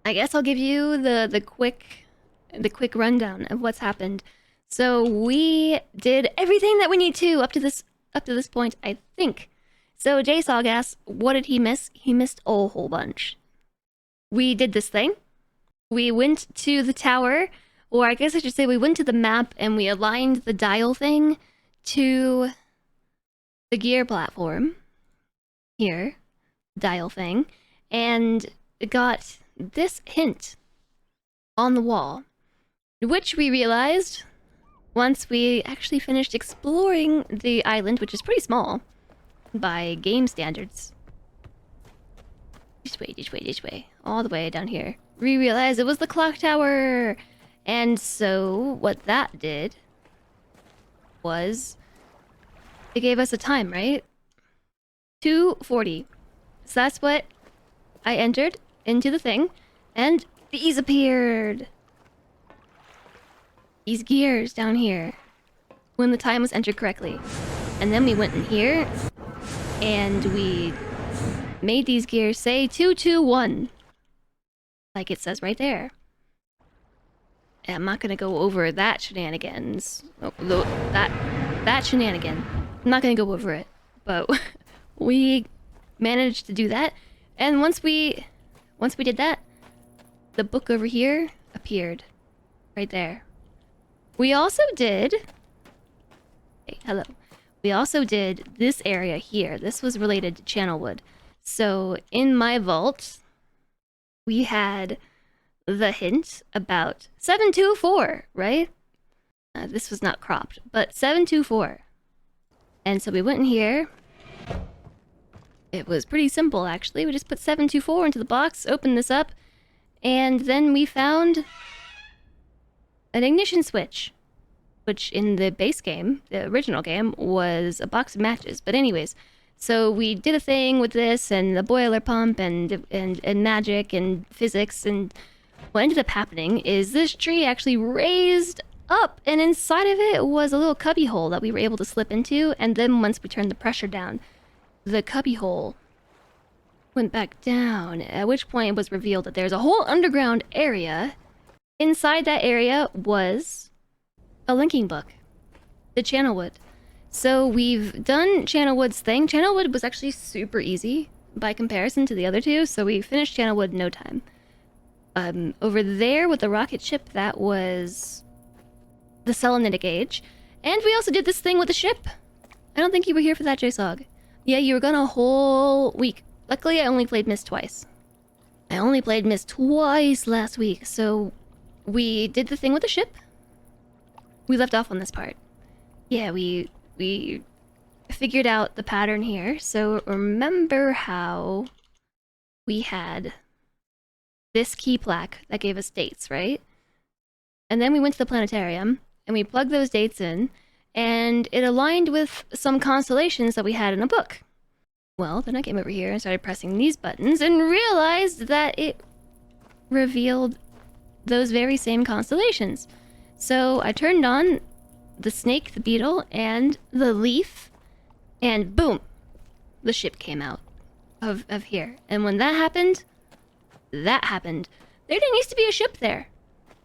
I guess I'll give you the quick rundown of what's happened. So we did everything that we need to up to this point, I think. So Jay Sawgas, what did he miss? He missed a whole bunch. We did this thing. We went to the tower, or I guess I should say we went to the map and we aligned the dial thing to the gear platform here, dial thing, and got this hint on the wall, which we realized once we actually finished exploring the island, which is pretty small by game standards. This way, all the way down here. We realized it was the clock tower! And so, what that did was it gave us a time, right? 2:40. So that's what I entered into the thing, and these appeared. These gears down here when the time was entered correctly. And then we went in here and we made these gears say 221, like it says right there. And I'm not gonna go over that shenanigans. Oh, that shenanigan. I'm not gonna go over it, but we managed to do that. And once we did that, the book over here appeared right there. We also did... Hey, hello. We also did this area here. This was related to Channelwood. So, in my vault, we had the hint about 724, right? This was not cropped, but 724. And so we went in here. It was pretty simple, actually. We just put 724 into the box, opened this up, and then we found an ignition switch, which in the base game, the original game, was a box of matches. But anyways, so we did a thing with this and the boiler pump and magic and physics, and what ended up happening is this tree actually raised up, and inside of it was a little cubby hole that we were able to slip into, and then once we turned the pressure down, the cubby hole went back down, at which point it was revealed that there's a whole underground area. Inside that area was a linking book, the Channelwood. So we've done Channelwood's thing. Channelwood was actually super easy by comparison to the other two, so we finished Channelwood in no time. Over there with the rocket ship, that was the Selenitic Age. And we also did this thing with the ship. I don't think you were here for that, JSOG. Yeah, you were gone a whole week. Luckily, I only played Myst twice. I only played Myst twice last week, so we did the thing with the ship. We left off on this part. Yeah, we figured out the pattern here. So remember how we had this key plaque that gave us dates, right? And then we went to the planetarium and we plugged those dates in, and it aligned with some constellations that we had in a book. Well, then I came over here and started pressing these buttons and realized that it revealed those very same constellations. So I turned on the snake, the beetle, and the leaf, and boom, the ship came out of here. And when that happened, there didn't used to be a ship there.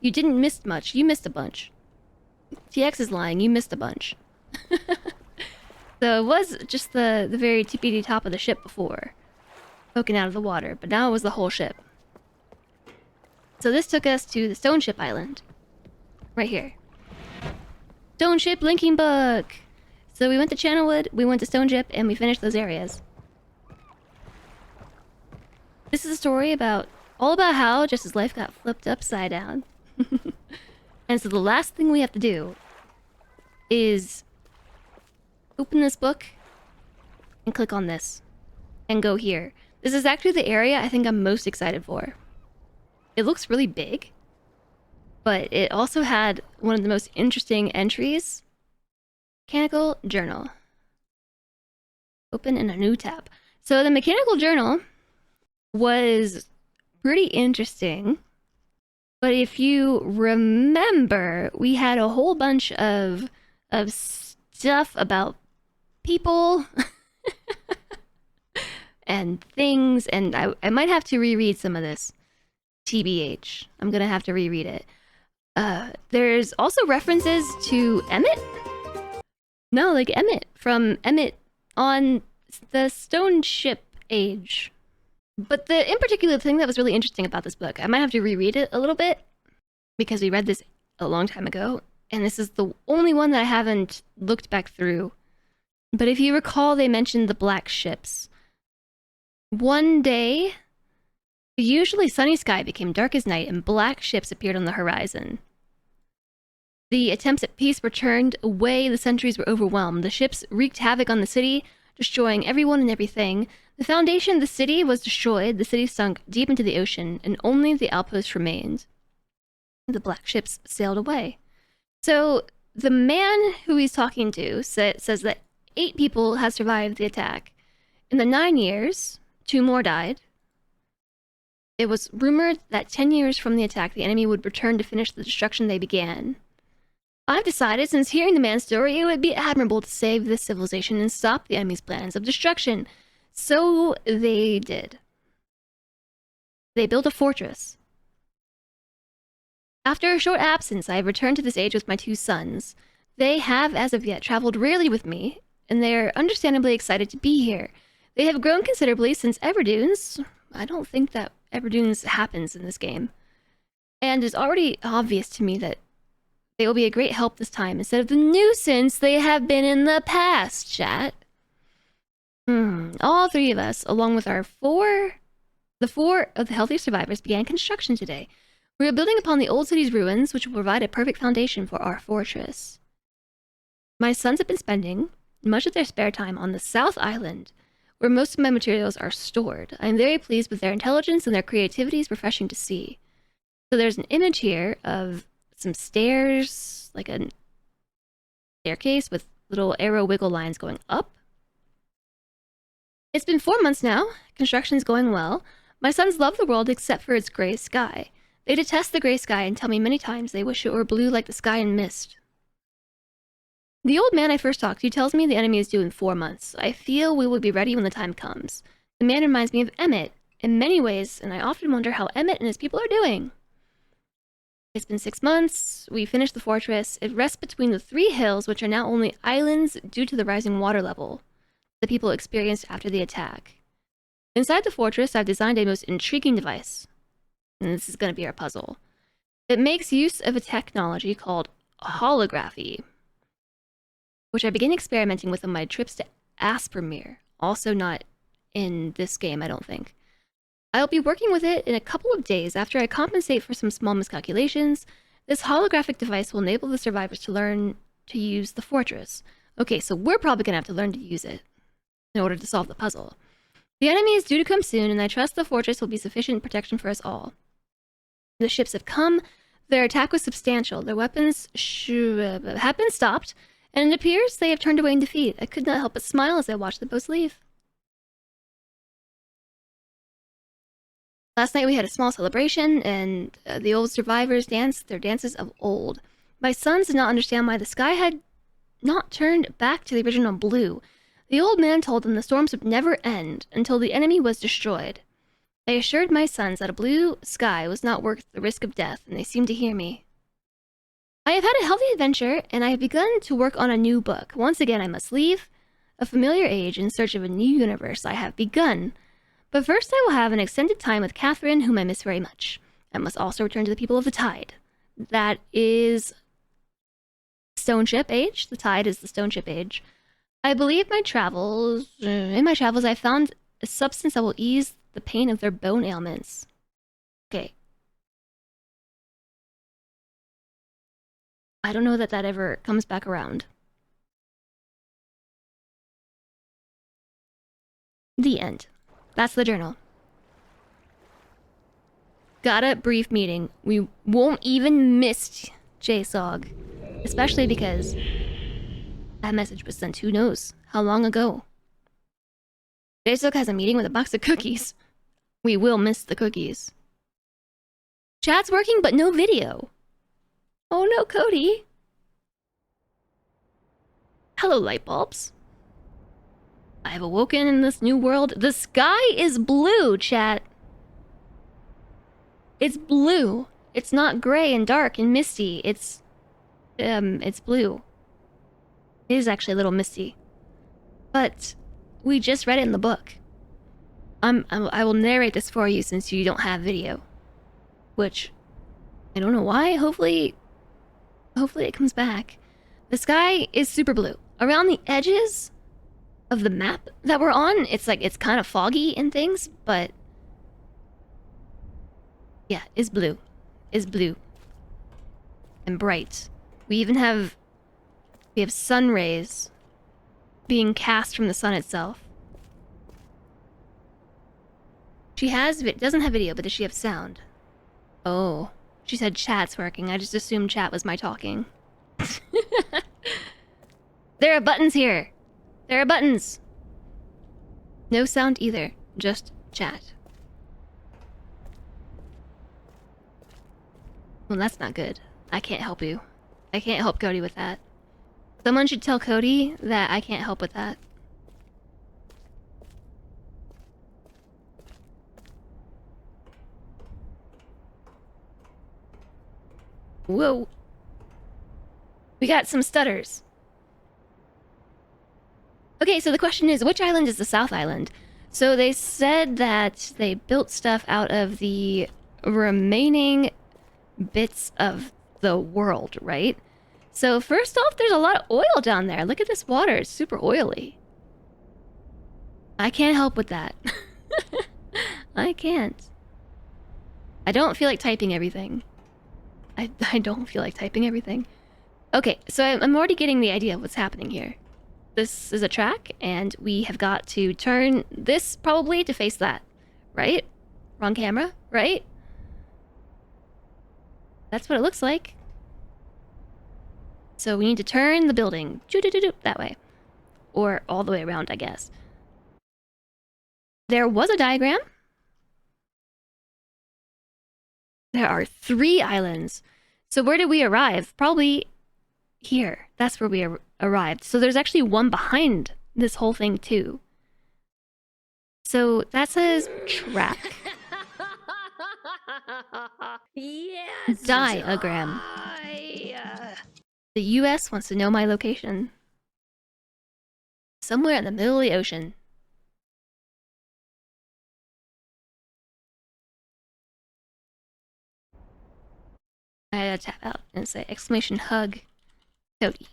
You didn't miss much. You missed a bunch. TX is lying. You missed a bunch. So it was just the very tippity top of the ship before, poking out of the water, but now it was the whole ship. So this took us to the Stone Ship Island. Right here. Stone Ship linking book! So we went to Channelwood, we went to Stone Ship, and we finished those areas. This is a story all about how Jess's life got flipped upside down. And so the last thing we have to do is open this book and click on this and go here. This is actually the area I think I'm most excited for. It looks really big, but it also had one of the most interesting entries. Mechanical Journal. Open in a new tab. So the Mechanical Journal was pretty interesting, but if you remember, we had a whole bunch of stuff about people and things, and I might have to reread some of this TBH. I'm gonna have to reread it. There's also references to Emmett? No, like Emmett from Emmett on the Stone Ship Age. But the in particular thing that was really interesting about this book, I might have to reread it a little bit because we read this a long time ago, and this is the only one that I haven't looked back through. But if you recall, they mentioned the black ships. One day, the usually sunny sky became dark as night and black ships appeared on the horizon. The attempts at peace were turned away, the sentries were overwhelmed. The ships wreaked havoc on the city, destroying everyone and everything. The foundation of the city was destroyed, the city sunk deep into the ocean, and only the outpost remained. The black ships sailed away. So, the man who he's talking to says that 8 people have survived the attack. In the 9 years, 2 more died. It was rumored that 10 years from the attack, the enemy would return to finish the destruction they began. I've decided, since hearing the man's story, it would be admirable to save this civilization and stop the enemy's plans of destruction. So they did. They built a fortress. After a short absence, I have returned to this age with my 2 sons. They have, as of yet, traveled rarely with me, and they are understandably excited to be here. They have grown considerably since Everdunes. I don't think that Everdunes happens in this game. And it's already obvious to me that they will be a great help this time instead of the nuisance they have been in the past, chat. All 3 of us, along with the 4 of the healthy survivors, began construction today. We are building upon the old city's ruins, which will provide a perfect foundation for our fortress. My sons have been spending much of their spare time on the South Island, where most of my materials are stored. I am very pleased with their intelligence, and their creativity is refreshing to see. So there's an image here of some stairs, like a staircase with little arrow wiggle lines going up. It's been 4 months now. Construction's going well. My sons love the world except for its gray sky. They detest the gray sky and tell me many times they wish it were blue like the sky in Myst. The old man I first talked to tells me the enemy is due in 4 months. I feel we will be ready when the time comes. The man reminds me of Emmett in many ways, and I often wonder how Emmett and his people are doing. It's been 6 months. We finished the fortress. It rests between the 3 hills, which are now only islands due to the rising water level the people experienced after the attack. Inside the fortress, I've designed a most intriguing device. And this is going to be our puzzle. It makes use of a technology called holography, which I began experimenting with on my trips to Aspermere. Also not in this game, I don't think. I'll be working with it in a couple of days after I compensate for some small miscalculations. This holographic device will enable the survivors to learn to use the fortress. Okay, so we're probably going to have to learn to use it in order to solve the puzzle. The enemy is due to come soon, and I trust the fortress will be sufficient protection for us all. The ships have come. Their attack was substantial. Their weapons have been stopped, and it appears they have turned away in defeat. I could not help but smile as I watched the boats leave. Last night we had a small celebration, and the old survivors danced their dances of old. My sons did not understand why the sky had not turned back to the original blue. The old man told them the storms would never end until the enemy was destroyed. I assured my sons that a blue sky was not worth the risk of death, and they seemed to hear me. I have had a healthy adventure, and I have begun to work on a new book. Once again, I must leave a familiar age in search of a new universe. I have begun. But first I will have an extended time with Catherine, whom I miss very much. I must also return to the people of the Tide. That is Stone Ship Age. The Tide is the Stone Ship Age. I believe in my travels I found a substance that will ease the pain of their bone ailments. Okay. I don't know that that ever comes back around. The end. That's the journal. Got a brief meeting. We won't even miss JSOG. Especially because that message was sent who knows how long ago. JSOG has a meeting with a box of cookies. We will miss the cookies. Chat's working, but no video. Oh no, Cody. Hello, light bulbs. I have awoken in this new world. The sky is blue, chat. It's blue. It's not gray and dark and misty. It's blue. It is actually a little misty. But we just read it in the book. I will narrate this for you since you don't have video. Which, I don't know why. Hopefully it comes back. The sky is super blue. Around the edges of the map that we're on, it's like, it's kind of foggy and things, but yeah, it's blue. It's blue. And bright. We have sun rays being cast from the sun itself. She doesn't have video, but does she have sound? Oh, she said chat's working. I just assumed chat was my talking. There are buttons here. There are buttons. No sound either, just chat. Well, that's not good. I can't help you. I can't help Cody with that. Someone should tell Cody that I can't help with that. Whoa. We got some stutters. Okay, so the question is, which island is the South Island? So they said that they built stuff out of the remaining bits of the world, right? So first off, there's a lot of oil down there. Look at this water. It's super oily. I can't help with that. I can't. I don't feel like typing everything. I don't feel like typing everything. Okay, so I'm already getting the idea of what's happening here. This is a track, and we have got to turn this probably to face that, right? Wrong camera, right? That's what it looks like. So we need to turn the building that way. Or all the way around, I guess. There was a diagram. There are 3 islands. So where did we arrive? Probably here. That's where we arrived. So there's actually one behind this whole thing too. So that says track. Yes. Diagram. The US wants to know my location. Somewhere in the middle of the ocean. I gotta tap out and say exclamation hug Cody.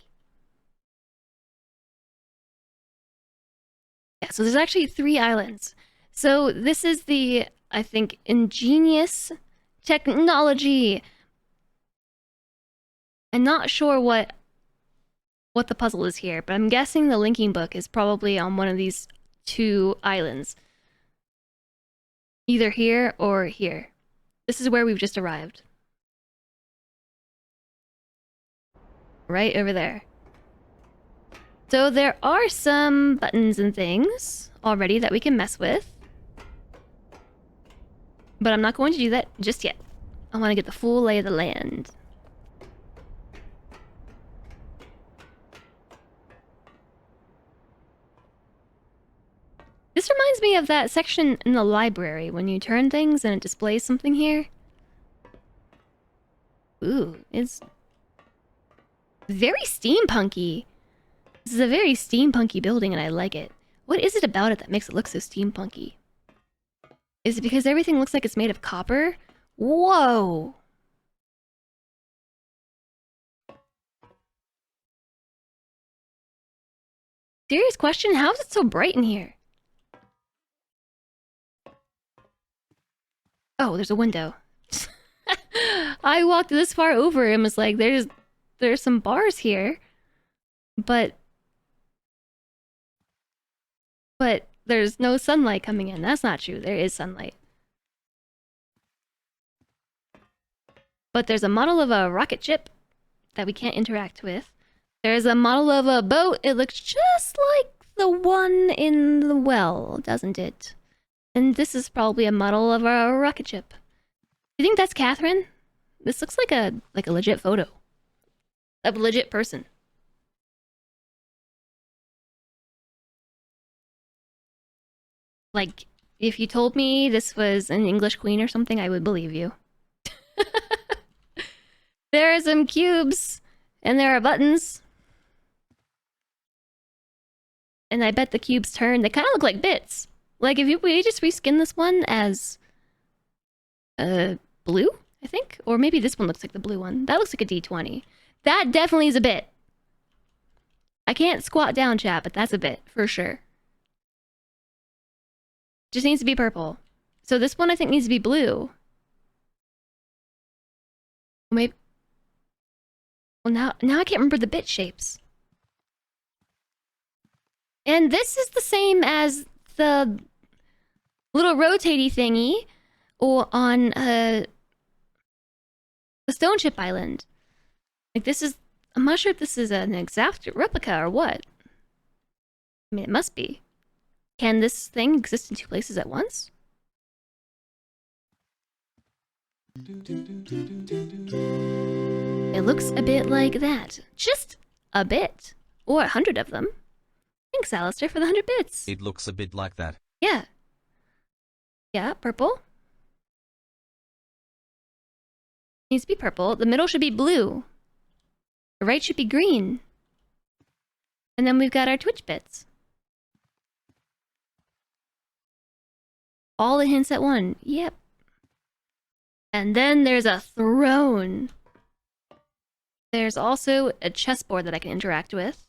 Yeah, so there's actually 3 islands. So this is the, I think, ingenious technology. I'm not sure what the puzzle is here, but I'm guessing the linking book is probably on one of these 2 islands. Either here or here. This is where we've just arrived. Right over there. So there are some buttons and things already that we can mess with. But I'm not going to do that just yet. I want to get the full lay of the land. This reminds me of that section in the library when you turn things and it displays something here. Ooh, it's very steampunky. This is a very steampunky building and I like it. What is it about it that makes it look so steampunky? Is it because everything looks like it's made of copper? Whoa! Serious question? How is it so bright in here? Oh, there's a window. I walked this far over and was like, there's some bars here. But there's no sunlight coming in. That's not true. There is sunlight. But there's a model of a rocket ship that we can't interact with. There's a model of a boat. It looks just like the one in the well, doesn't it? And this is probably a model of a rocket ship. Do you think that's Catherine? This looks like a legit photo of a legit person. Like, if you told me this was an English queen or something, I would believe you. There are some cubes, and there are buttons. And I bet the cubes turn. They kind of look like bits. Like if we just reskin this one as blue, I think, or maybe this one looks like the blue one. That looks like a D20. That definitely is a bit. I can't squat down, chat, but that's a bit for sure. Just needs to be purple. So this one I think needs to be blue. Maybe. Well, now I can't remember the bit shapes. And this is the same as the little rotatey thingy or on the Stone Chip Island. Like this is, I'm not sure if this is an exact replica or what. I mean, it must be. Can this thing exist in two places at once? It looks a bit like that. Just a bit. Or 100 of them. Thanks, Alistair, for the 100 bits. It looks a bit like that. Yeah. Yeah, purple. Needs to be purple. The middle should be blue. The right should be green. And then we've got our Twitch bits. All the hints at one. Yep. And then there's a throne. There's also a chessboard that I can interact with.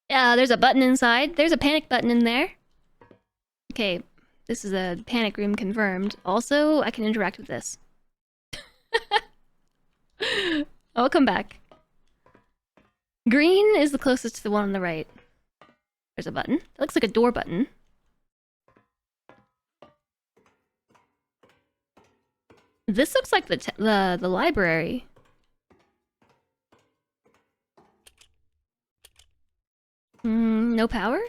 Yeah, there's a button inside. There's a panic button in there. Okay, this is a panic room confirmed. Also, I can interact with this. I'll come back. Green is the closest to the one on the right. There's a button. That looks like a door button. This looks like the library. No power?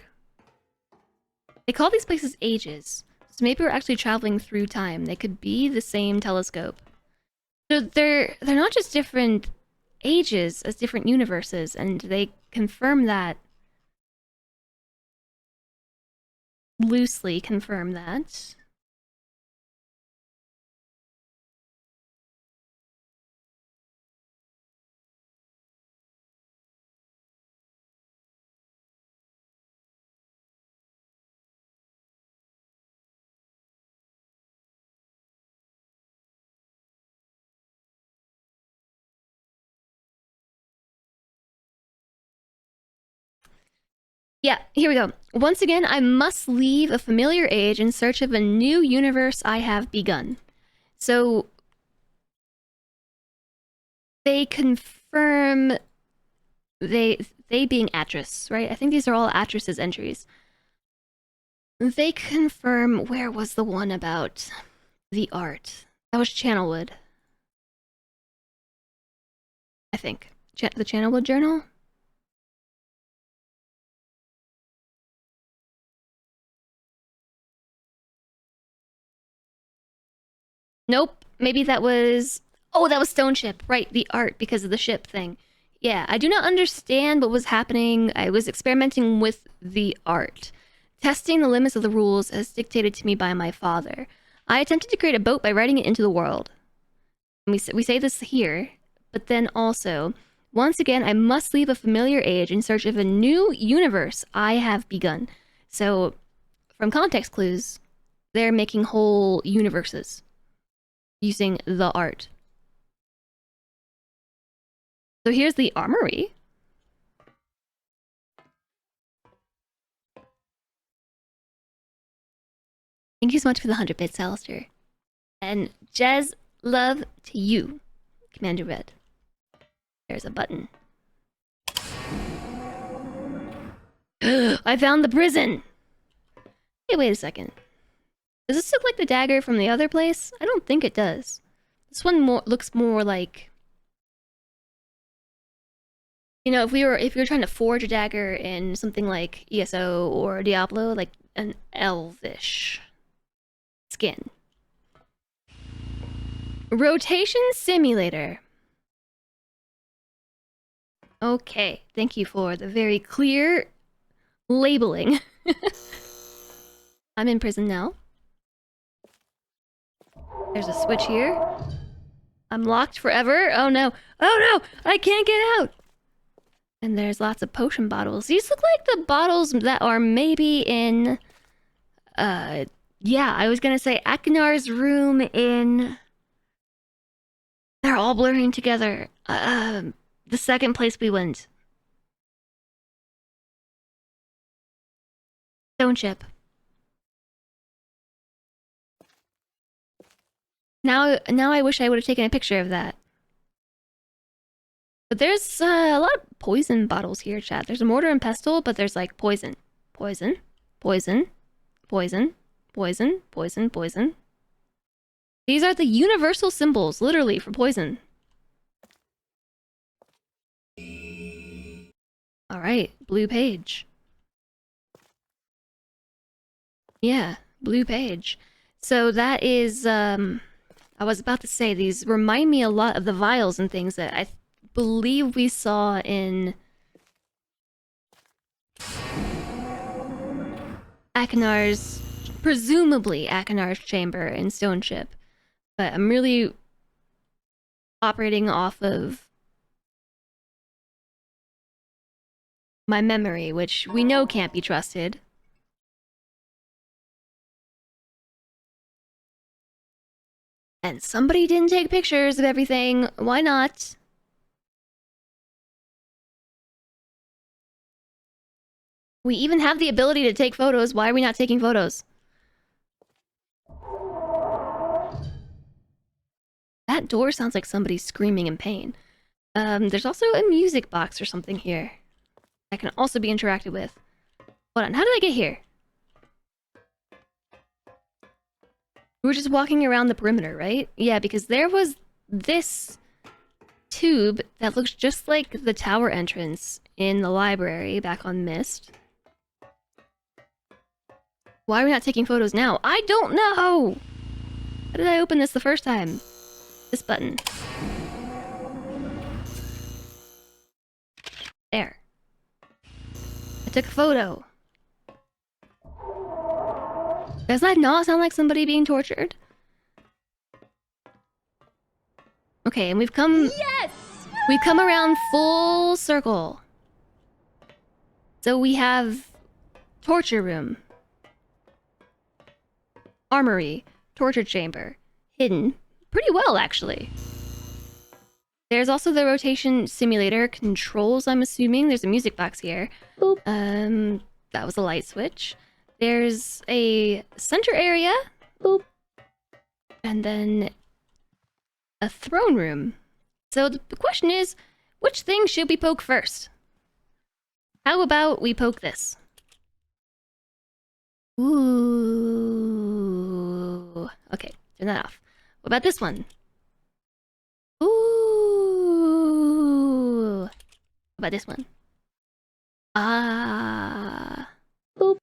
They call these places ages. So maybe we're actually traveling through time. They could be the same telescope. So they're not just different ages as different universes, and they confirm that. Loosely confirm that. Yeah, here we go. Once again, I must leave a familiar age in search of a new universe I have begun. So they confirm they being Atris, right? I think these are all Atris's entries. They confirm where was the one about the art? That was Channelwood. I think. The Channelwood Journal? Nope. Maybe that was... Oh, that was Stone Ship. Right, the art because of the ship thing. Yeah, I do not understand what was happening. I was experimenting with the art. Testing the limits of the rules as dictated to me by my father. I attempted to create a boat by writing it into the world. And we say this here, but then also... Once again, I must leave a familiar age in search of a new universe I have begun. So, from context clues, they're making whole universes using the art. So here's the armory. Thank you so much for the 100 bits, Alistair. And Jez, love to you, Commander Red. There's a button. I found the prison! Hey, wait a second. Does this look like the dagger from the other place? I don't think it does. This one looks more like... You know, if we were trying to forge a dagger in something like ESO or Diablo, like an elvish skin. Rotation simulator. Okay, thank you for the very clear labeling. I'm in prison now. There's a switch here. I'm locked forever. Oh no. Oh no! I can't get out! And there's lots of potion bottles. These look like the bottles that are maybe in... yeah, I was gonna say Akinar's room in... They're all blurring together. The second place we went. Stone chip. Now I wish I would have taken a picture of that. But there's a lot of poison bottles here, chat. There's a mortar and pestle, but there's like poison. Poison. Poison. Poison. Poison. Poison. Poison. These are the universal symbols, literally, for poison. Alright, blue page. Yeah, blue page. So that is, I was about to say, these remind me a lot of the vials and things that I believe we saw in Akinar's, presumably Akinar's chamber in Stone Chip. But I'm really operating off of my memory, which we know can't be trusted. And somebody didn't take pictures of everything. Why not? We even have the ability to take photos. Why are we not taking photos? That door sounds like somebody screaming in pain. There's also a music box or something here that can also be interacted with. Hold on, how did I get here? We were just walking around the perimeter, right? Yeah, because there was this tube that looks just like the tower entrance in the library back on Myst. Why are we not taking photos now? I don't know! How did I open this the first time? This button. There. I took a photo. Does that not sound like somebody being tortured? Okay, and we've come... Yes! We've come around full circle. So we have... Torture room. Armory. Torture chamber. Hidden. Pretty well, actually. There's also the rotation simulator controls, I'm assuming. There's a music box here. Boop. That was a light switch. There's a center area. Boop. And then a throne room. So the question is, which thing should we poke first? How about we poke this? Ooh. Okay, turn that off. What about this one? Ooh. What about this one? Ah. Boop.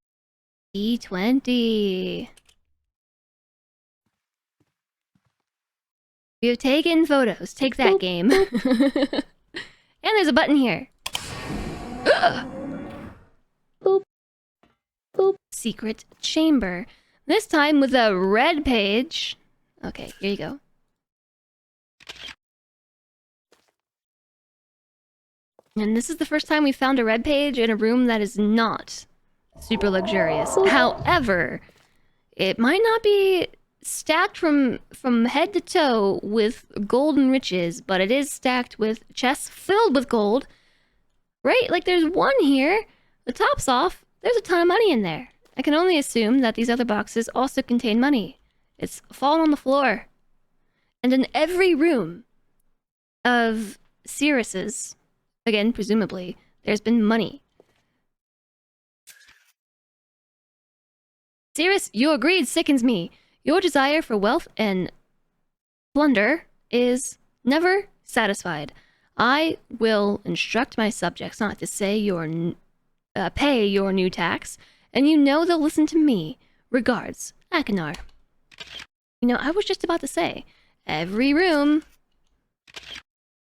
D20. We have taken photos. Take that, boop, game. And there's a button here. Boop. Boop. Secret chamber. This time with a red page. Okay, here you go. And this is the first time we found a red page in a room that is not super luxurious. However, it might not be stacked from head to toe with gold and riches, but it is stacked with chests filled with gold. Right? Like there's one here. The top's off. There's a ton of money in there. I can only assume that these other boxes also contain money. It's fallen on the floor. And in every room of Cirrus's, again, presumably, there's been money. Cirrus, your greed sickens me. Your desire for wealth and plunder is never satisfied. I will instruct my subjects not to say pay your new tax, and you know they'll listen to me. Regards, Akinar. You know, I was just about to say, every room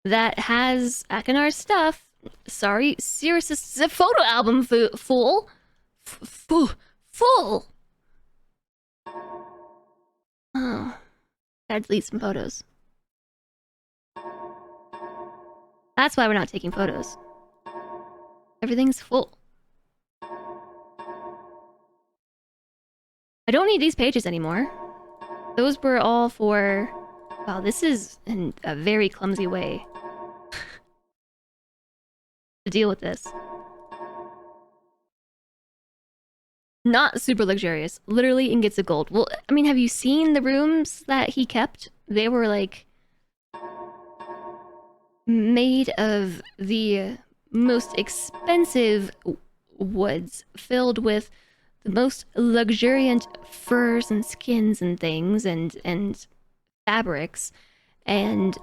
that has Akinar's stuff, sorry, Cirrus's photo album full. Oh. Gotta delete some photos. That's why we're not taking photos. Everything's full. I don't need these pages anymore. Those were all for... Wow, this is in a very clumsy way to deal with this. Not super luxurious. Literally ingots of gold. Well, I mean, have you seen the rooms that he kept? They were like... made of the most expensive woods, filled with the most luxuriant furs and skins and things and fabrics, and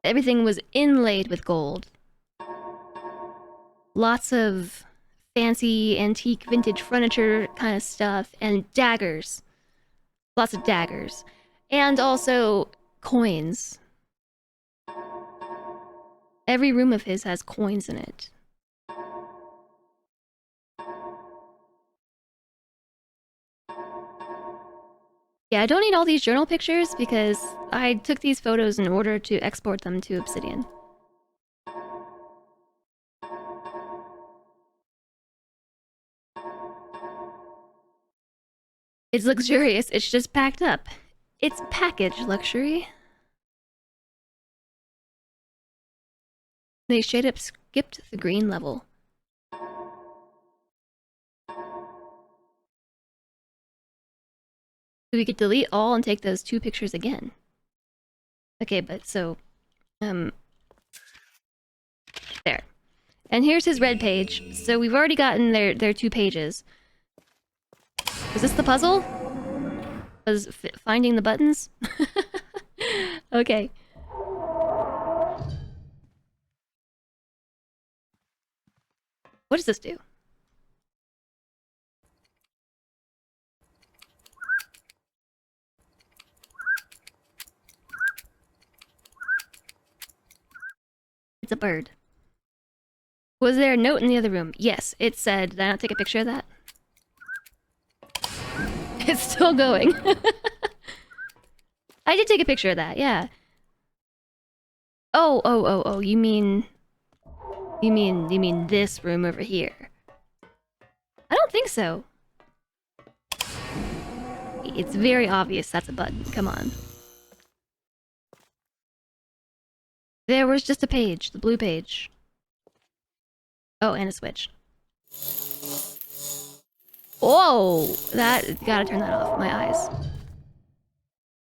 everything was inlaid with gold. Lots of fancy antique vintage furniture kind of stuff, and daggers. Lots of daggers. And also coins. Every room of his has coins in it. Yeah, I don't need all these journal pictures because I took these photos in order to export them to Obsidian. It's luxurious, it's just packed up. It's package luxury. They straight up skipped the green level. So we could delete all and take those 2 pictures again. Okay, but so... there. And here's his red page. So we've already gotten their 2 pages. Is this the puzzle? Was finding the buttons? Okay. What does this do? It's a bird. Was there a note in the other room? Yes, it said... Did I not take a picture of that? It's still going. I did take a picture of that, yeah. Oh, you mean... You mean this room over here? I don't think so. It's very obvious that's a button. Come on. There was just a page, the blue page. Oh, and a switch. Whoa! That... Gotta turn that off. My eyes.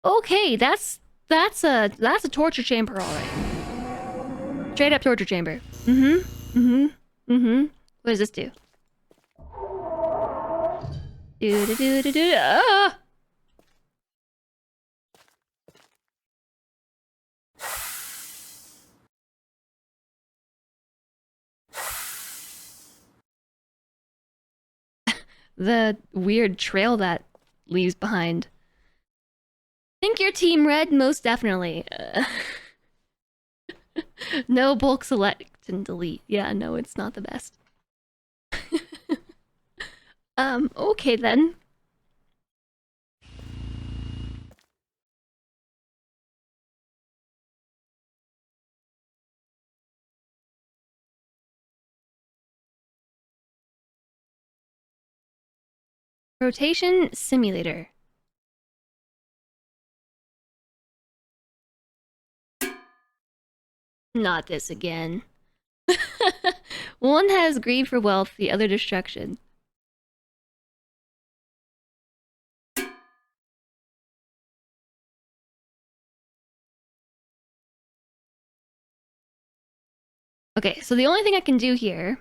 Okay, that's a torture chamber, alright. Straight up torture chamber. What does this do? Ah! The weird trail that leaves behind. Think your team red? Most definitely. No bulk select and delete. Yeah, no, it's not the best. Okay then. Rotation simulator. Not this again. One has greed for wealth, the other destruction. Okay, so the only thing I can do here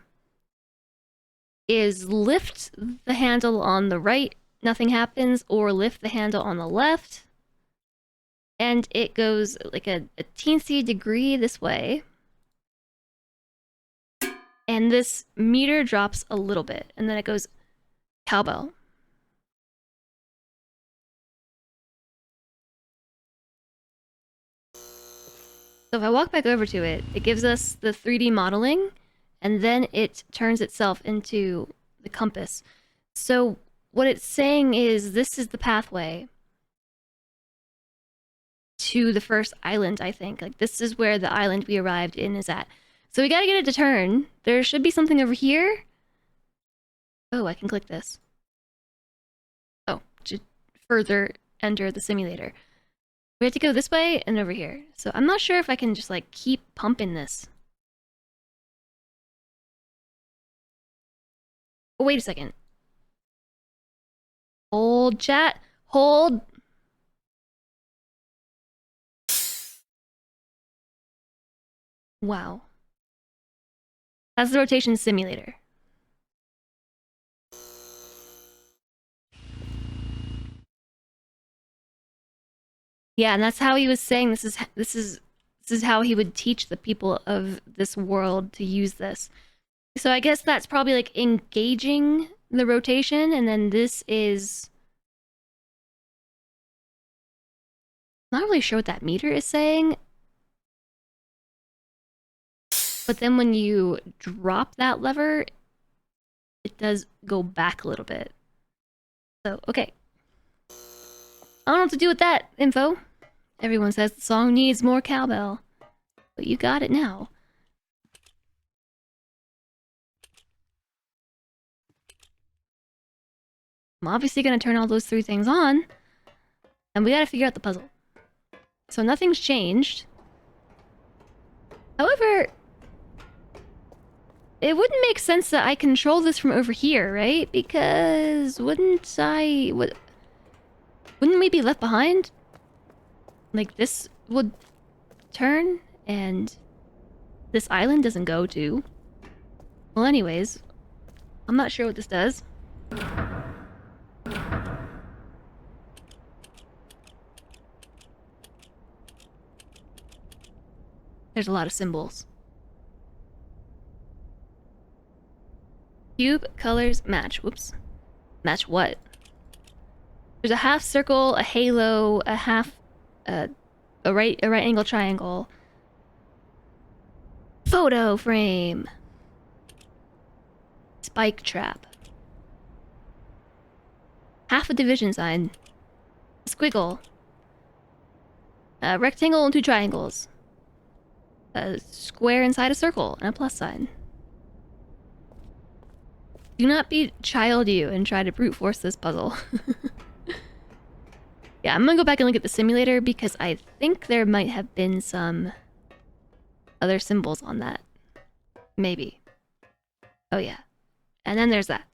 is lift the handle on the right, nothing happens, or lift the handle on the left, and it goes like a teensy degree this way. And this meter drops a little bit, and then it goes cowbell. So if I walk back over to it, it gives us the 3D modeling, and then it turns itself into the compass. So what it's saying is this is the pathway. to the first island, I think. Like, this is where the island we arrived in is at. So we gotta get it to turn. There should be something over here. Oh, I can click this. Oh, to further enter the simulator. We have to go this way and over here. So I'm not sure if I can just, like, keep pumping this. Oh, wait a second. Hold, chat. Hold. Wow. That's the rotation simulator. Yeah, and that's how he was saying this is how he would teach the people of this world to use this. So I guess that's probably like engaging the rotation, and then this is not really sure what that meter is saying. But then when you drop that lever, it does go back a little bit. So, okay. I don't know what to do with that info. Everyone says the song needs more cowbell. But you got it now. I'm obviously gonna turn all those three things on. And we gotta figure out the puzzle. So nothing's changed. However, it wouldn't make sense that I control this from over here, right? Because wouldn't we be left behind? Like, this would turn, and this island doesn't go to. Well, anyways, I'm not sure what this does. There's a lot of symbols. Cube colors match. Whoops. Match what? There's a half circle, a halo, a half, a right angle triangle. Photo frame. Spike trap. Half a division sign. A squiggle. A rectangle and two triangles. A square inside a circle and a plus sign. Do not be child you and try to brute force this puzzle. Yeah, I'm gonna go back and look at the simulator because I think there might have been some other symbols on that. Maybe. Oh yeah. And then there's that.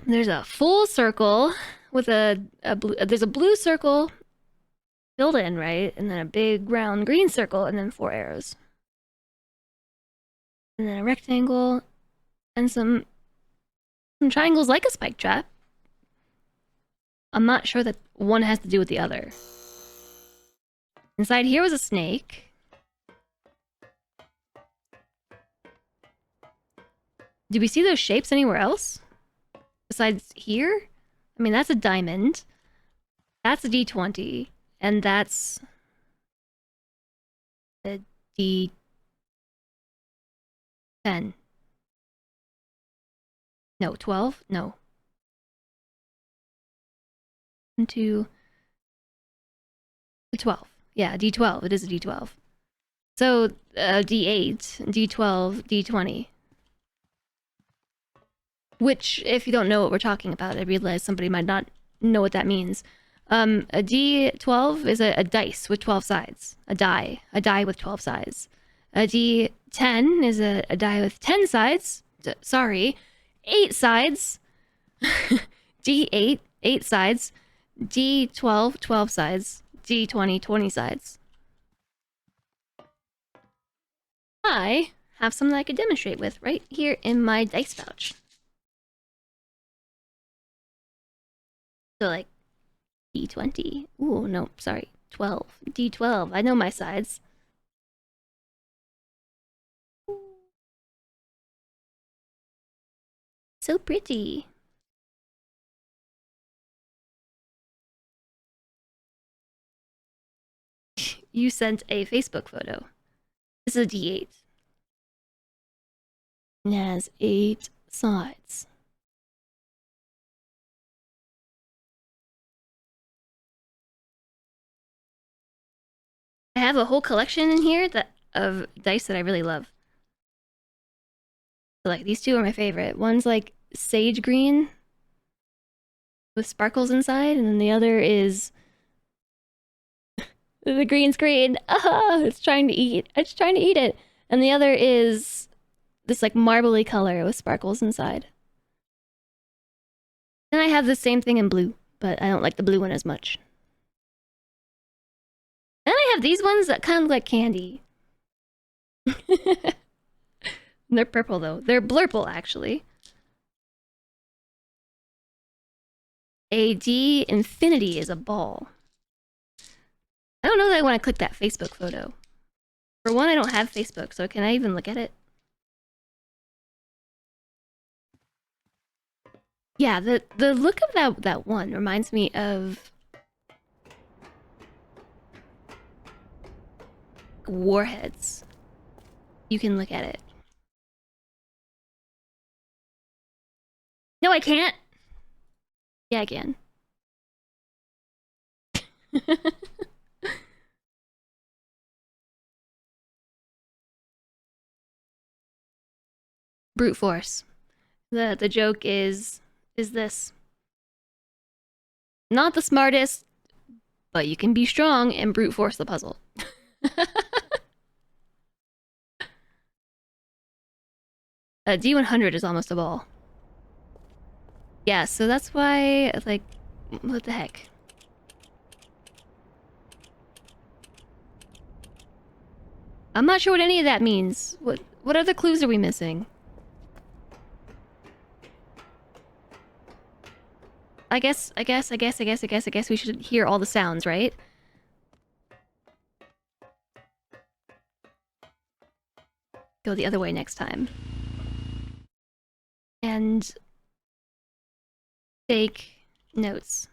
There's a full circle with a blue, there's a blue circle filled in, right? And then a big round green circle and then 4 arrows. And then a rectangle and some triangles like a spike trap. I'm not sure that one has to do with the other. Inside here was a snake. Do we see those shapes anywhere else? Besides here? I mean, that's a diamond. That's a D20. And that's a D10. No, 12? No. 1, 2, 12. Yeah, D12. It is a D12. So, D8, D12, D20. Which, if you don't know what we're talking about, I realize somebody might not know what that means. A D12 is a dice with 12 sides. A die with 12 sides. A D10 is a die with 10 sides. Sorry, 8 sides. D8, 8 sides. D12, 12 sides. D20, 20 sides. I have something I could demonstrate with right here in my dice pouch. So, like, D20. Ooh, no, sorry. 12. D12. I know my sides. So pretty. You sent a Facebook photo. This is a D8. It has 8 sides. I have a whole collection in here of dice that I really love. So, like, these two are my favorite. One's like sage green with sparkles inside, and then the other is the green screen. Ah, it's trying to eat. It's trying to eat it. And the other is this like marbly color with sparkles inside. And I have the same thing in blue, but I don't like the blue one as much. And I have these ones that kind of look like candy. They're purple though. They're blurple actually. AD Infinity is a ball. I don't know that I want to click that Facebook photo. For one, I don't have Facebook, so can I even look at it? Yeah, the look of that one reminds me of warheads. You can look at it. No, I can't. Yeah, I can. Brute force. The joke is this. Not the smartest, but you can be strong and brute force the puzzle. A D100 is almost a ball. Yeah, so that's why, like, what the heck? I'm not sure what any of that means. What other clues are we missing? I guess we should hear all the sounds, right? Go the other way next time. And take notes.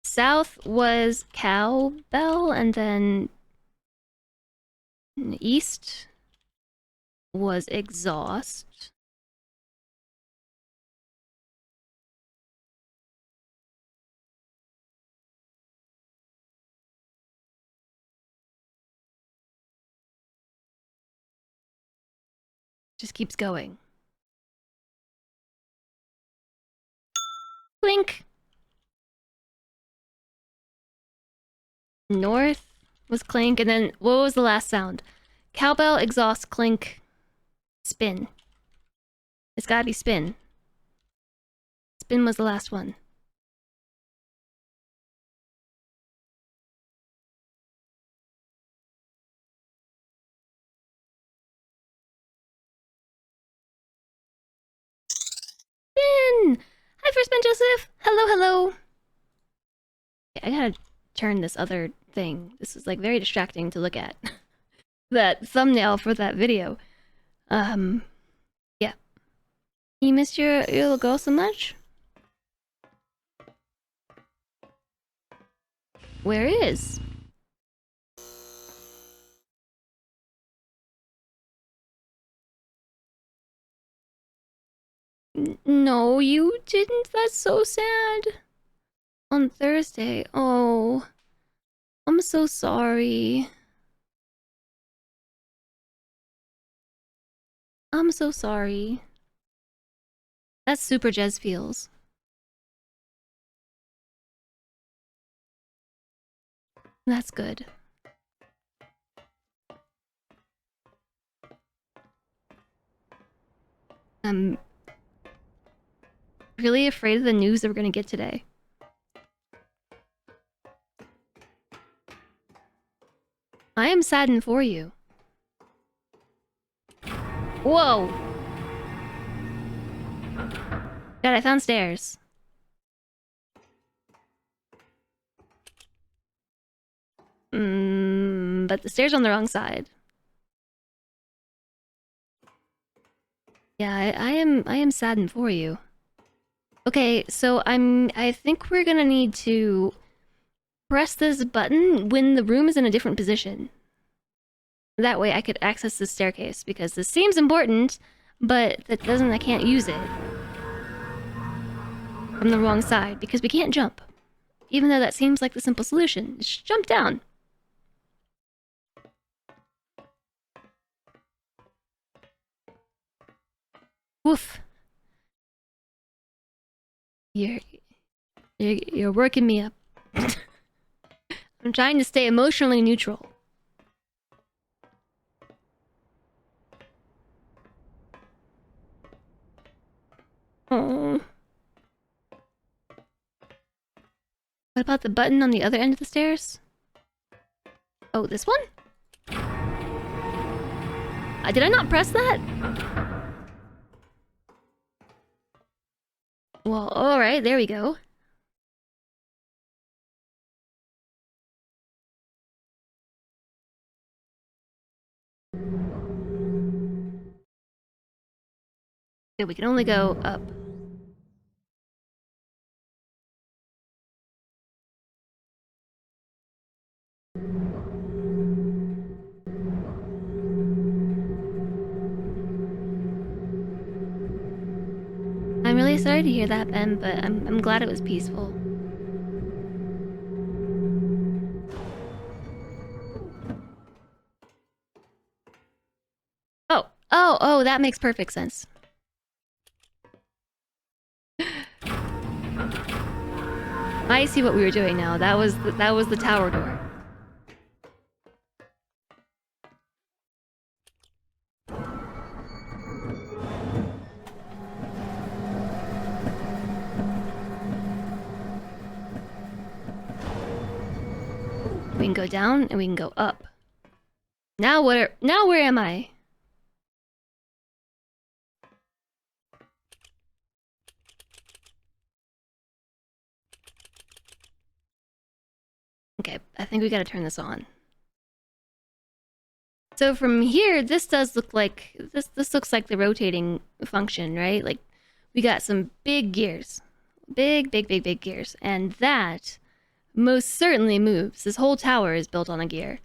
South was cowbell, and then east was exhaust. Just keeps going. Clink. North was clink, and then what was the last sound? Cowbell, exhaust, clink, spin. It's gotta be spin. Spin was the last one. Spin! Hi, First Ben Joseph! Hello, hello! I gotta turn this other thing. This is like very distracting to look at. That thumbnail for that video. Yeah. You missed your little girl so much? Where is? No, you didn't. That's so sad. On Thursday. Oh. I'm so sorry. I'm so sorry. That's super Jez feels. That's good. I'm really afraid of the news that we're gonna get today. I am saddened for you. Whoa! God, I found stairs. But the stairs are on the wrong side. Yeah, I am saddened for you. Okay, so I think we're gonna need to press this button when the room is in a different position. That way I could access the staircase, because this seems important, but that doesn't, I can't use it. From the wrong side, because we can't jump. Even though that seems like the simple solution. Just jump down. Woof. You're working me up. I'm trying to stay emotionally neutral. Oh. What about the button on the other end of the stairs? Oh, this one? Did I not press that? Well, alright, there we go. Okay, we can only go up. I'm really sorry to hear that, Ben, but I'm glad it was peaceful. Oh, that makes perfect sense. I see what we were doing now. That was the tower door. We can go down and we can go up. Now where am I? Okay, I think we gotta turn this on. So from here, this does look like this looks like the rotating function, right? Like we got some big gears. Big gears. And that most certainly moves. This whole tower is built on a gear.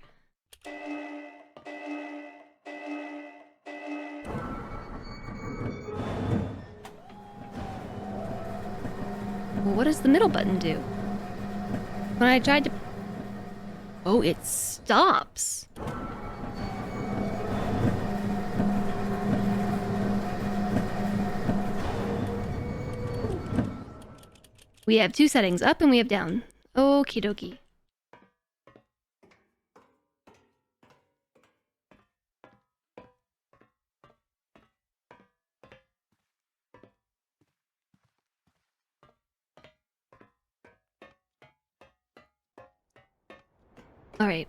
Well, what does the middle button do? When I tried to... Oh, it stops. We have two settings, up and we have down. Okie dokie. Alright.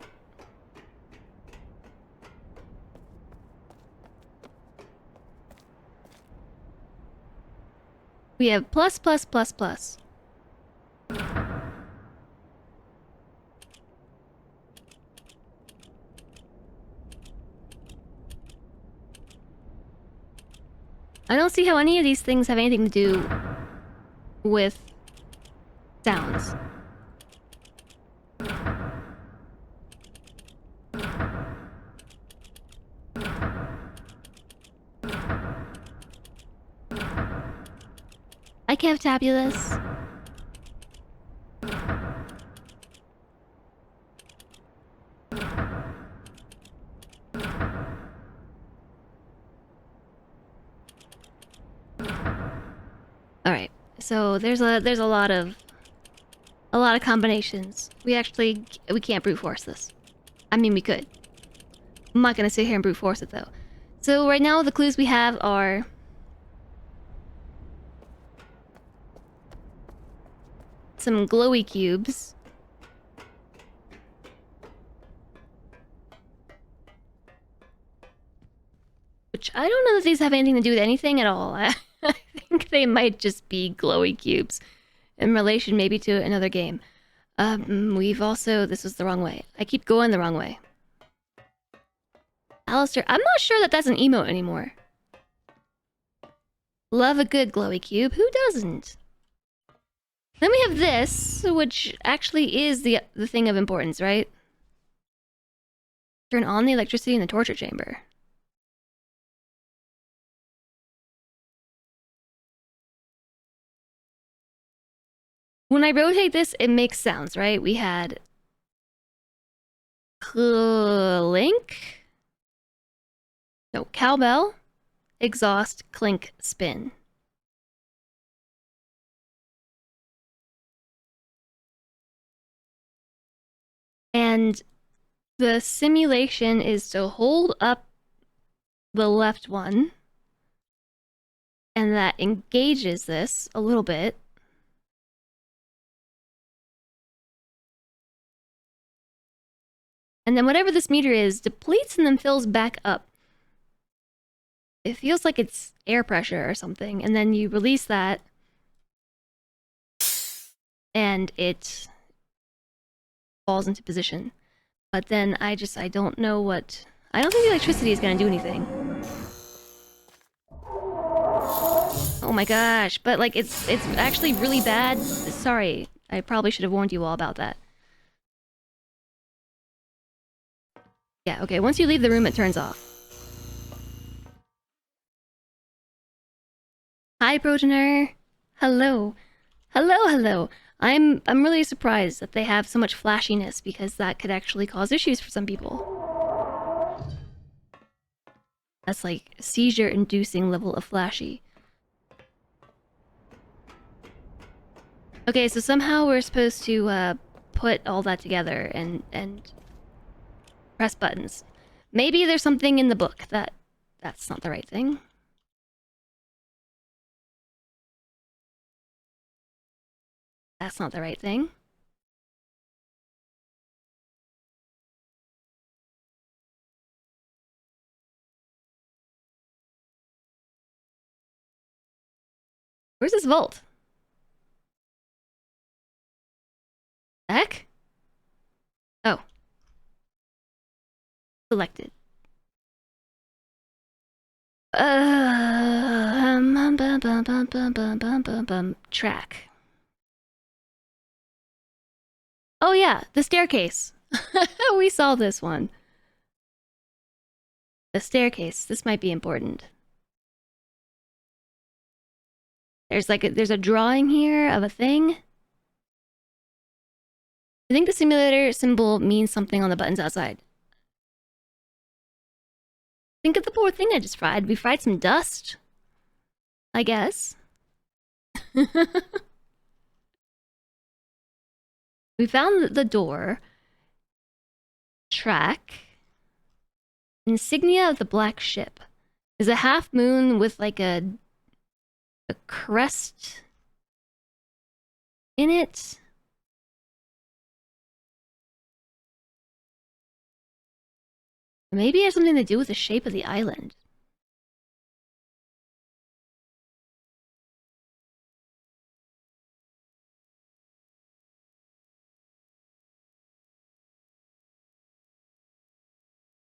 We have plus, plus, plus, plus. I don't see how any of these things have anything to do with sounds. I can't tabulous. Alright, so there's a lot of combinations. We can't brute force this. I mean, we could. I'm not gonna sit here and brute force it though. So right now the clues we have are some glowy cubes. Which I don't know that these have anything to do with anything at all. I think they might just be glowy cubes in relation maybe to another game. We've also... This was the wrong way. I keep going the wrong way. Alistair, I'm not sure that that's an emote anymore. Love a good glowy cube. Who doesn't? Then we have this, which actually is the thing of importance, right? Turn on the electricity in the torture chamber. When I rotate this, it makes sounds, right? We had clink. No, cowbell, exhaust, clink, spin. And the simulation is to hold up the left one, and that engages this a little bit. And then whatever this meter is depletes and then fills back up. It feels like it's air pressure or something, and then you release that, and it falls into position. But then I don't know what... I don't think the electricity is gonna do anything. Oh my gosh, but like it's actually really bad. Sorry, I probably should have warned you all about that. Yeah, okay, once you leave the room, it turns off. Hi, Progenitor. Hello. Hello. I'm really surprised that they have so much flashiness, because that could actually cause issues for some people. That's like seizure-inducing level of flashy. Okay, so somehow we're supposed to put all that together and press buttons. Maybe there's something in the book that's not the right thing. That's not the right thing. Where's this vault? Heck? Oh. Selected. Track. Oh yeah, the staircase. We saw this one. The staircase. This might be important. There's a drawing here of a thing. I think the simulator symbol means something on the buttons outside. Think of the poor thing I just fried. We fried some dust. I guess. We found the door. Track. Insignia of the Black Ship. Is a half moon with like a crest in it. Maybe it has something to do with the shape of the island.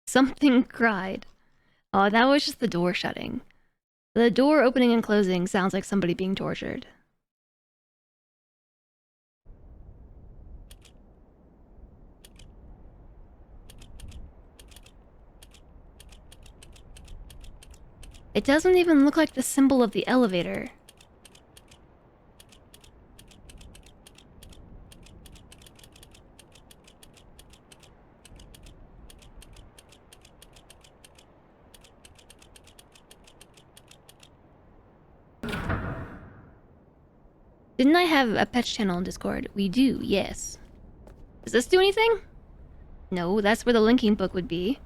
Something cried. Oh, that was just the door shutting. The door opening and closing sounds like somebody being tortured. It doesn't even look like the symbol of the elevator. Didn't I have a pet channel on Discord? We do, yes. Does this do anything? No, that's where the linking book would be.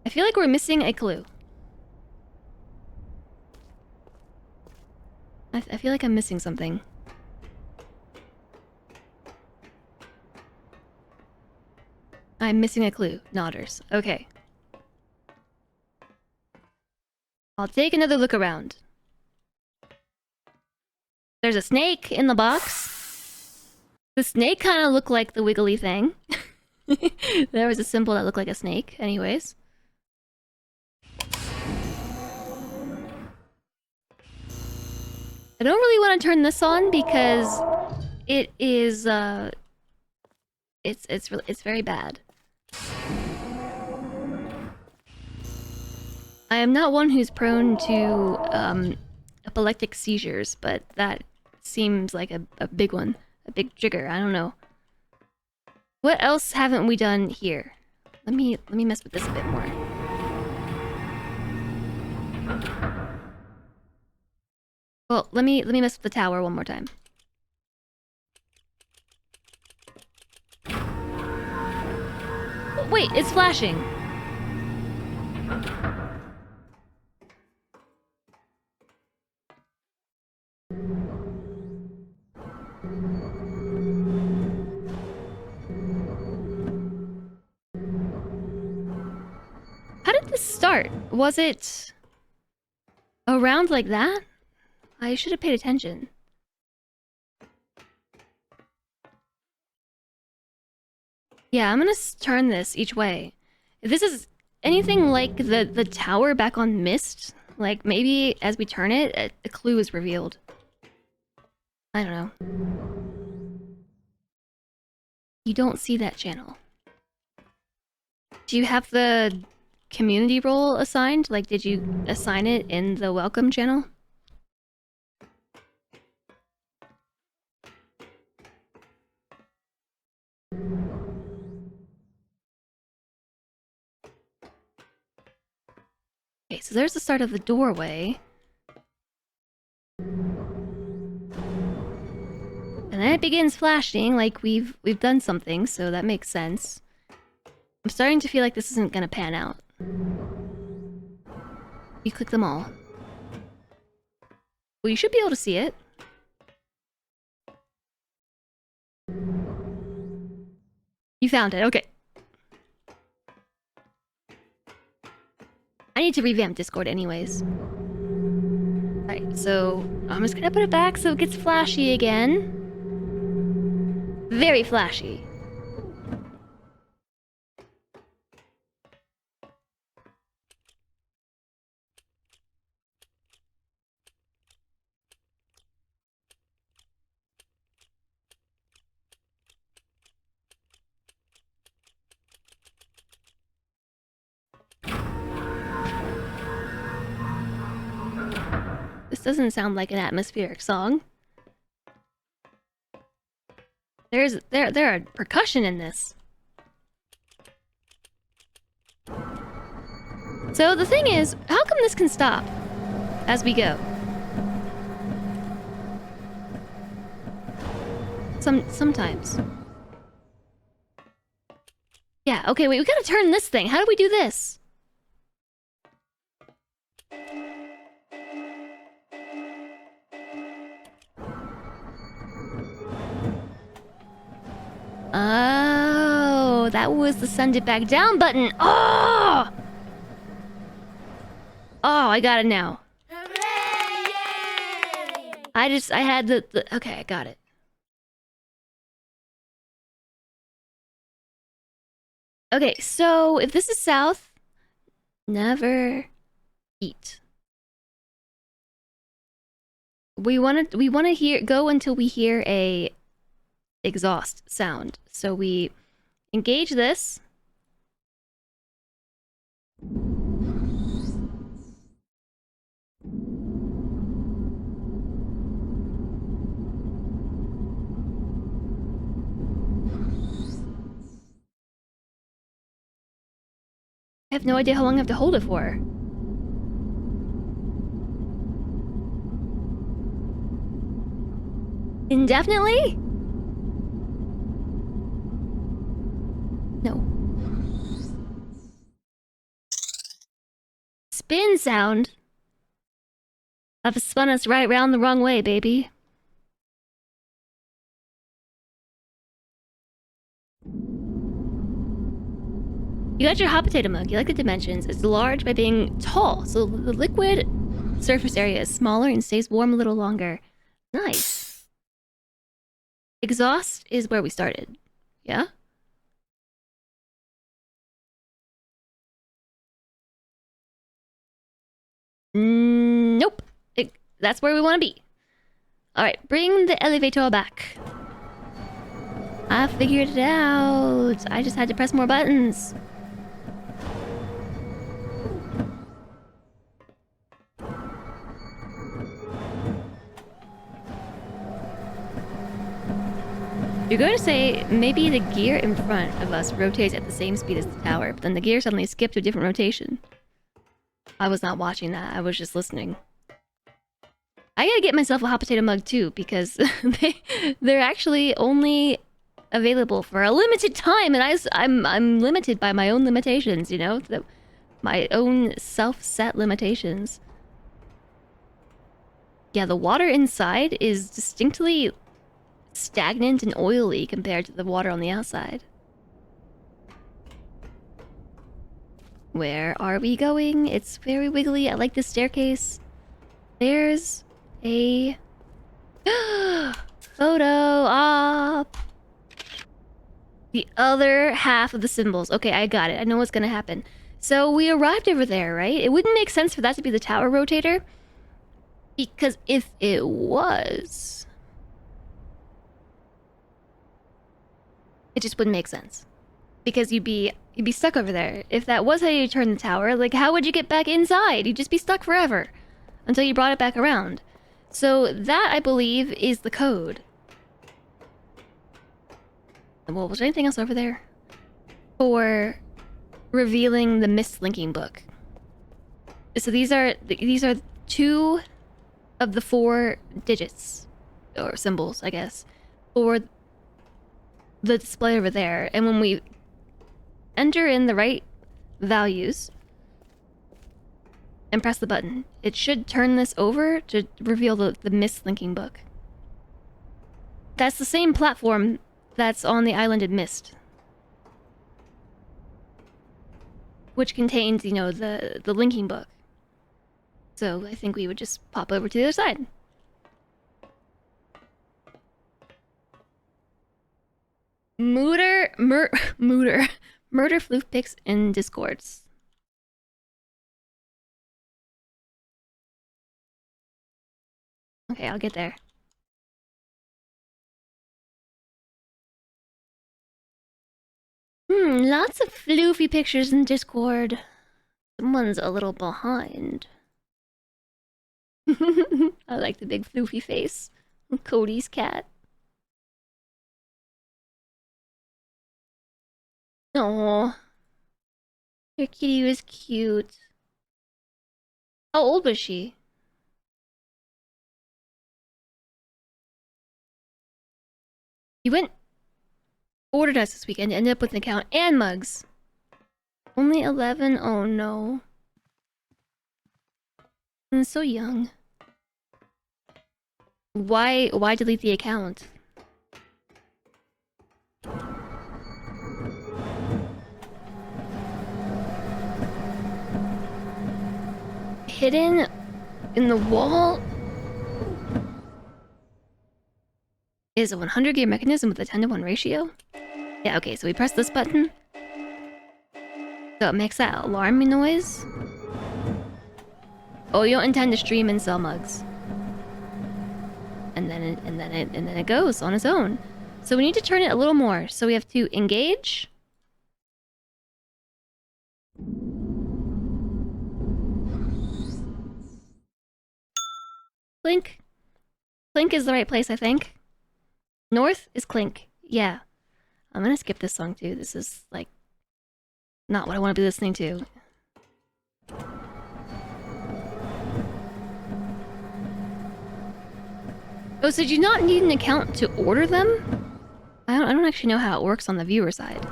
I feel like we're missing a clue. I feel like I'm missing something. I'm missing a clue. Nodders. Okay. I'll take another look around. There's a snake in the box. The snake kind of looked like the wiggly thing. There was a symbol that looked like a snake. Anyways. I don't really want to turn this on because it is it's very bad. I am not one who's prone to epileptic seizures, but that seems like a big one, a big trigger. I don't know. What else haven't we done here? Let me mess with this a bit more. Well, let me mess with the tower one more time. Oh, wait, it's flashing. How did this start? Was it around like that? I should have paid attention. Yeah, I'm gonna turn this each way. If this is anything like the tower back on Myst, like maybe as we turn it, a clue is revealed. I don't know. You don't see that channel. Do you have the community role assigned? Like, did you assign it in the welcome channel? Okay, so there's the start of the doorway. And then it begins flashing like we've done something, so that makes sense. I'm starting to feel like this isn't gonna pan out. You click them all. Well, you should be able to see it. You found it, okay. I need to revamp Discord anyways. Alright, so I'm just gonna put it back so it gets flashy again. Very flashy. This doesn't sound like an atmospheric song. There are percussion in this. So the thing is, how come this can stop as we go? Sometimes. Yeah, okay, wait, we gotta turn this thing. How do we do this? Oh, that was the send it back down button. Oh! Oh, I got it now. Hooray! I had the okay, I got it. Okay, so if this is south, never eat. We wanna hear go until we hear a exhaust sound. So we engage this. I have no idea how long I have to hold it for. Indefinitely? No. Spin sound? I've spun us right round the wrong way, baby. You got your hot potato mug. You like the dimensions. It's large by being tall, so the liquid surface area is smaller and stays warm a little longer. Nice. Exhaust is where we started. Yeah? Nope. That's where we want to be. Alright, bring the elevator back. I figured it out. I just had to press more buttons. You're going to say maybe the gear in front of us rotates at the same speed as the tower, but then the gear suddenly skipped to a different rotation. I was not watching that, I was just listening. I gotta get myself a hot potato mug too, because they're actually only available for a limited time, and I'm limited by my own limitations, you know? My own self-set limitations. Yeah, the water inside is distinctly stagnant and oily compared to the water on the outside. Where are we going? It's very wiggly. I like this staircase. There's a photo op. The other half of the symbols. Okay, I got it. I know what's gonna happen. So we arrived over there, right? It wouldn't make sense for that to be the tower rotator. Because if it was... it just wouldn't make sense. Because you'd be stuck over there. If that was how you turn the tower, like how would you get back inside? You'd just be stuck forever. Until you brought it back around. So that, I believe, is the code. Well, was there anything else over there? For revealing the Myst linking book. So these are 2 of the 4 digits. Or symbols, I guess. For the display over there. And when we enter in the right values and press the button, it should turn this over to reveal the Myst linking book. That's the same platform that's on the island in Myst, which contains, you know, the linking book. So I think we would just pop over to the other side. Murder floof pics in Discords. Okay, I'll get there. Lots of floofy pictures in Discord. Someone's a little behind. I like the big floofy face. Cody's cat. Aww. Your kitty was cute. How old was she? You ordered us this weekend, ended up with an account and mugs. Only 11? Oh no. I'm so young. Why delete the account? Hidden in the wall is a 100 gear mechanism with a 10-to-1 ratio. Yeah, okay, so we press this button. So it makes that alarming noise. Oh, you don't intend to stream and sell mugs. And then it goes on its own. So we need to turn it a little more. So we have to engage. Clink. Clink is the right place, I think. North is Clink. Yeah. I'm gonna skip this song too. This is, like, not what I want to be listening to. Oh, so do you not need an account to order them? I don't actually know how it works on the viewer side.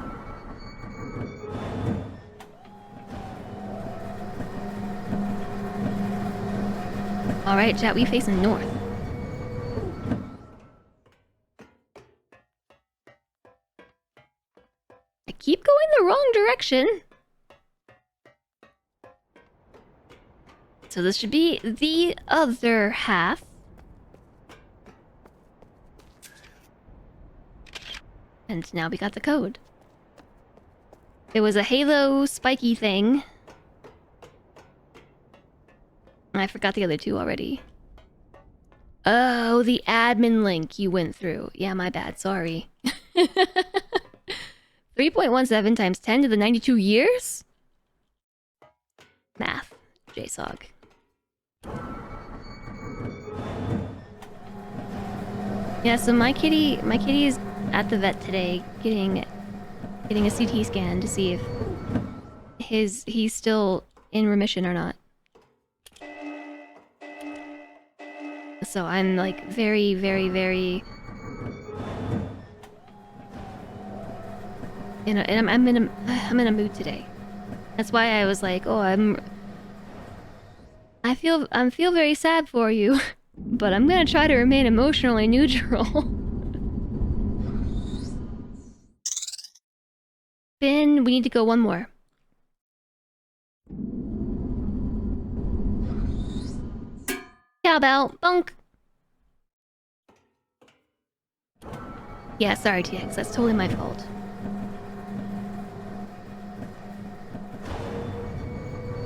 Alright, chat, we facing north. I keep going the wrong direction. So this should be the other half. And now we got the code. It was a halo spiky thing. I forgot the other 2 already. Oh, the admin link you went through. Yeah, my bad. Sorry. 3.17 times 10 to the 92 years? Math. JSOG. Yeah, so my kitty is at the vet today getting a CT scan to see if he's still in remission or not. So I'm like very, very, very I'm in a mood today. That's why I was like, oh, I feel very sad for you, but I'm gonna try to remain emotionally neutral. Finn, we need to go one more. Cowbell, bonk. Yeah, sorry, TX. That's totally my fault.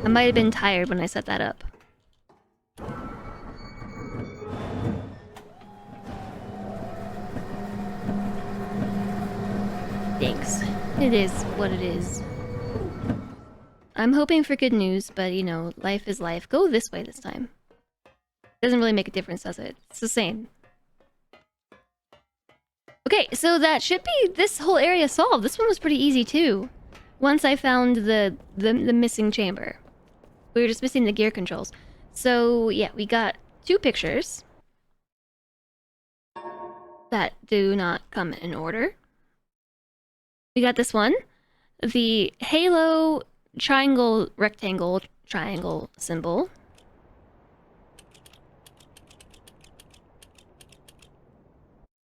I might have been tired when I set that up. Thanks. It is what it is. I'm hoping for good news, but you know, life is life. Go this way this time. Doesn't really make a difference, does it? It's the same. Okay, so that should be this whole area solved. This one was pretty easy too. Once I found the missing chamber. We were just missing the gear controls. So yeah, we got 2 pictures that do not come in order. We got this one. The halo triangle rectangle triangle symbol.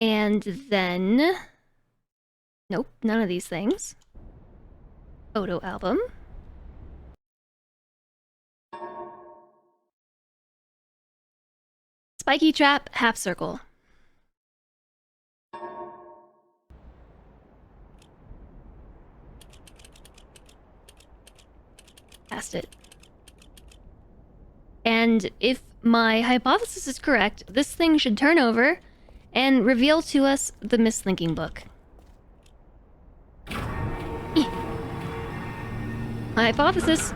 And then... Nope, none of these things. Photo album. Spiky trap, half circle. Passed it. And if my hypothesis is correct, this thing should turn over and reveal to us the mislinking book. My hypothesis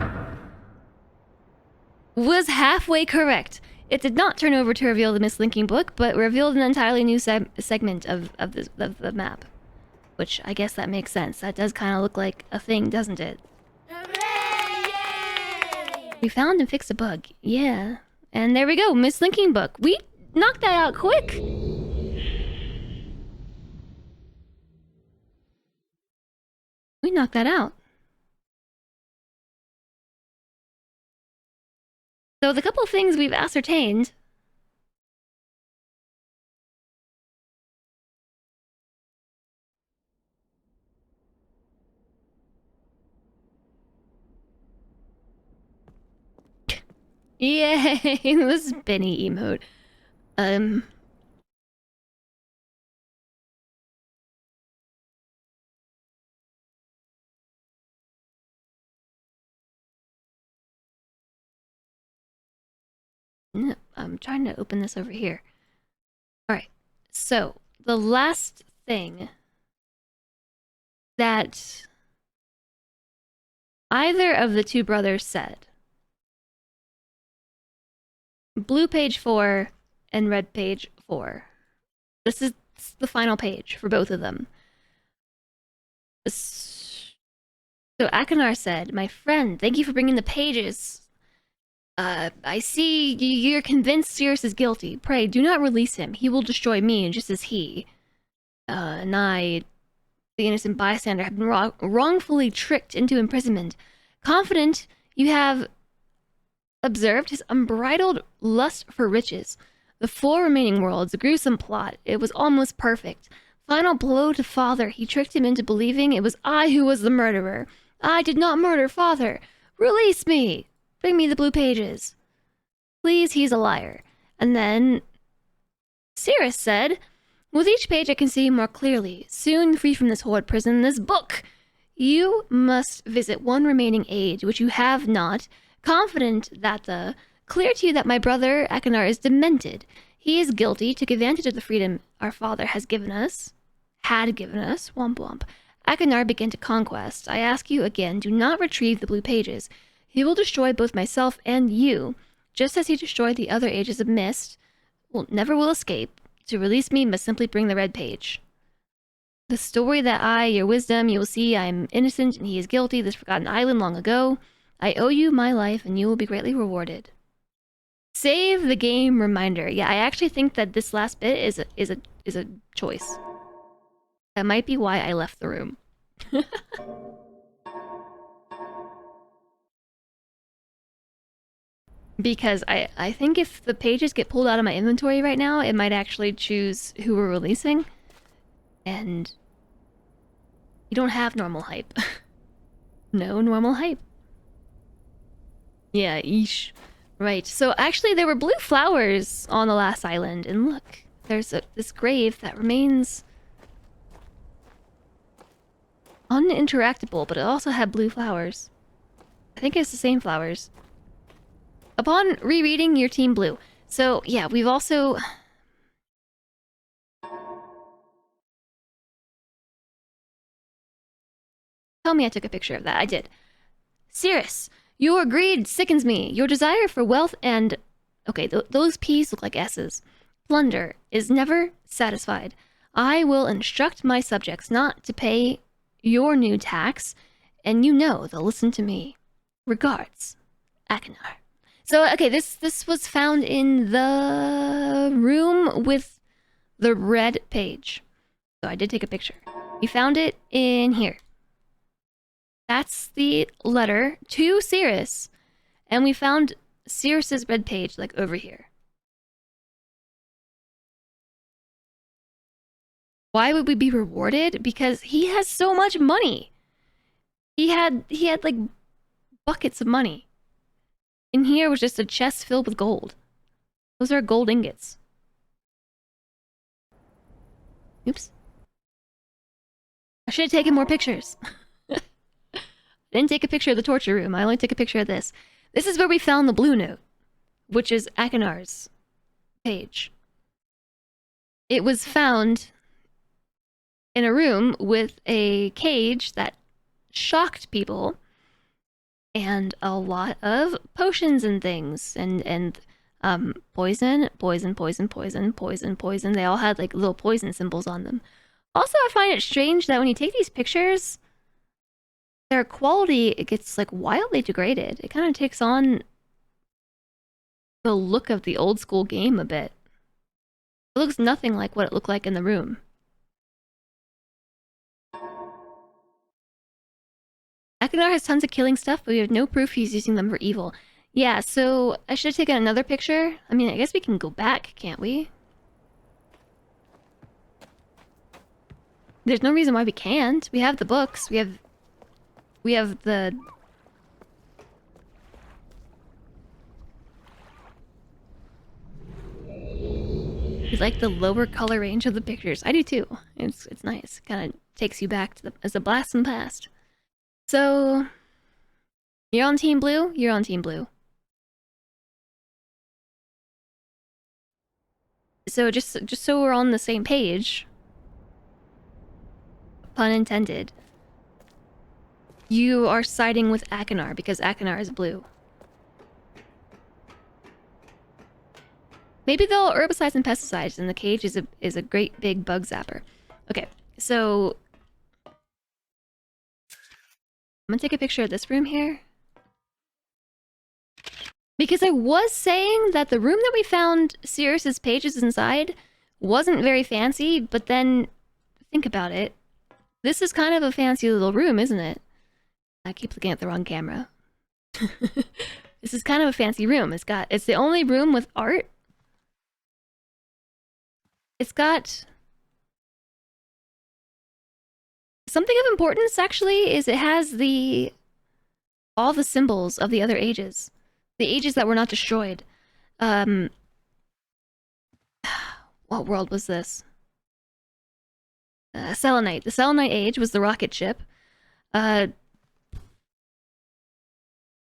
was halfway correct. It did not turn over to reveal the mislinking book, but revealed an entirely new segment of the map. Which, I guess that makes sense. That does kind of look like a thing, doesn't it? Hooray! We found and fixed a bug. Yeah. And there we go, mislinking book. We knocked that out quick! We knocked that out. So the couple of things we've ascertained... Yay! This Benny emote. No, I'm trying to open this over here. Alright, so the last thing that either of the 2 brothers said, blue page 4 and red page 4. This is the final page for both of them. So Akanar said, "My friend, thank you for bringing the pages. I see you're convinced Sirius is guilty. Pray, do not release him. He will destroy me, just as he, and I, the innocent bystander, have been wrongfully tricked into imprisonment. Confident you have observed his unbridled lust for riches. The 4 remaining worlds, a gruesome plot. It was almost perfect. Final blow to Father. He tricked him into believing it was I who was the murderer. I did not murder Father. Release me. Bring me the blue pages. Please, he's a liar." And then Cirrus said, "With each page I can see more clearly. Soon free from this horrid prison, this book. You must visit one remaining age, which you have not. Confident that clear to you that my brother Akanar is demented. He is guilty, took advantage of the freedom our father has given us, had given us, womp womp. Akinar began to conquest. I ask you again, do not retrieve the blue pages. He will destroy both myself and you, just as he destroyed the other ages of Myst. Never will escape. To release me must simply bring the red page. The story that I, your wisdom, you will see I am innocent and he is guilty, this forgotten island long ago. I owe you my life and you will be greatly rewarded. Save the game reminder. Yeah, I actually think that this last bit is a choice. That might be why I left the room. Because I think if the pages get pulled out of my inventory right now, it might actually choose who we're releasing. And you don't have normal hype. No normal hype. Yeah, eesh. Right, so actually there were blue flowers on the last island, and look, there's this grave that remains uninteractable, but it also had blue flowers. I think it's the same flowers. Upon rereading your team blue. So, yeah, we've also... Tell me I took a picture of that. I did. Cirrus, your greed sickens me. Your desire for wealth and... Okay, those P's look like S's. Plunder is never satisfied. I will instruct my subjects not to pay your new tax, and you know they'll listen to me. Regards, Akinar. So, okay, this was found in the room with the red page. So I did take a picture. We found it in here. That's the letter to Cirrus. And we found Cirrus's red page, like, over here. Why would we be rewarded? Because he has so much money. He had like, buckets of money. In here was just a chest filled with gold. Those are gold ingots. Oops. I should have taken more pictures. I didn't take a picture of the torture room. I only took a picture of this. This is where we found the blue note, which is Akinar's page. It was found in a room with a cage that shocked people and a lot of potions and things and poison. They all had like little poison symbols on them. Also, I find it strange that when you take these pictures, their quality, it gets like wildly degraded. It kind of takes on the look of the old school game a bit. It looks nothing like what it looked like in the room. Akinar has tons of killing stuff, but we have no proof he's using them for evil. Yeah, so I should have taken another picture. I mean, I guess we can go back, can't we? There's no reason why we can't. We have the books. We have the... We like the lower color range of the pictures. I do too. It's nice. Kind of takes you back to the as a blast from the past. So, you're on Team Blue? You're on Team Blue. So just so we're on the same page, pun intended, you are siding with Akinar because Akinar is blue. Maybe they'll herbicides and pesticides, and the cage is a great big bug zapper. Okay, so I'm gonna take a picture of this room here. Because I was saying that the room that we found Cirrus's pages inside wasn't very fancy, but then think about it. This is kind of a fancy little room, isn't it? I keep looking at the wrong camera. This is kind of a fancy room. It's the only room with art. It's got something of importance, actually, is it has all the symbols of the other ages. The ages that were not destroyed. What world was this? Selenite. The Selenite age was the rocket ship.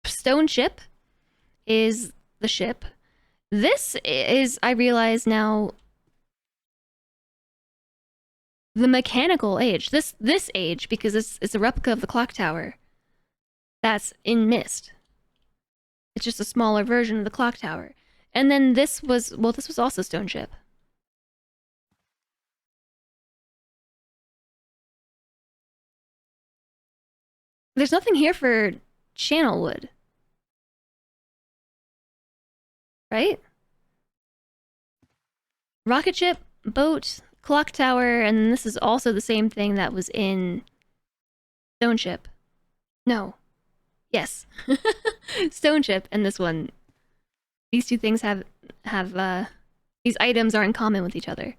Stone ship is the ship. This is, I realize now, the mechanical age. This age, because it's a replica of the clock tower that's in Myst. It's just a smaller version of the clock tower. And then this was, well, this was also stone chip. There's nothing here for channel wood. Right? Rocket ship, boat, clock tower, and this is also the same thing that was in stone chip. No. Yes. Stone chip and this one. These two things have these items are in common with each other.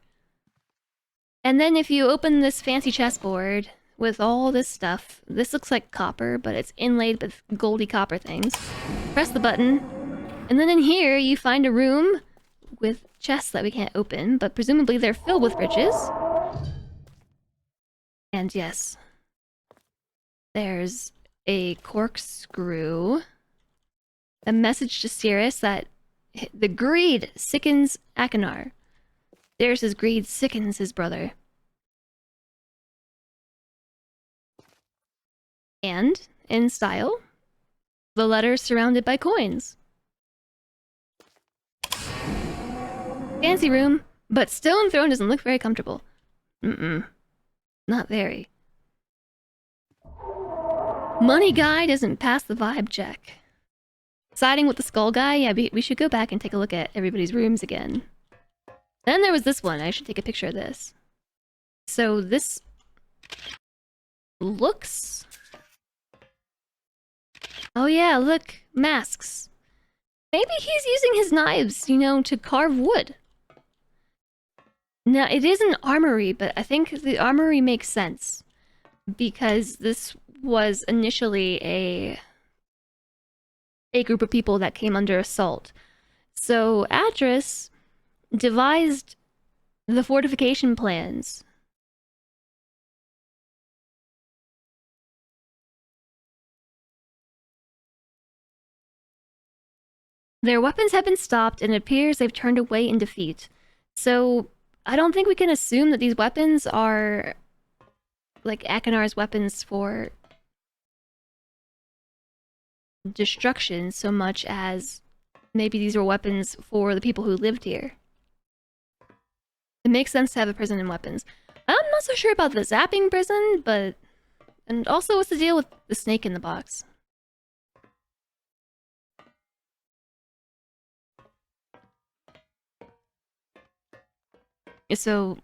And then if you open this fancy chessboard with all this stuff, this looks like copper, but it's inlaid with goldy copper things. Press the button, and then in here you find a room with chests that we can't open, but presumably they're filled with riches. And yes, there's a corkscrew. A message to Sirius that the greed sickens Akinar. Darius's greed sickens his brother. And, in style, the letter surrounded by coins. Fancy room, but stone throne doesn't look very comfortable. Not very. Money guy doesn't pass the vibe check. Siding with the skull guy? Yeah, we should go back and take a look at everybody's rooms again. Then there was this one. I should take a picture of this. So this looks... Oh yeah, look. Masks. Maybe he's using his knives, you know, to carve wood. Now, it is an armory, but I think the armory makes sense. Because this was initially a group of people that came under assault. So Atris devised the fortification plans. Their weapons have been stopped, and it appears they've turned away in defeat. So I don't think we can assume that these weapons are like Akinar's weapons for destruction so much as maybe these were weapons for the people who lived here. It makes sense to have a prison and weapons. I'm not so sure about the zapping prison, but... And also, what's the deal with the snake in the box? So...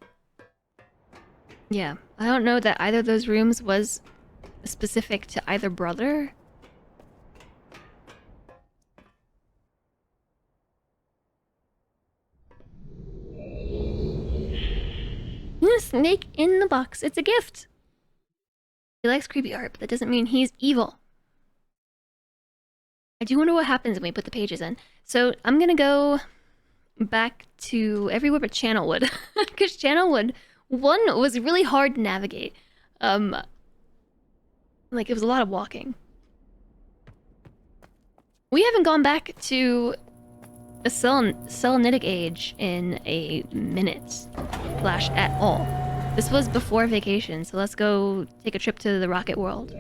Yeah, I don't know that either of those rooms was specific to either brother. Snake in the box. It's a gift. He likes creepy art, but that doesn't mean he's evil. I do wonder what happens when we put the pages in. So I'm gonna go back to everywhere but Channelwood. Because Channelwood, one, was really hard to navigate. Like, it was a lot of walking. We haven't gone back to a Selenitic age in a minute. Slash at all. This was before vacation, so let's go take a trip to the rocket world.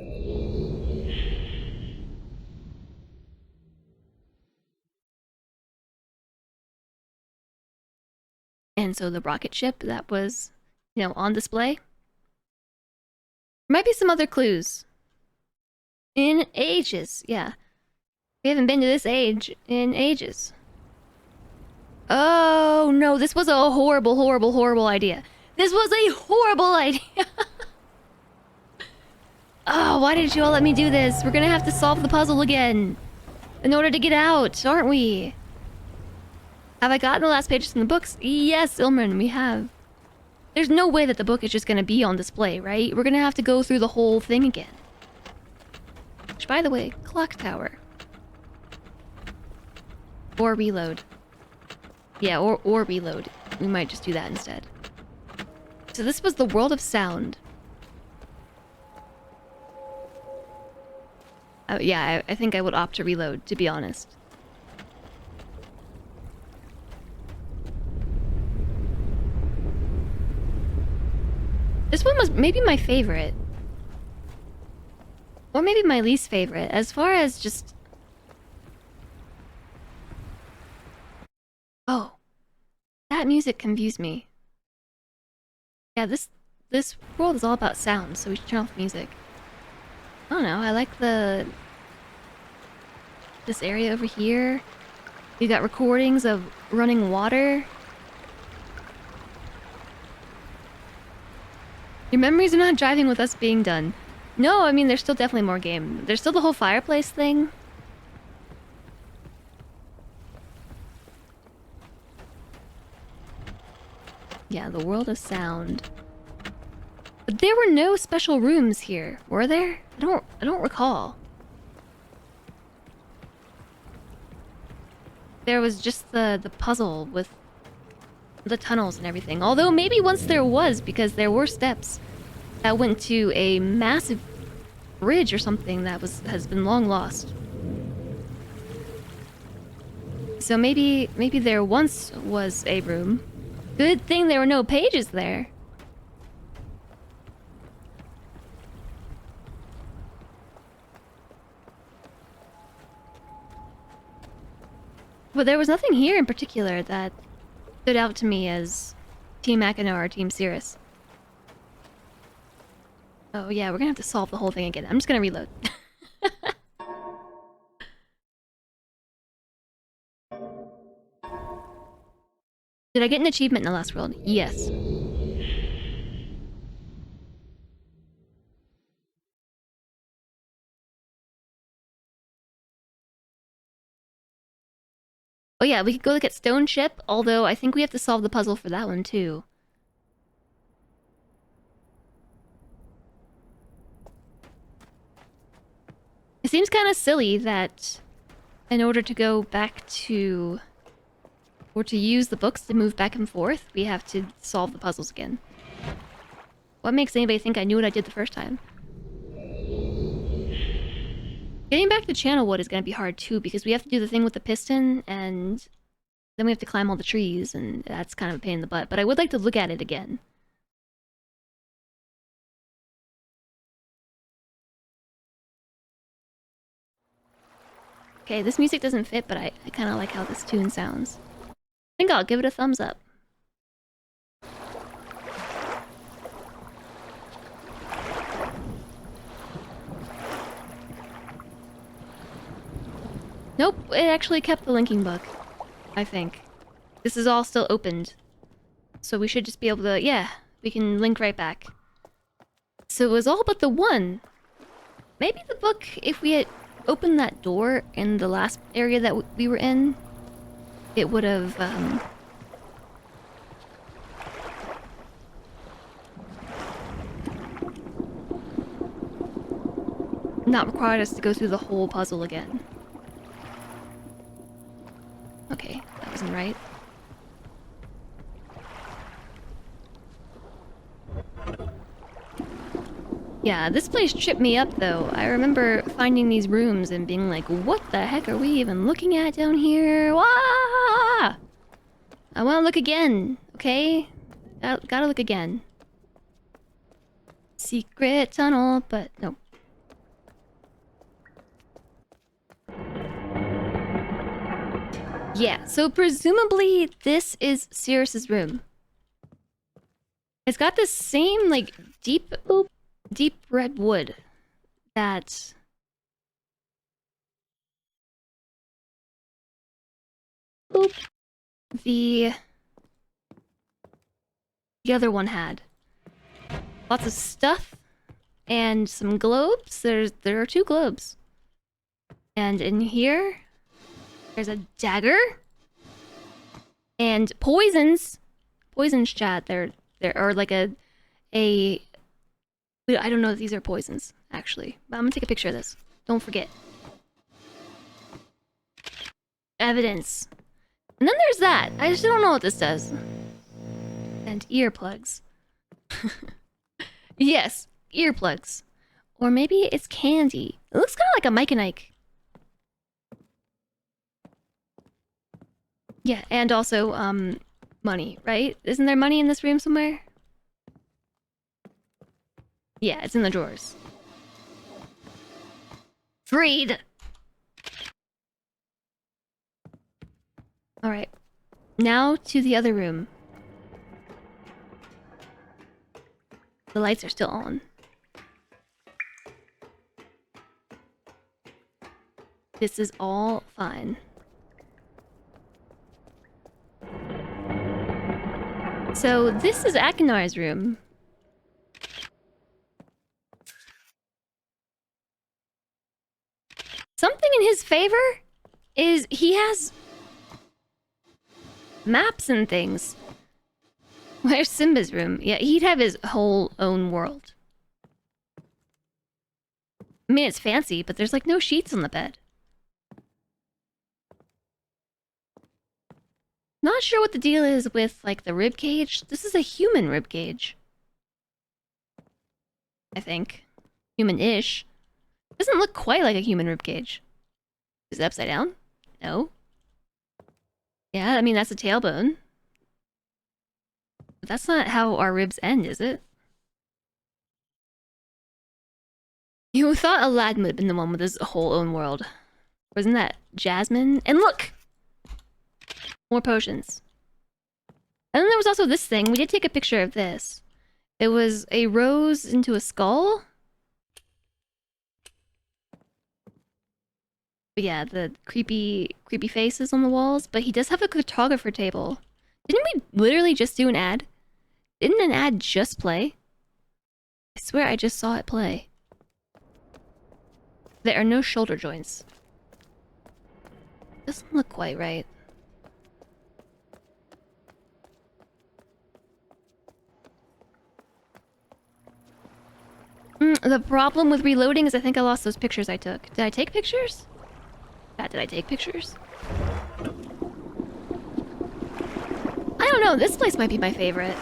And so the rocket ship that was, you know, on display. There might be some other clues. In ages, yeah. We haven't been to this age in ages. Oh no, this was a horrible, horrible, horrible idea. This was a horrible idea. Oh, why did you all let me do this? We're gonna have to solve the puzzle again in order to get out, aren't we? Have I gotten the last pages from the books? Yes, Ilmarin, we have. There's no way that the book is just gonna be on display, right? We're gonna have to go through the whole thing again. Which, by the way, clock tower. Or reload. Yeah, or reload. We might just do that instead. So this was the world of sound. Yeah, I think I would opt to reload, to be honest. This one was maybe my favorite. Or maybe my least favorite, as far as just... Oh. That music confused me. Yeah, this world is all about sound, so we should turn off music. I don't know, I like this area over here. You got recordings of running water. Your memories are not driving with us being done. No, I mean, there's still definitely more game. There's still the whole fireplace thing. Yeah, the world of sound. But there were no special rooms here, were there? I don't recall. There was just the puzzle with the tunnels and everything. Although maybe once there was, because there were steps that went to a massive bridge or something that has been long lost. So maybe there once was a room. Good thing there were no pages there. But there was nothing here in particular that stood out to me as Team Akino or Team Cirrus. Oh yeah, we're gonna have to solve the whole thing again. I'm just gonna reload. Did I get an achievement in the last world? Yes. Oh yeah, we could go look at Stone Ship, although I think we have to solve the puzzle for that one too. It seems kind of silly that in order to go back to... or to use the books to move back and forth, we have to solve the puzzles again. What makes anybody think I knew what I did the first time? Getting back to Channelwood is going to be hard too, because we have to do the thing with the piston, and then we have to climb all the trees, and that's kind of a pain in the butt. But I would like to look at it again. Okay, this music doesn't fit, but I kind of like how this tune sounds. I think I'll give it a thumbs up. Nope, it actually kept the linking bug, I think. This is all still opened. So we should just be able to... yeah, we can link right back. So it was all but the one. Maybe the book, if we had opened that door in the last area that we were in, it would have... not required us to go through the whole puzzle again. Okay, that wasn't right. Yeah, this place tripped me up though. I remember finding these rooms and being like, what the heck are we even looking at down here? Wah! I want to look again, okay? Gotta look again. Secret tunnel, but no. Yeah, so presumably this is Cirrus's room. It's got this same, like, deep red wood that... the other one had. Lots of stuff and some globes. There are 2 globes. And in here, there's a dagger and poisons. Poisons, chat. There are like I don't know if these are poisons, actually. But I'm gonna take a picture of this. Don't forget. Evidence. And then there's that. I just don't know what this does. And earplugs. Yes, earplugs. Or maybe it's candy. It looks kind of like a Mike and Ike. Yeah, and also, money, right? Isn't there money in this room somewhere? Yeah, it's in the drawers. Freed! Alright. Now to the other room. The lights are still on. This is all fine. So, this is Akinar's room. Something in his favor is he has maps and things. Where's Simba's room? Yeah, he'd have his whole own world. I mean, it's fancy, but there's like no sheets on the bed. Not sure what the deal is with like the rib cage. This is a human rib cage. I think. Human-ish. Doesn't look quite like a human rib cage. Is it upside down? No. Yeah, I mean, that's a tailbone. But that's not how our ribs end, is it? You thought Aladdin would have been the one with his whole own world. Wasn't that Jasmine? And look! More potions. And then there was also this thing. We did take a picture of this. It was a rose into a skull. But yeah, the creepy faces on the walls. But he does have a photographer table. Didn't we literally just do an ad? Didn't an ad just play? I swear I just saw it play. There are no shoulder joints. Doesn't look quite right. The problem with reloading is I think I lost those pictures I took. Did I take pictures? Yeah, did I take pictures? I don't know, this place might be my favorite.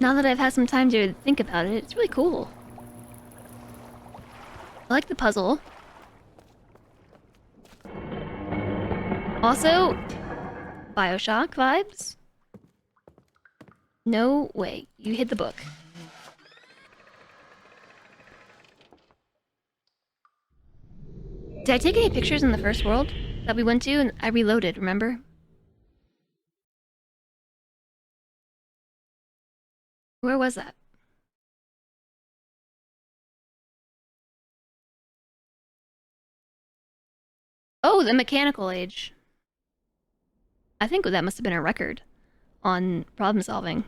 Now that I've had some time to think about it, it's really cool. I like the puzzle. Also, Bioshock vibes. No way, you hid the book. Did I take any pictures in the first world that we went to? And I reloaded, remember? Where was that? Oh, the mechanical age. I think that must have been a record on problem solving.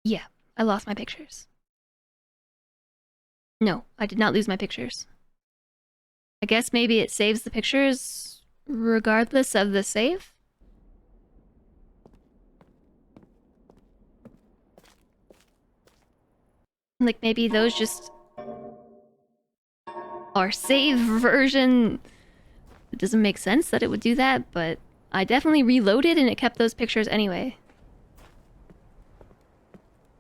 Yeah, I lost my pictures. No, I did not lose my pictures. I guess maybe it saves the pictures regardless of the save? Like maybe those just are save version. It doesn't make sense that it would do that, but I definitely reloaded and it kept those pictures anyway.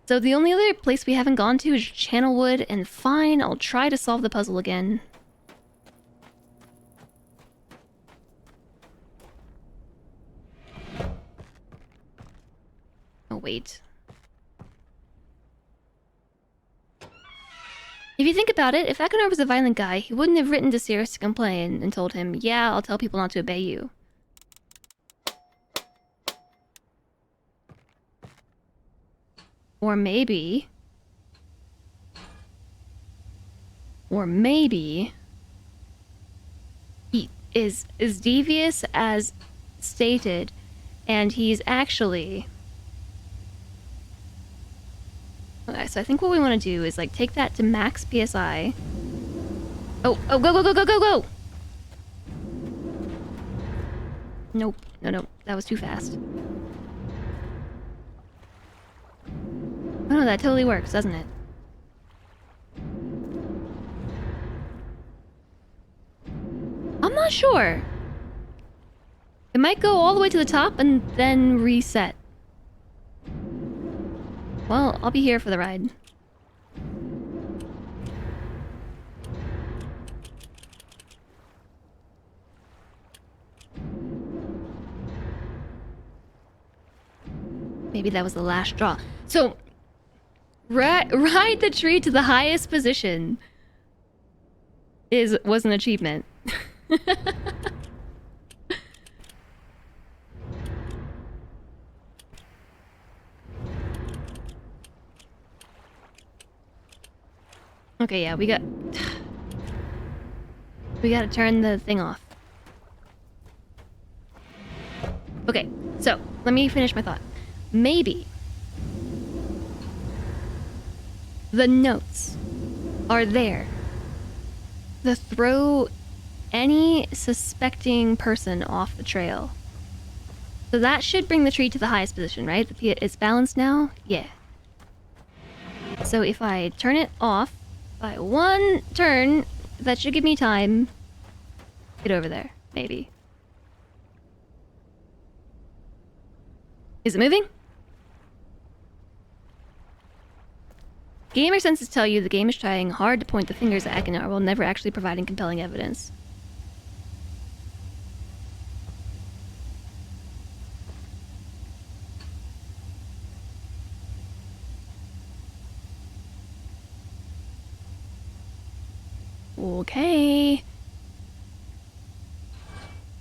So the only other place we haven't gone to is Channelwood, and fine, I'll try to solve the puzzle again. Oh, wait. If you think about it, if Achenar was a violent guy, he wouldn't have written to Sirius to complain and told him, yeah, I'll tell people not to obey you. Or maybe... he is as devious as stated, and he's actually... Okay, so I think what we want to do is, like, take that to max PSI. Oh, go, go, go, go, go, go! Nope, no, that was too fast. Oh no, that totally works, doesn't it? I'm not sure. It might go all the way to the top and then reset. Well, I'll be here for the ride. Maybe that was the last straw. So, ride the tree to the highest position was an achievement. Okay, yeah, we gotta turn the thing off. Okay, so let me finish my thought. Maybe the notes are there to throw any suspecting person off the trail. So that should bring the tree to the highest position, right? It's balanced now? Yeah. So if I turn it off by one turn, that should give me time to get over there, maybe. Is it moving? Gamer senses tell you the game is trying hard to point the fingers at Akinar while never actually providing compelling evidence. Okay.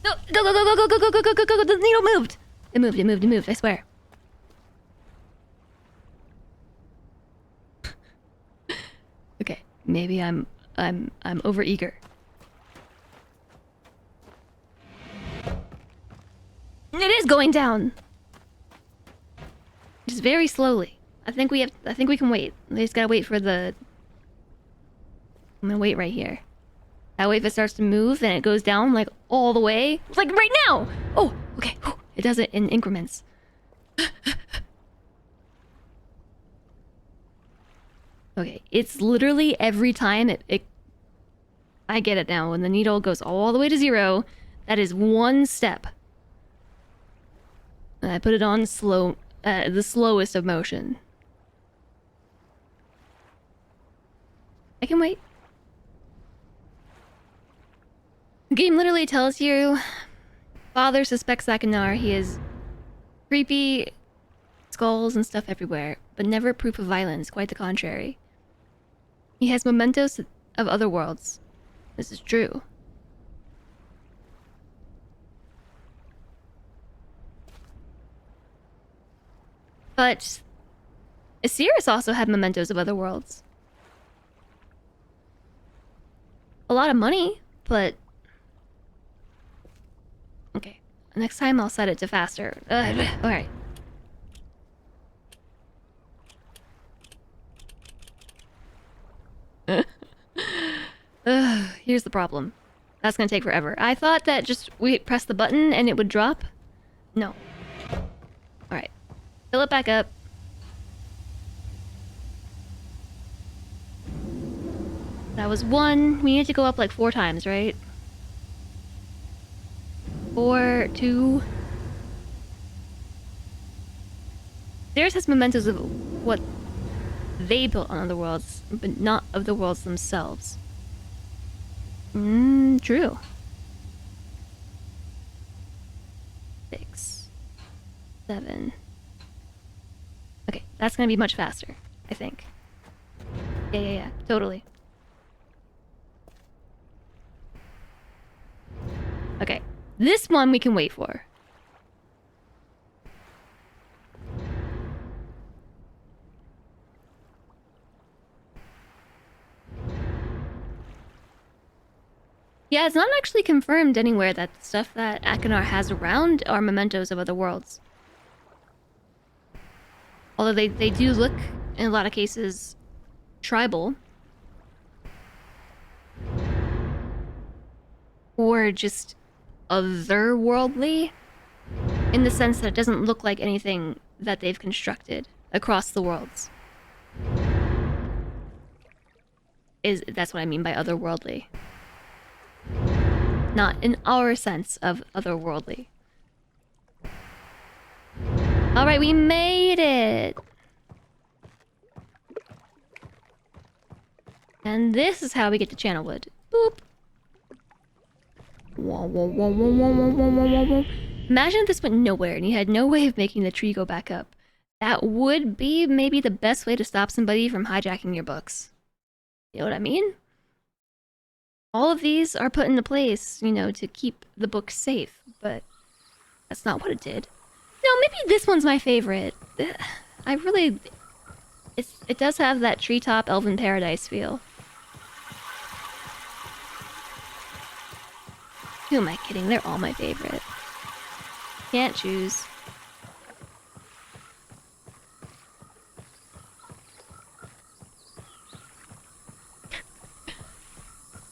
Go, go, go, go, go, go, go, go, go, go, go, go, the needle moved! It moved, I swear. Okay, maybe I'm overeager. It is going down! Just very slowly. I think we can wait. We just gotta wait for the... I'm gonna wait right here. That way if it starts to move and it goes down like all the way, like right now! Oh, okay. It does it in increments. Okay, it's literally every time I get it now. When the needle goes all the way to 0, that is one step. And I put it on slow, the slowest of motion. I can wait. The game literally tells you father suspects Akinar. He has creepy skulls and stuff everywhere, but never proof of violence, quite the contrary. He has mementos of other worlds. This is true. But Osiris also had mementos of other worlds. A lot of money, but... Okay, next time I'll set it to faster. Alright. Here's the problem. That's gonna take forever. I thought that just we press the button and it would drop. No. Alright. Fill it back up. That was 1. We need to go up like 4 times, right? 4, 2. Theirs has mementos of what they built on other worlds, but not of the worlds themselves. True. 6, 7. Okay, that's gonna be much faster, I think. Yeah, totally. Okay, this one we can wait for. Yeah, it's not actually confirmed anywhere that the stuff that Akinar has around are mementos of other worlds. Although they do look, in a lot of cases, tribal. Or just otherworldly. In the sense that it doesn't look like anything that they've constructed across the worlds. That's what I mean by otherworldly. Not in our sense of otherworldly. Alright, we made it! And this is how we get to Channelwood. Boop! Imagine if this went nowhere and you had no way of making the tree go back up. That would be maybe the best way to stop somebody from hijacking your books. You know what I mean? All of these are put into place, you know, to keep the book safe, but that's not what it did. No, maybe this one's my favorite. I really... it does have that treetop elven paradise feel. Who am I kidding? They're all my favorite. Can't choose.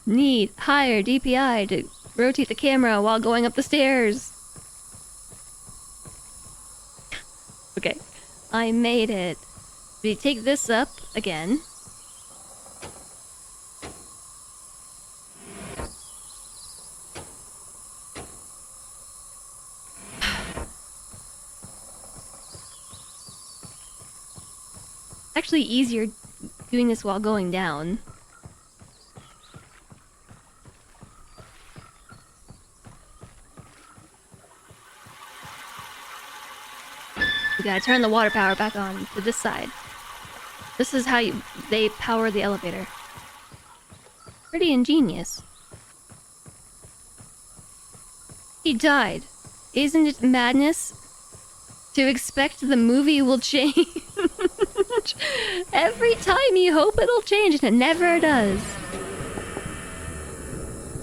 Need higher DPI to rotate the camera while going up the stairs. Okay, I made it. We take this up again. Actually easier doing this while going down. We gotta turn the water power back on to this side. This is how they power the elevator. Pretty ingenious. He died. Isn't it madness to expect the movie will change? Every time you hope it'll change and it never does.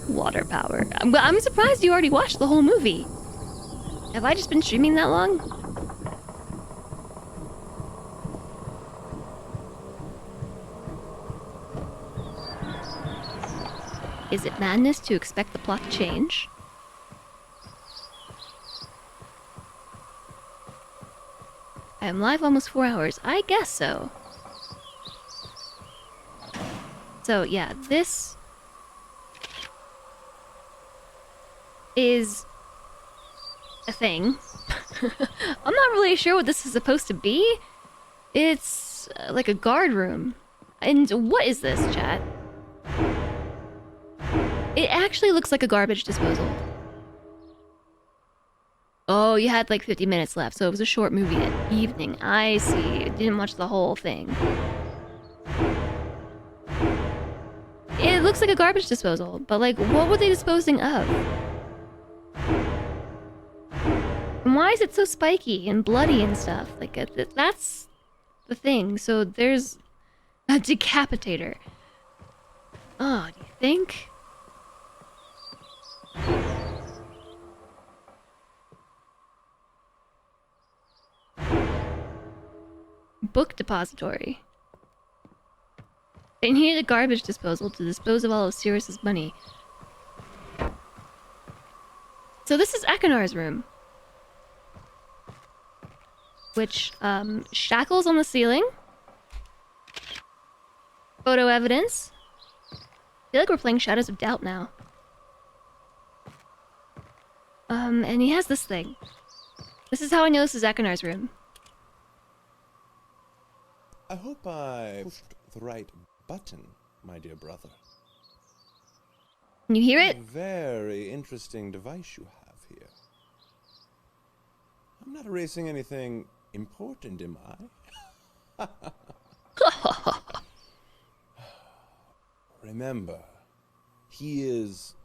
Water power. I'm surprised you already watched the whole movie. Have I just been streaming that long? Is it madness to expect the plot to change? I am live almost 4 hours. I guess so. So yeah, this is a thing. I'm not really sure what this is supposed to be. It's like a guard room. And what is this, chat? It actually looks like a garbage disposal. Oh, you had like 50 minutes left, so it was a short movie at evening. I see. Didn't watch the whole thing. It looks like a garbage disposal, but like, what were they disposing of? And why is it so spiky and bloody and stuff? Like, that's the thing. So there's a decapitator. Oh, do you think? Book depository. They needed a garbage disposal to dispose of all of Sirius's money. So this is Akinar's room. Which, shackles on the ceiling. Photo evidence. I feel like we're playing Shadows of Doubt now. And he has this thing. This is how I know this is Akinar's room. I hope I pushed the right button, my dear brother. Can you hear it? A very interesting device you have here. I'm not erasing anything important, am I? Remember, he is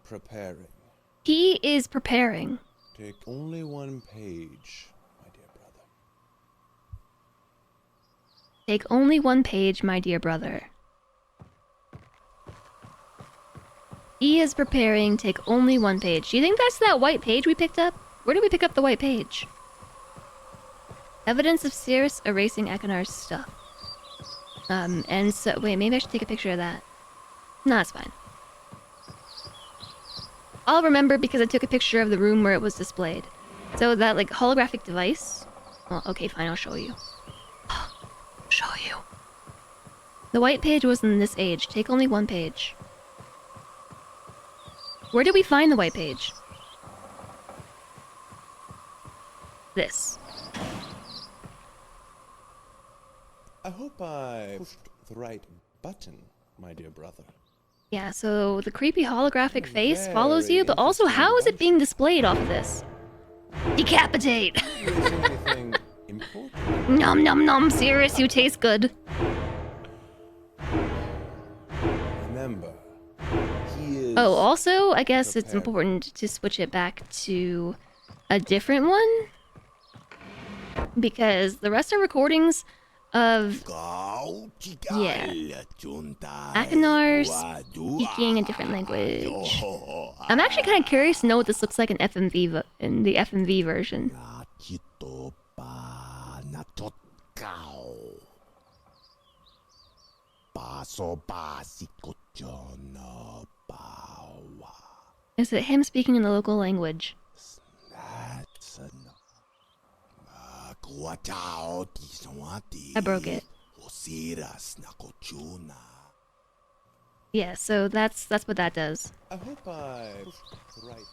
preparing. He is preparing. Take only one page, my dear brother. Take only one page, my dear brother. He is preparing. Take only one page. Do you think that's that white page we picked up? Where did we pick up the white page? Evidence of Sirius erasing Akinar's stuff. And so... Wait, maybe I should take a picture of that. No, it's fine. I'll remember because I took a picture of the room where it was displayed. So that, like, holographic device... Well, okay, fine, I'll show you. Show you. The white page was in this age. Take only one page. Where did we find the white page? This. I hope I pushed the right button, my dear brother. Yeah, so the creepy holographic face follows you, but also how is it being displayed off of this? Decapitate! Erasing anything important, important. Nom nom nom, Sirius, you taste good. Remember, he is. Oh, also, I guess it's prepared. important to switch it back to a different one. Because the rest are recordings of, Akinars speaking a different language. I'm actually kind of curious to know what this looks like in in the FMV version. Is it him speaking in the local language? I broke it. Yeah, so that's what that does. I hope I pushed the right.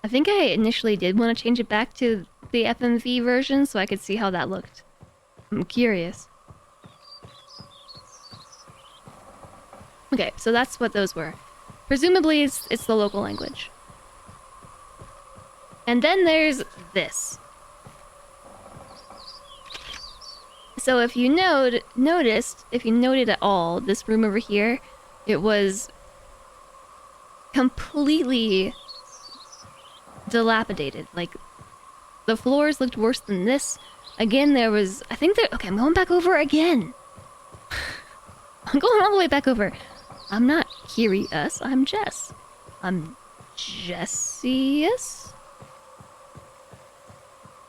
I think I initially did want to change it back to the FMV version so I could see how that looked. I'm curious. Okay, so that's what those were. Presumably it's the local language. And then there's this. So if you if you noted at all, this room over here, it was completely dilapidated. Like, the floors looked worse than this. Again, there was, okay, I'm going back over again. I'm going all the way back over. I'm not curious, I'm Jess. I'm Jessius?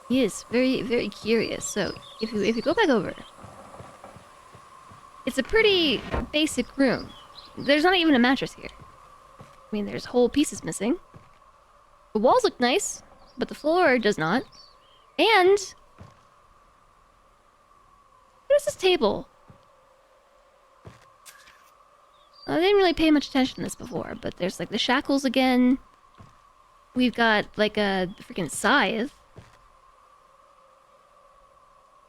He is very, very curious. So, if you go back over, it's a pretty basic room. There's not even a mattress here. I mean, there's whole pieces missing. The walls look nice, but the floor does not. And what is this table? I didn't really pay much attention to this before, but there's like the shackles again. We've got like a freaking scythe.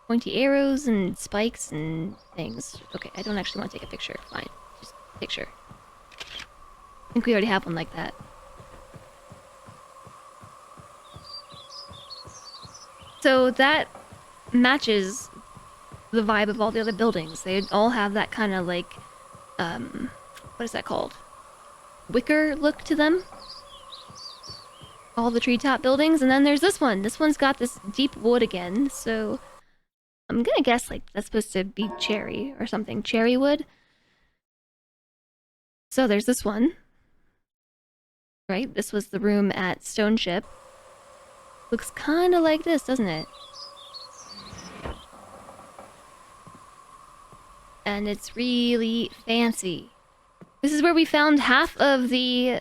Pointy arrows and spikes and things. Okay, I don't actually want to take a picture. Fine. Just picture. I think we already have one like that. So that matches the vibe of all the other buildings. They all have that kind of like, what is that called? Wicker look to them. All the treetop buildings. And then there's this one. This one's got this deep wood again, so I'm gonna guess like that's supposed to be cherry or something. Cherry wood. So there's this one. Right? This was the room at Stone Ship. Looks kind of like this, doesn't it? And it's really fancy. This is where we found half of the...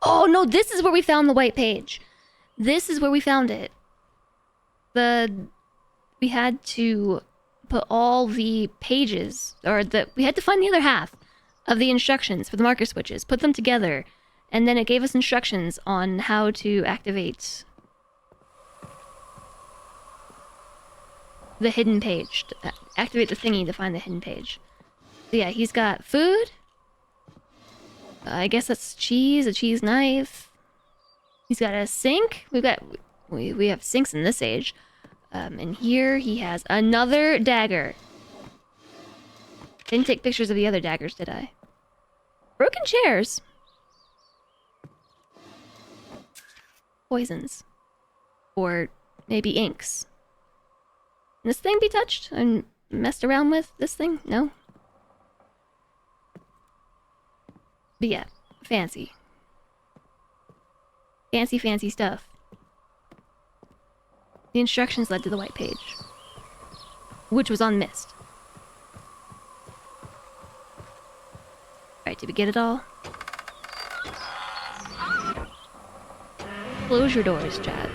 Oh no, this is where we found the white page. This is where we found it. We had to put all the pages, we had to find the other half of the instructions for the marker switches, put them together, and then it gave us instructions on how to activate the hidden page. Activate the thingy to find the hidden page. So yeah, he's got food. I guess that's cheese, a cheese knife. He's got a sink. We have sinks in this age. And here he has another dagger. Didn't take pictures of the other daggers, did I? Broken chairs. Poisons. Or maybe inks. Can this thing be touched and messed around with? This thing? No? But yeah, fancy. Fancy stuff. The instructions led to the white page, which was on Myst. Alright, did we get it all? Close your doors, chat.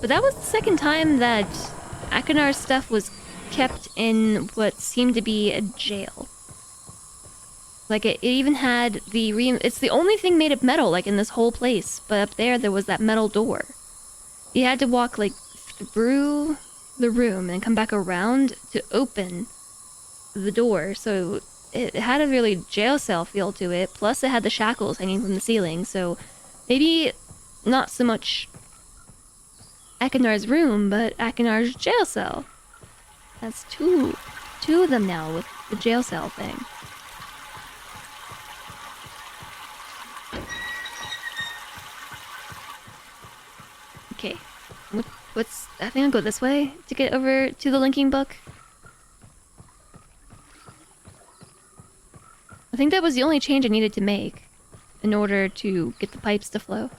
But that was the second time that Akinar's stuff was kept in what seemed to be a jail. Like, it even had it's the only thing made of metal, like, in this whole place. But up there was that metal door. You had to walk, like, through the room and come back around to open the door. So it had a really jail cell feel to it. Plus it had the shackles hanging from the ceiling. So maybe not so much Akinar's room, but Akinar's jail cell. That's two of them now with the jail cell thing. Okay. What's... I think I'll go this way to get over to the linking book. I think that was the only change I needed to make in order to get the pipes to flow.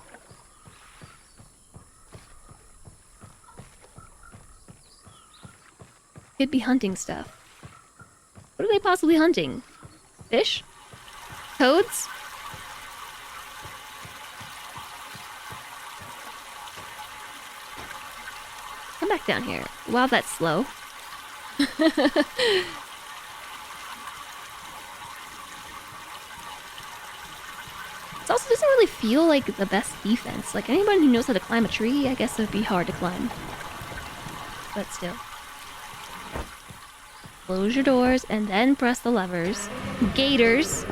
Could be hunting stuff. What are they possibly hunting? Fish? Toads? Come back down here. Wow, that's slow. It also doesn't really feel like the best defense. Like, anyone who knows how to climb a tree, I guess it would be hard to climb. But still. Close your doors and then press the levers. Gators.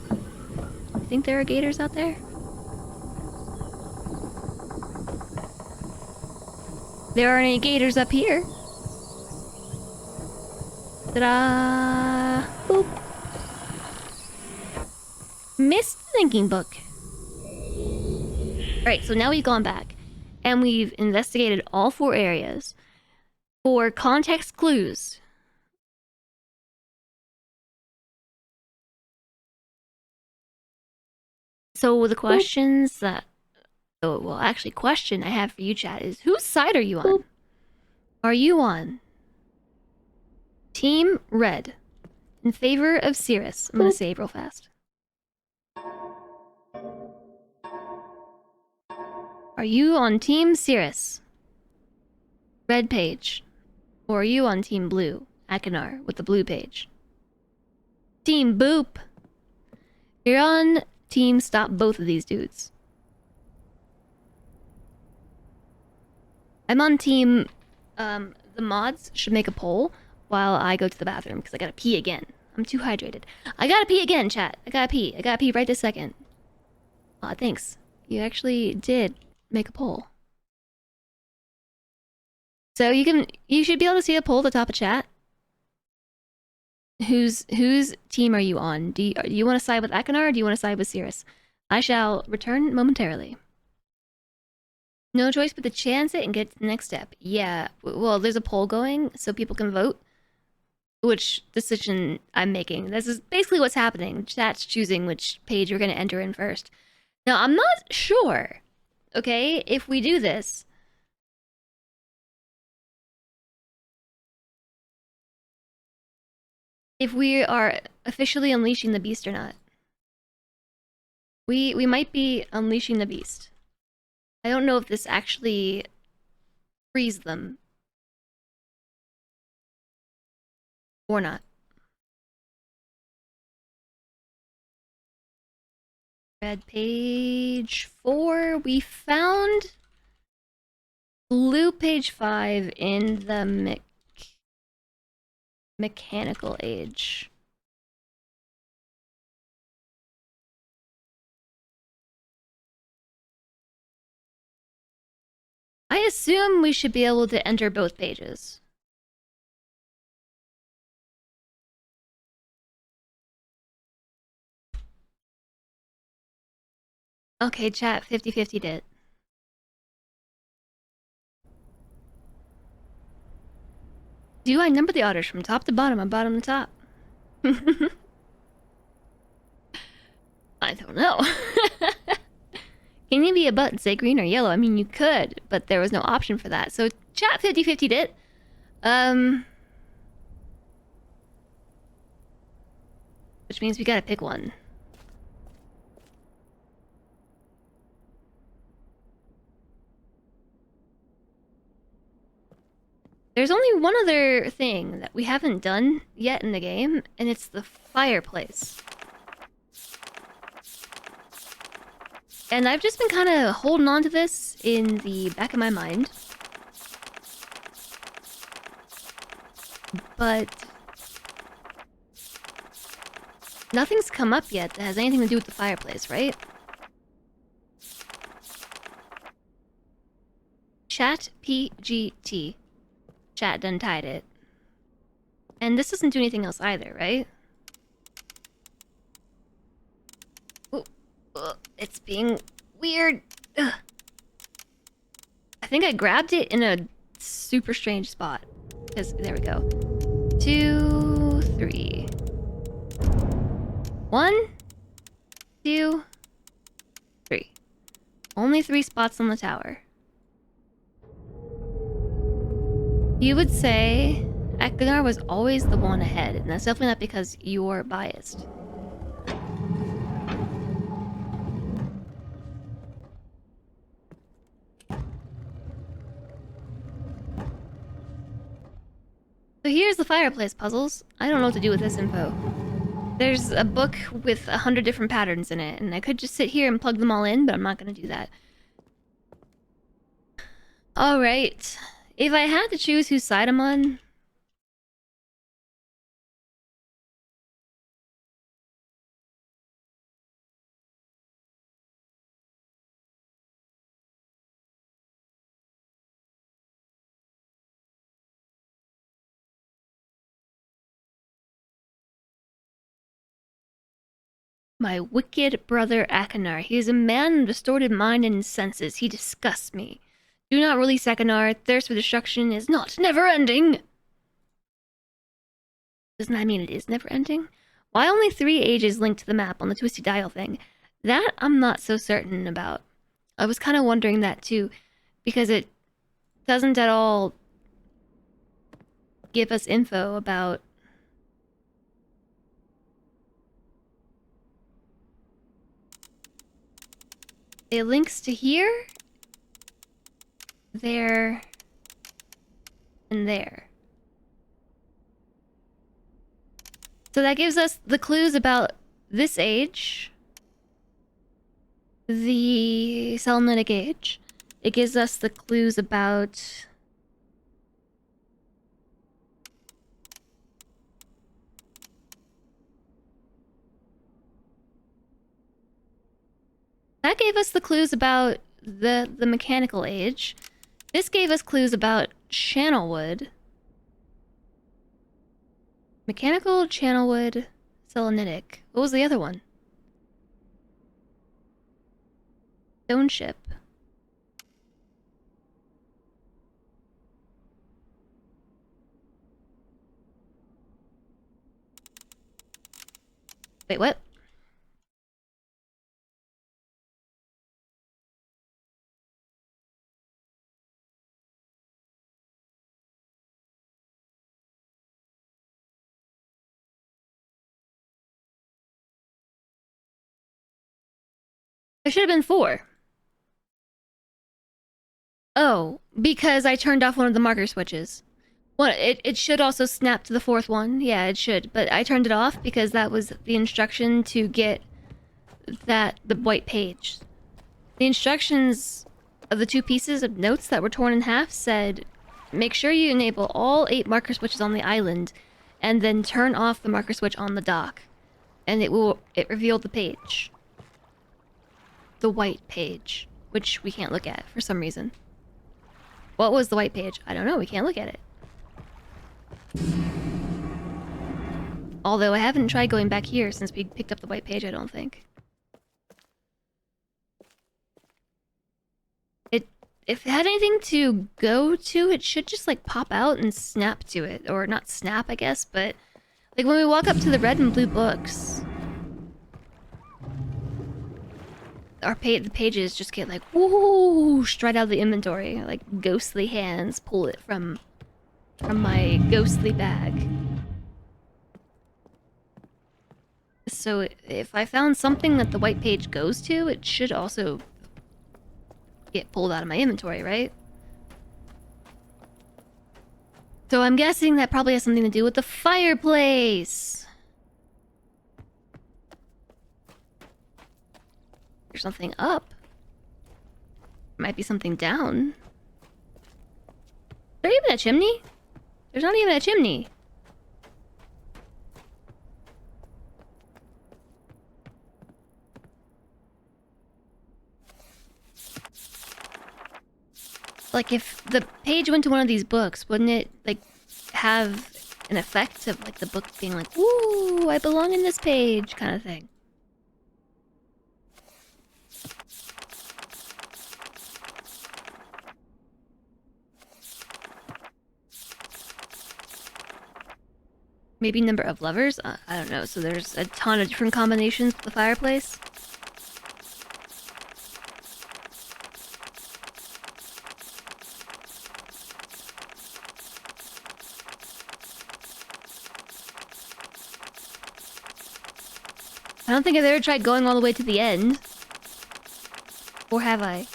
You think there are gators out there? There aren't any gators up here. Ta-da! Boop. Myst thinking book. Alright, so now we've gone back. And we've investigated all 4 areas. For context clues. So the questions that... Oh, well, actually, question I have for you, chat, is whose side are you on? Are you on Team Red in favor of Cirrus? I'm gonna save real fast. Are you on Team Cirrus? Red page. Or are you on Team Blue? Akinar with the blue page. Team Boop. You're on Team Stop both of these dudes. I'm on Team... the mods should make a poll while I go to the bathroom because I gotta pee again. I'm too hydrated. I gotta pee again, chat. I gotta pee. I gotta pee right this second. Aw, thanks. You actually did make a poll. So you should be able to see a poll at the top of chat. Whose team are you on? Do you want to side with Akinar or do you want to side with Cirrus? I shall return momentarily. No choice but to chance it and get to the next step. Yeah, well, there's a poll going so people can vote. Which decision I'm making. This is basically what's happening. Chat's choosing which page you're going to enter in first. Now, I'm not sure, okay, if we do this... if we are officially unleashing the beast or not. We might be unleashing the beast. I don't know if this actually frees them. Or not. Red page 4. We found blue page 5 in the mechanical age. I assume we should be able to enter both pages. Okay, chat, 50-50 did. Do I number the otters from top to bottom or bottom to top? I don't know. Can you be a butt and say green or yellow? I mean, you could, but there was no option for that. So chat 50-50 did. Which means we gotta pick one. There's only one other thing that we haven't done yet in the game, and it's the fireplace. And I've just been kind of holding on to this in the back of my mind. but nothing's come up yet that has anything to do with the fireplace, right? Chat PGT. Chat done tied it. And this doesn't do anything else either, right? Ooh, it's being weird. Ugh. I think I grabbed it in a super strange spot. Because, there we go. 2, 3. 1, 2, 3. Only 3 spots on the tower. You would say Eknar was always the one ahead, and that's definitely not because you're biased. So here's the fireplace puzzles. I don't know what to do with this info. There's a book with 100 different patterns in it, and I could just sit here and plug them all in, but I'm not going to do that. Alright. If I had to choose whose side I'm on... My wicked brother Akanar. He is a man of distorted mind and senses. He disgusts me. Do not release Akanar. Thirst for destruction is not never-ending. Doesn't that mean it is never-ending? Why only 3 ages linked to the map on the twisty dial thing? That I'm not so certain about. I was kind of wondering that too, because it doesn't at all give us info about... It links to here, there, and there. So that gives us the clues about this age, the Selenitic age. It gives us the clues about... That gave us the clues about the mechanical age. This gave us clues about Channelwood. Mechanical, Channelwood, Selenitic. What was the other one? Stone ship. Wait, what? There should have been 4. Oh, because I turned off one of the marker switches. Well, it should also snap to the 4th one. Yeah, it should. But I turned it off because that was the instruction to get the white page. The instructions of the 2 pieces of notes that were torn in half said, make sure you enable all 8 marker switches on the island, and then turn off the marker switch on the dock. And it revealed the page. The white page, which we can't look at for some reason. What was the white page? I don't know, we can't look at it. Although I haven't tried going back here since we picked up the white page, I don't think. If it had anything to go to, it should just like pop out and snap to it. Or not snap, I guess, but like when we walk up to the red and blue books, the pages just get like whoosh right out of the inventory. Like ghostly hands pull it from my ghostly bag. So if I found something that the white page goes to, it should also get pulled out of my inventory, right? So I'm guessing that probably has something to do with the fireplace. There's something up. Might be something down. Is there even a chimney? There's not even a chimney. Like, if the page went to one of these books, wouldn't it, like, have an effect of, like, the book being like, "Ooh, I belong in this page," kind of thing? Maybe number of lovers? I don't know. So there's a ton of different combinations with the fireplace. I don't think I've ever tried going all the way to the end. Or have I?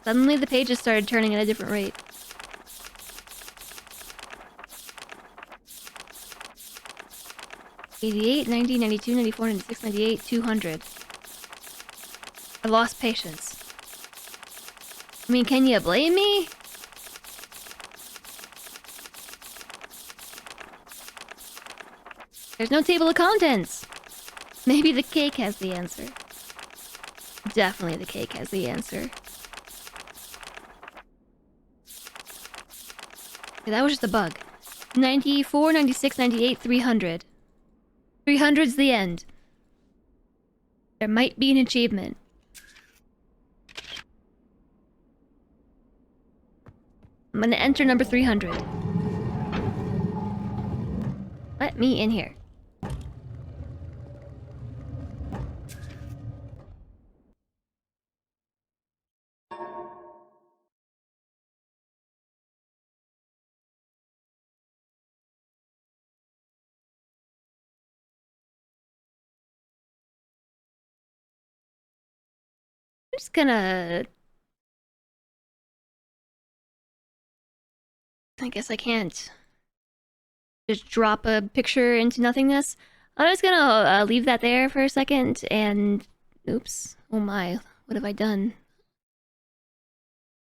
Suddenly the pages started turning at a different rate. $88, $90, $92, $94, $96, $98, $200. I lost patience. I mean, can you blame me? There's no table of contents. Maybe the cake has the answer. Definitely the cake has the answer. Okay, that was just a bug. 94, 96, 98, 300. 300's the end. There might be an achievement. I'm gonna enter number 300. Let me in here. I'm just gonna... I guess I can't just drop a picture into nothingness. I'm just gonna leave that there for a second and... Oops. Oh my. What have I done?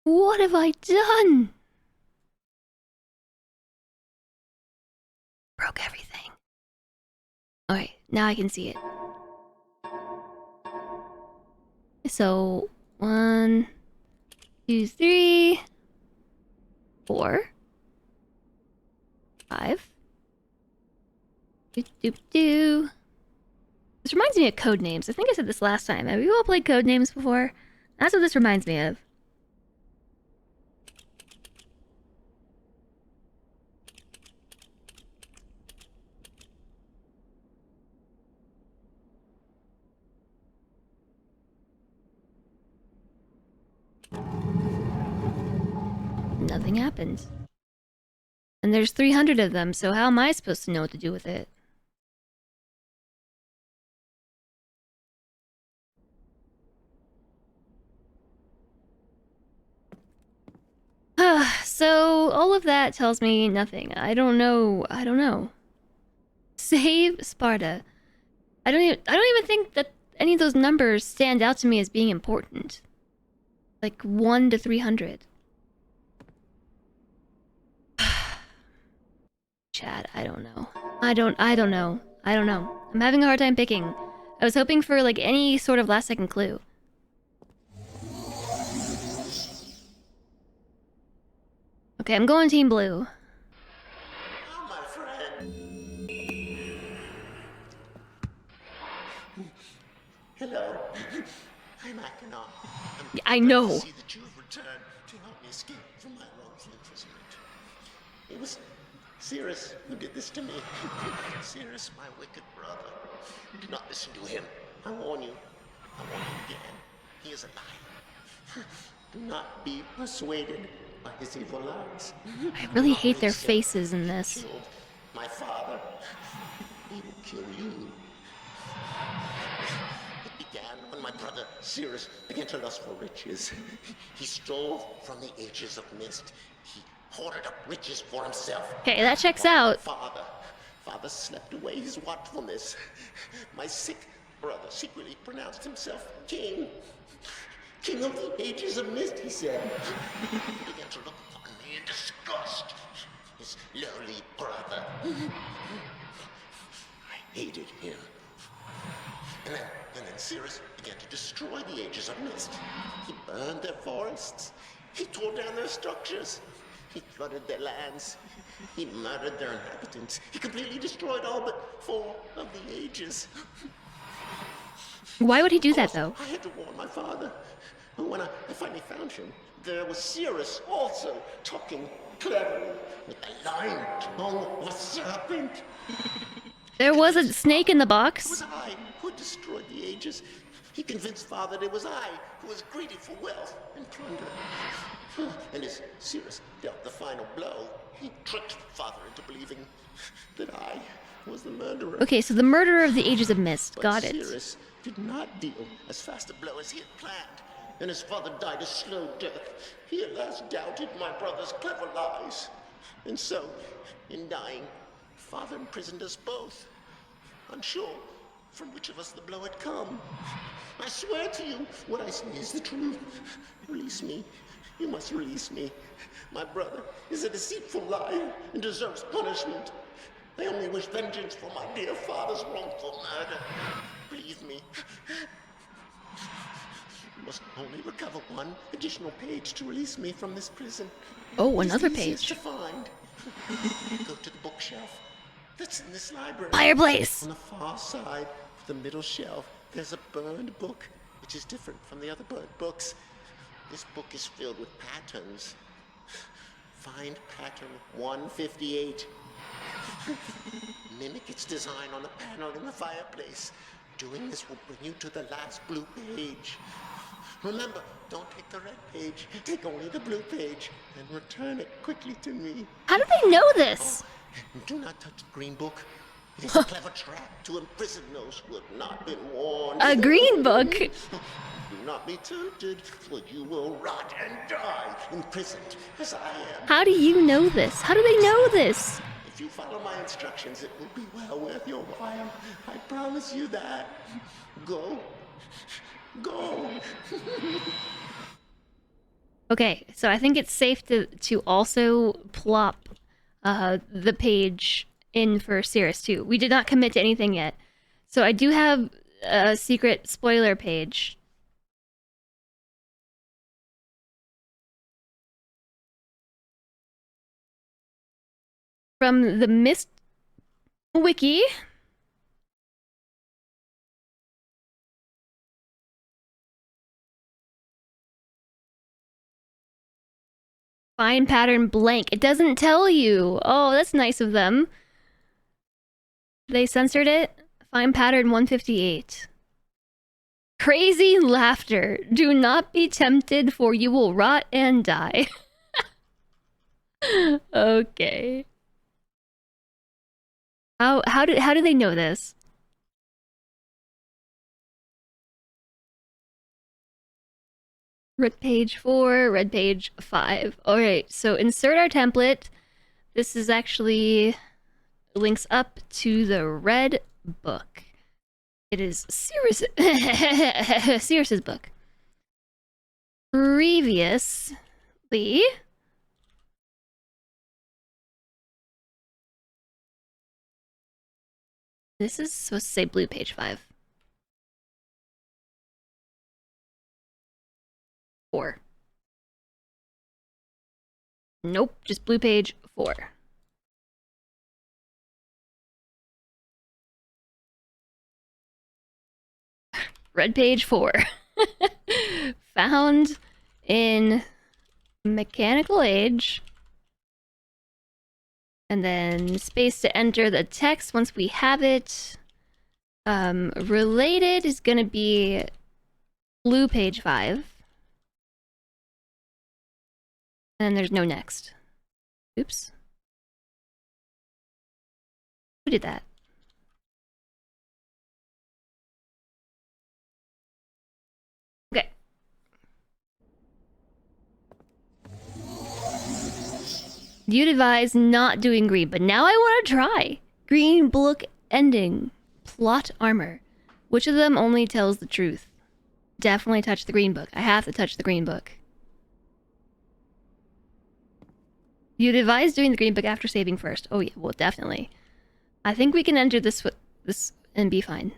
What have I done? Broke everything. Alright, now I can see it. So, 1, 2, 3, 4, 5. Doop doop doo. This reminds me of Codenames. I think I said this last time. Have you all played Codenames before? That's what this reminds me of. Nothing happened. And there's 300 of them, so how am I supposed to know what to do with it? So, all of that tells me nothing. I don't know. Save Sparta. I don't even think that any of those numbers stand out to me as being important. Like 1 to 300. Chad, I don't know. I don't know. I'm having a hard time picking. I was hoping for like any sort of last second clue. Okay, I'm going Team Blue. Oh, my friend. Hello. I'm Akhenaten. I know. To see that you have returned to help me escape from my wrongful imprisonment. It was Cirrus who did this to me. Cirrus, my wicked brother. Do not listen to him. I warn you. I warn you again. He is a liar. Do not be persuaded by his evil lies. I really hate their faces in this. Killed my father. He will kill you. It began when my brother Cirrus began to lust for riches. He stole from the ages of Myst. He hoarded up riches for himself. Okay, that checks out. Father slept away his watchfulness. My sick brother secretly pronounced himself king. King of the ages of Myst, he said. He began to look upon me in disgust. His lowly brother. I hated him. And then Cirrus began to destroy the ages of Myst. He burned their forests. He tore down their structures. He flooded their lands. He murdered their inhabitants. He completely destroyed all but 4 of the ages. Why would he do that, though? I had to warn my father. And when I finally found him, there was Cirrus also, talking cleverly with the lying tongue of a serpent. There was a snake in the It box. was I who destroyed the ages. He convinced Father that it was I who was greedy for wealth and plunder. And as Cirrus dealt the final blow, he tricked Father into believing that I was the murderer. Okay, so the murderer of the Ages of Myst. But Got it. Cirrus did not deal as fast a blow as he had planned, and his father died a slow death. He at last doubted my brother's clever lies. And so, in dying, Father imprisoned us both, unsure from which of us the blow had come. I swear to you, what I say is the truth. Release me. You must release me. My brother is a deceitful liar and deserves punishment. I only wish vengeance for my dear father's wrongful murder. Believe me. You must only recover 1 additional page to release me from this prison. Oh, It is another the easiest page. to find. Go to the bookshelf that's in this library. Fireplace! On the far side of the middle shelf, there's a burned book, which is different from the other burned books. This book is filled with patterns. Find pattern 158. Mimic its design on the panel in the fireplace. Doing this will bring you to the last blue page. Remember, don't take the red page. Take only the blue page and return it quickly to me. How do they know this? And do not touch the green book. It is a clever trap to imprison those who have not been warned. A green book? Do not be tempted, for you will rot and die imprisoned as I am. How do you know this? How do they know this? If you follow my instructions, it will be well worth your while. I promise you that. Go. Go. Okay, so I think it's safe to also plop the page in for Cirrus too. We did not commit to anything yet. So I do have a secret spoiler page. From the Myst wiki. Find pattern blank. It doesn't tell you. Oh, that's nice of them. They censored it. Find pattern 158. Crazy laughter. Do not be tempted, for you will rot and die. Okay. How do they know this? Red page 4, red page 5. Alright, so insert our template. This is actually links up to the red book. It is Cirrus Cirrus's book. Previously, this is supposed to say blue page 5. 4. Nope, just blue page 4. Red page 4. Found in Mechanical Age. And then space to enter the text once we have it. Related is gonna be blue page 5. And there's no next. Oops. Who did that? Okay. You'd advise not doing green, but now I want to try. Green book ending. Plot armor. Which of them only tells the truth? Definitely touch the green book. I have to touch the green book. You'd advise doing the green book after saving first. Oh yeah, well definitely. I think we can enter this and be fine.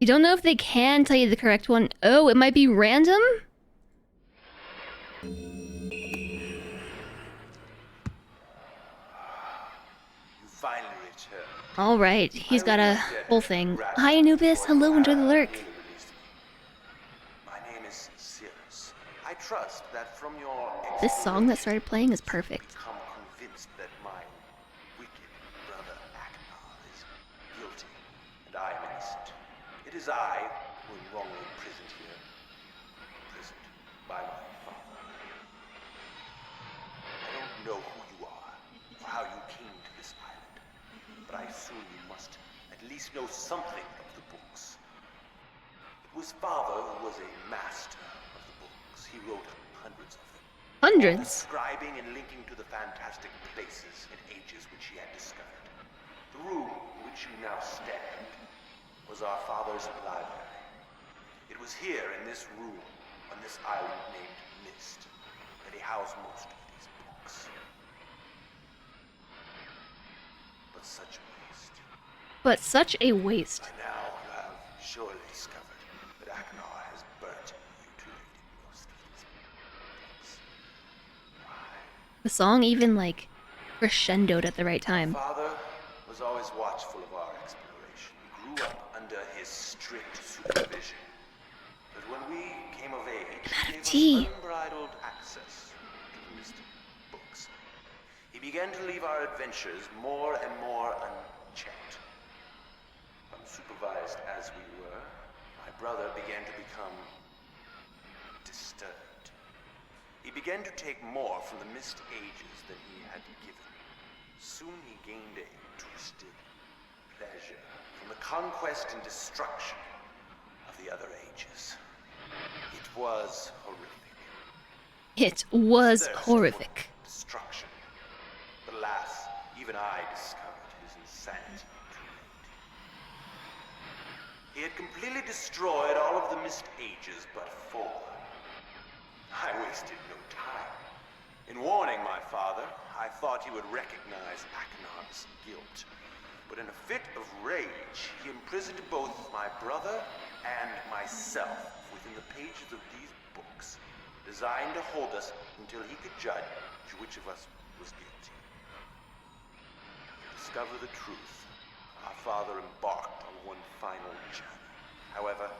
You don't know if they can tell you the correct one. Oh, it might be random? You finally returned. Alright, he's got a whole thing. Hi Anubis, hello, enjoy the lurk. My name is Cirrus. I trust that from your This song that started playing is perfect. become convinced that my wicked brother Akbar is guilty and I am innocent. It is I who am wrongly imprisoned here. Imprisoned by my father. I don't know who you are or how you came to this island, but I assume you must at least know something of the books. It was father who was a master of the books. He wrote hundreds of them. Hundreds? Describing and linking to the fantastic places and ages which he had discovered. The room in which you now stand was our father's library. It was here in this room, on this island named Myst, that he housed most of these books. But such a waste. But such a waste. By now you have surely discovered that Akhenar has burnt mutilated most of these books. Why? The song even, like, crescendoed at the right time. Father was always watchful of our exploration. We grew up under his strict supervision. But when we came of age, he gave tea. us unbridled access to the mystic books. He began to leave our adventures more and more unchecked. Unsupervised as we were, my brother began to become disturbed. He began to take more from the Myst ages than he had given. Soon he gained a twisted pleasure from the conquest and destruction of the other ages. It was horrific. It was Thirst for horrific. Destruction. But alas, even I discovered his insanity too late. He had completely destroyed all of the Myst ages but 4. I wasted no time. In warning my father, I thought he would recognize Akhenar's guilt. But in a fit of rage, he imprisoned both my brother and myself within the pages of these books, designed to hold us until he could judge which of us was guilty. To discover the truth, our father embarked on one final journey. However,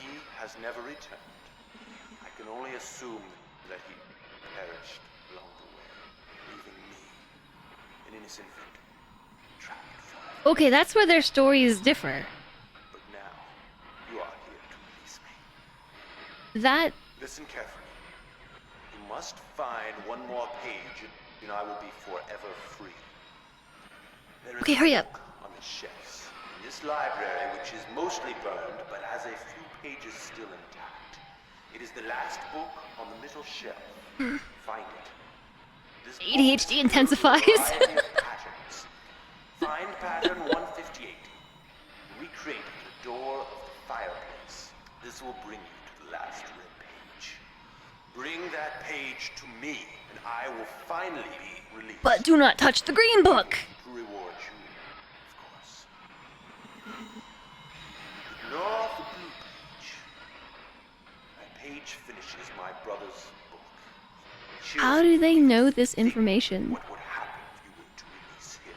he has never returned. I can only assume that he perished along the way, leaving me, an innocent victim, trapped forever. Okay, that's where their stories differ. But now, you are here to release me. That Listen carefully. You must find one more page, and I will be forever free. There is Okay, a hurry up. book on the shelves in this library, which is mostly burned, but has a few pages still intact. It is the last book on the middle shelf. Find it. This book ADHD intensifies. has a variety of patterns. Find pattern 158. Recreate the door of the fireplace. This will bring you to the last red page. Bring that page to me, and I will finally be released. But do not touch the green book. To reward you, of course. Ignore the blue page. That page finishes my brother's book. How do they know this information? What would happen if you were to release him?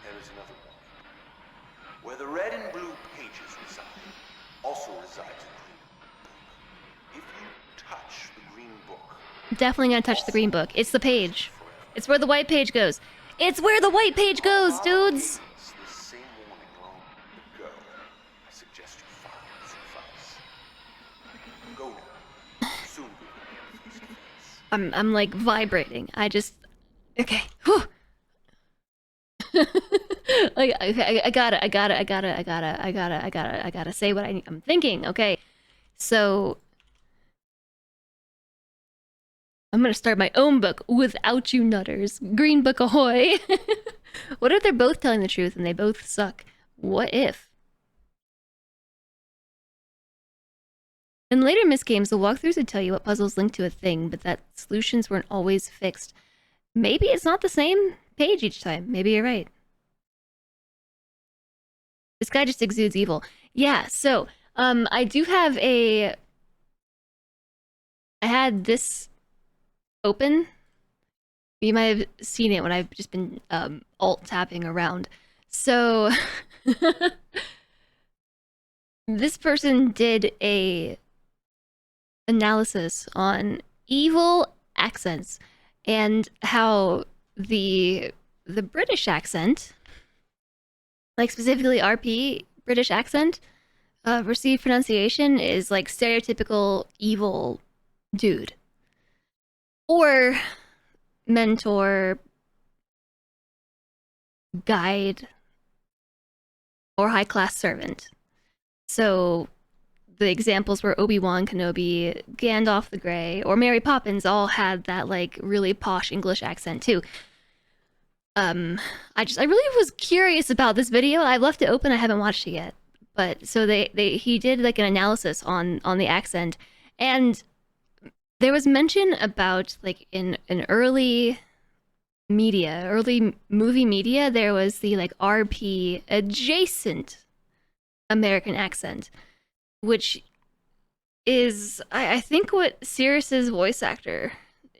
There is another warning. Where the red and blue pages reside, also resides a green book. If you touch the green book, Definitely gonna touch the green book. It's the page. It's where the white page goes. It's where the white page goes, dudes! it's the same warning long ago. I suggest you follow its advice. Go now. Soon we will be face to face. I'm like vibrating. I just okay. Whew. Like I gotta say what I'm thinking. Okay, so I'm gonna start my own book without you nutters. Green Book ahoy! What if they're both telling the truth and they both suck? What if? In later Myst games, the walkthroughs would tell you what puzzles link to a thing, but that solutions weren't always fixed. Maybe it's not the same page each time. Maybe you're right. This guy just exudes evil. Yeah, so, I do have I had this open. You might have seen it when I've just been, alt-tapping around. So, this person did a analysis on evil accents and how the British accent, like specifically RP British accent, received pronunciation is like stereotypical evil dude or mentor, guide, or high class servant. So the examples were Obi-Wan Kenobi, Gandalf the Grey, or Mary Poppins all had that like really posh English accent too. I really was curious about this video. I left it open. I haven't watched it yet. But so he did like an analysis on the accent, and there was mention about like in an early movie media, there was the like RP adjacent American accent, which is I think what Sirius's voice actor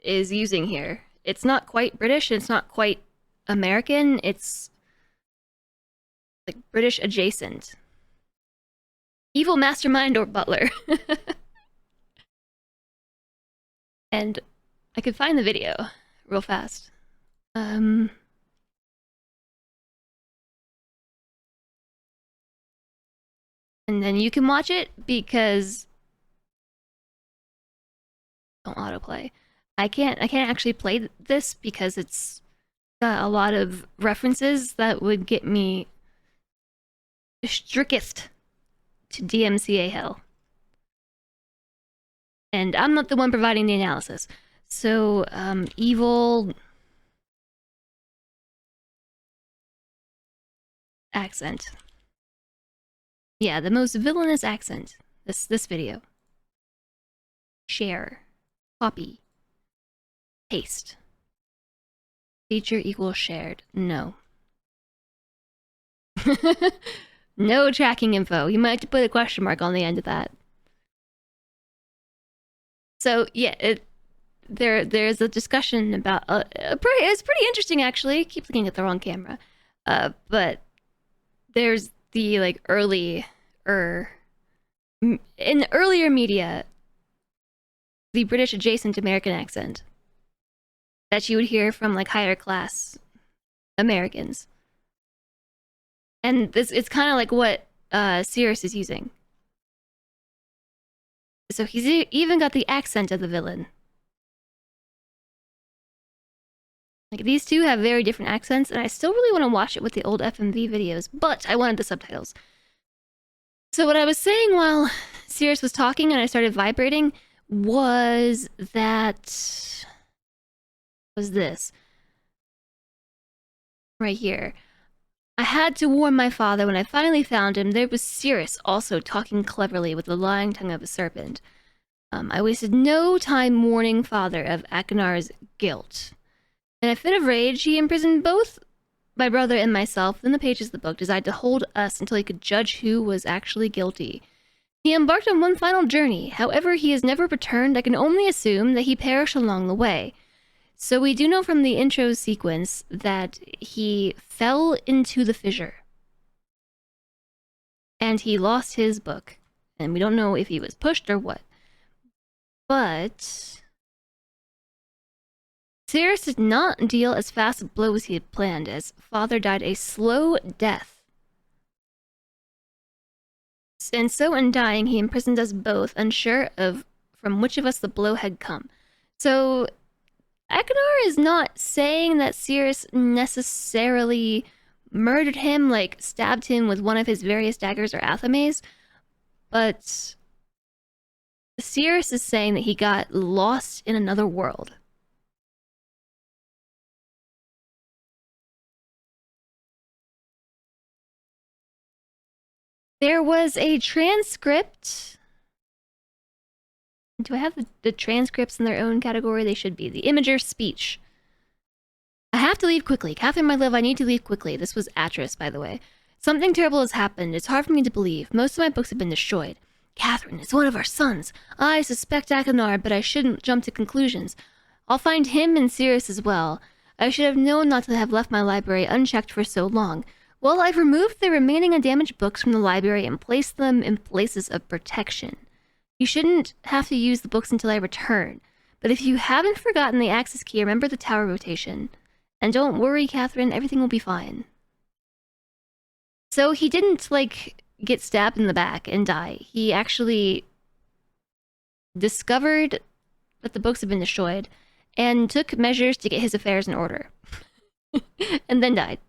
is using here. It's not quite British, it's not quite American, it's like British adjacent. Evil mastermind or butler. And I could find the video real fast. And then you can watch it because don't autoplay. I can't actually play this because it's got a lot of references that would get me strictest to DMCA hell. And I'm not the one providing the analysis. So, evil accent. Yeah, the most villainous accent. This video. Share. Copy. Paste. Feature equals shared. No. No tracking info. You might have to put a question mark on the end of that. So yeah, there's a discussion about it's pretty interesting actually. I keep looking at the wrong camera, but there's the like in the earlier media, the British adjacent American accent that you would hear from like higher class Americans, and it's kind of like what Sirius is using. So he's even got the accent of the villain. Like, these two have very different accents, and I still really want to watch it with the old FMV videos, but I wanted the subtitles. So what I was saying while Sirius was talking and I started vibrating was that... was this. Right here. I had to warn my father when I finally found him. There was Sirius also talking cleverly with the lying tongue of a serpent. I wasted no time warning father of Akenar's guilt. In a fit of rage, he imprisoned both my brother and myself in the pages of the book, designed to hold us until he could judge who was actually guilty. He embarked on one final journey. However, he has never returned. I can only assume that he perished along the way. So we do know from the intro sequence that he fell into the fissure. And he lost his book. And we don't know if he was pushed or what. But... Sirius did not deal as fast a blow as he had planned, as father died a slow death. And so in dying, he imprisoned us both, unsure of from which of us the blow had come. So... Akenar is not saying that Sirius necessarily murdered him, like stabbed him with one of his various daggers or athames, but Sirius is saying that he got lost in another world. There was a transcript. Do I have the transcripts in their own category? They should be. The Imager speech. I have to leave quickly. Catherine, my love, I need to leave quickly. This was Atris, by the way. Something terrible has happened. It's hard for me to believe. Most of my books have been destroyed. Catherine is one of our sons. I suspect Akinar, but I shouldn't jump to conclusions. I'll find him and Sirius as well. I should have known not to have left my library unchecked for so long. Well, I've removed the remaining undamaged books from the library and placed them in places of protection. You shouldn't have to use the books until I return. But if you haven't forgotten the access key, remember the tower rotation. And don't worry, Catherine, everything will be fine. So he didn't, like, get stabbed in the back and die. He actually discovered that the books had been destroyed and took measures to get his affairs in order. And then died.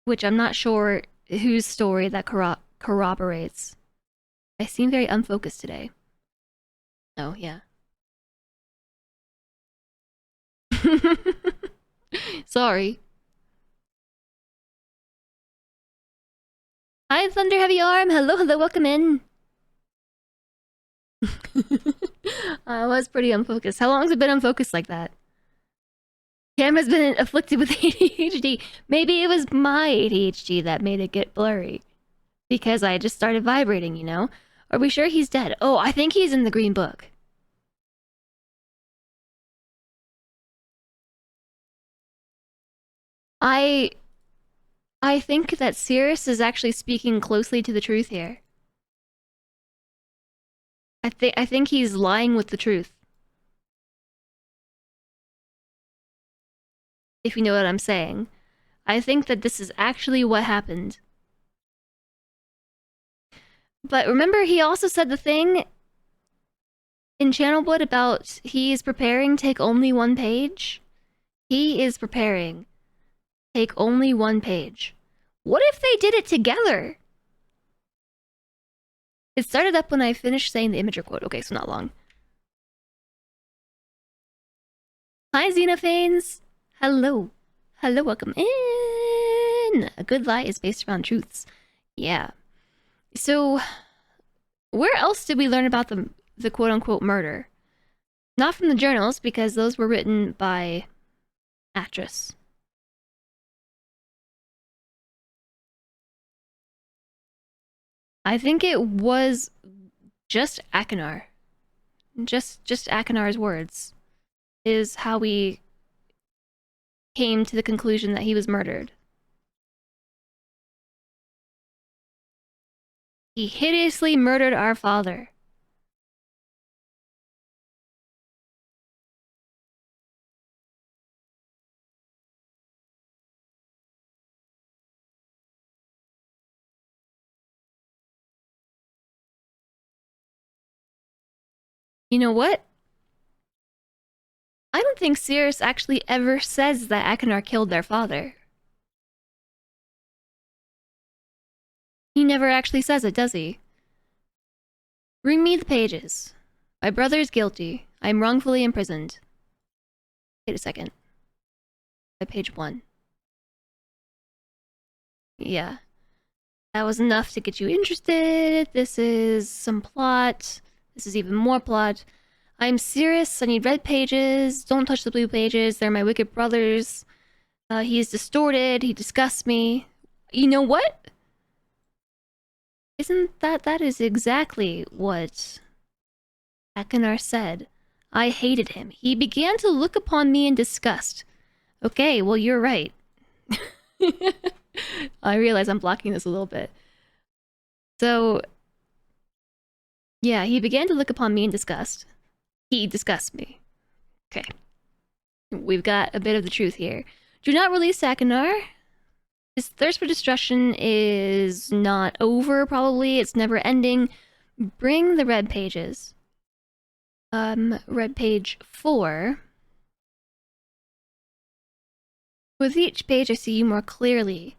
Which I'm not sure whose story that corroborates. I seem very unfocused today. Oh, yeah. Sorry. Hi, Thunder Heavy Arm. Hello, hello, welcome in. I was pretty unfocused. How long has it been unfocused like that? Cam has been afflicted with ADHD. Maybe it was my ADHD that made it get blurry. Because I just started vibrating, you know? Are we sure he's dead? Oh, I think he's in the Green Book. I think that Sirius is actually speaking closely to the truth here. I think he's lying with the truth. If you know what I'm saying. I think that this is actually what happened. But remember, he also said the thing in Channelwood about he is preparing take only one page? He is preparing take only one page. What if they did it together? It started up when I finished saying the Imager quote. Okay, so not long. Hi, Xenophanes. Hello. Hello, welcome in. A good lie is based around truths. Yeah. So, where else did we learn about the quote-unquote murder? Not from the journals, because those were written by actress. I think it was just Akinar. Just Akinar's words is how we came to the conclusion that he was murdered. He hideously murdered our father. You know what? I don't think Sirius actually ever says that Akinar killed their father. He never actually says it, does he? Bring me the pages. My brother is guilty. I am wrongfully imprisoned. Wait a second. At page 1. Yeah. That was enough to get you interested. This is some plot. This is even more plot. I'm serious. I need red pages. Don't touch the blue pages. They're my wicked brothers. He is distorted. He disgusts me. You know what? Isn't that is exactly what Akinar said. I hated him. He began to look upon me in disgust. Okay, well, you're right. I realize I'm blocking this a little bit. So, yeah, he began to look upon me in disgust. He disgusts me. Okay. We've got a bit of the truth here. Do not release Akinar. His thirst for destruction is not over, probably. It's never ending. Bring the red pages. Red page 4. With each page, I see you more clearly.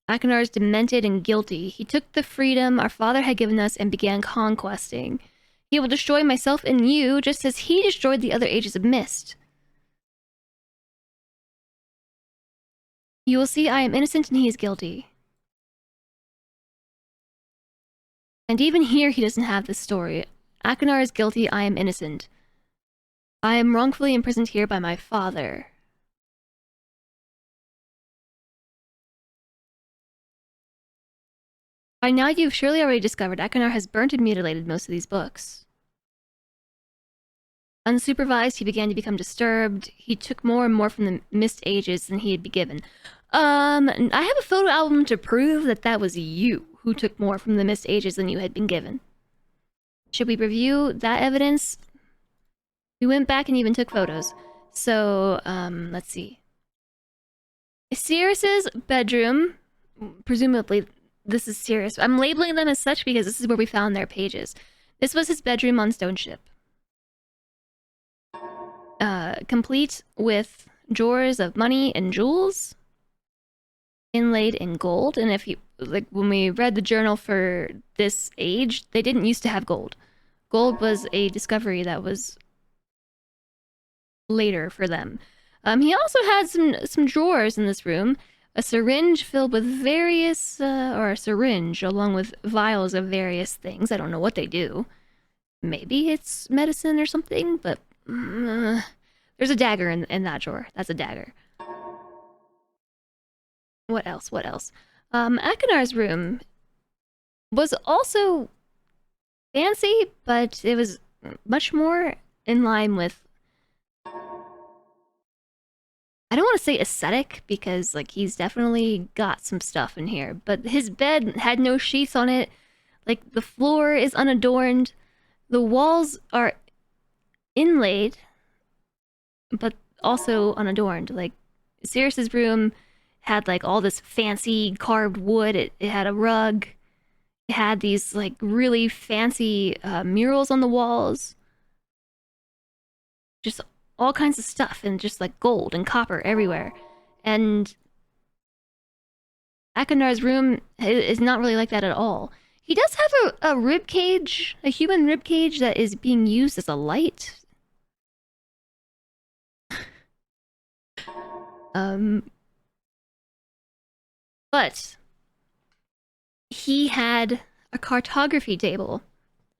Akinar is demented and guilty. He took the freedom our father had given us and began conquesting. He will destroy myself and you, just as he destroyed the other ages of Myst. You will see I am innocent and he is guilty. And even here he doesn't have this story. Akinar is guilty, I am innocent. I am wrongfully imprisoned here by my father. By now you've surely already discovered Akinar has burnt and mutilated most of these books. Unsupervised, he began to become disturbed. He took more and more from the Myst ages than he had been given. I have a photo album to prove that that was you who took more from the Myst ages than you had been given. Should we review that evidence? We went back and even took photos. So, let's see. Sirius's bedroom, presumably this is Sirius. I'm labeling them as such because this is where we found their pages. This was his bedroom on Stone Ship. Complete with drawers of money and jewels inlaid in gold. And if you, like, when we read the journal for this age, they didn't used to have gold. Gold was a discovery that was later for them. He also had some drawers in this room. A syringe filled with various, or a syringe along with vials of various things. I don't know what they do. Maybe it's medicine or something, but there's a dagger in that drawer. That's a dagger. What else? What else? Akinar's room was also fancy, but it was much more in line with, I don't want to say aesthetic, because, like, he's definitely got some stuff in here, but his bed had no sheets on it. Like, the floor is unadorned. The walls are inlaid, but also unadorned. Like, Sirius's room had, like, all this fancy carved wood. It had a rug. It had these, like, really fancy murals on the walls. Just all kinds of stuff, and just like gold and copper everywhere. And Akinar's room is not really like that at all. He does have a rib cage, a human rib cage that is being used as a light. But he had a cartography table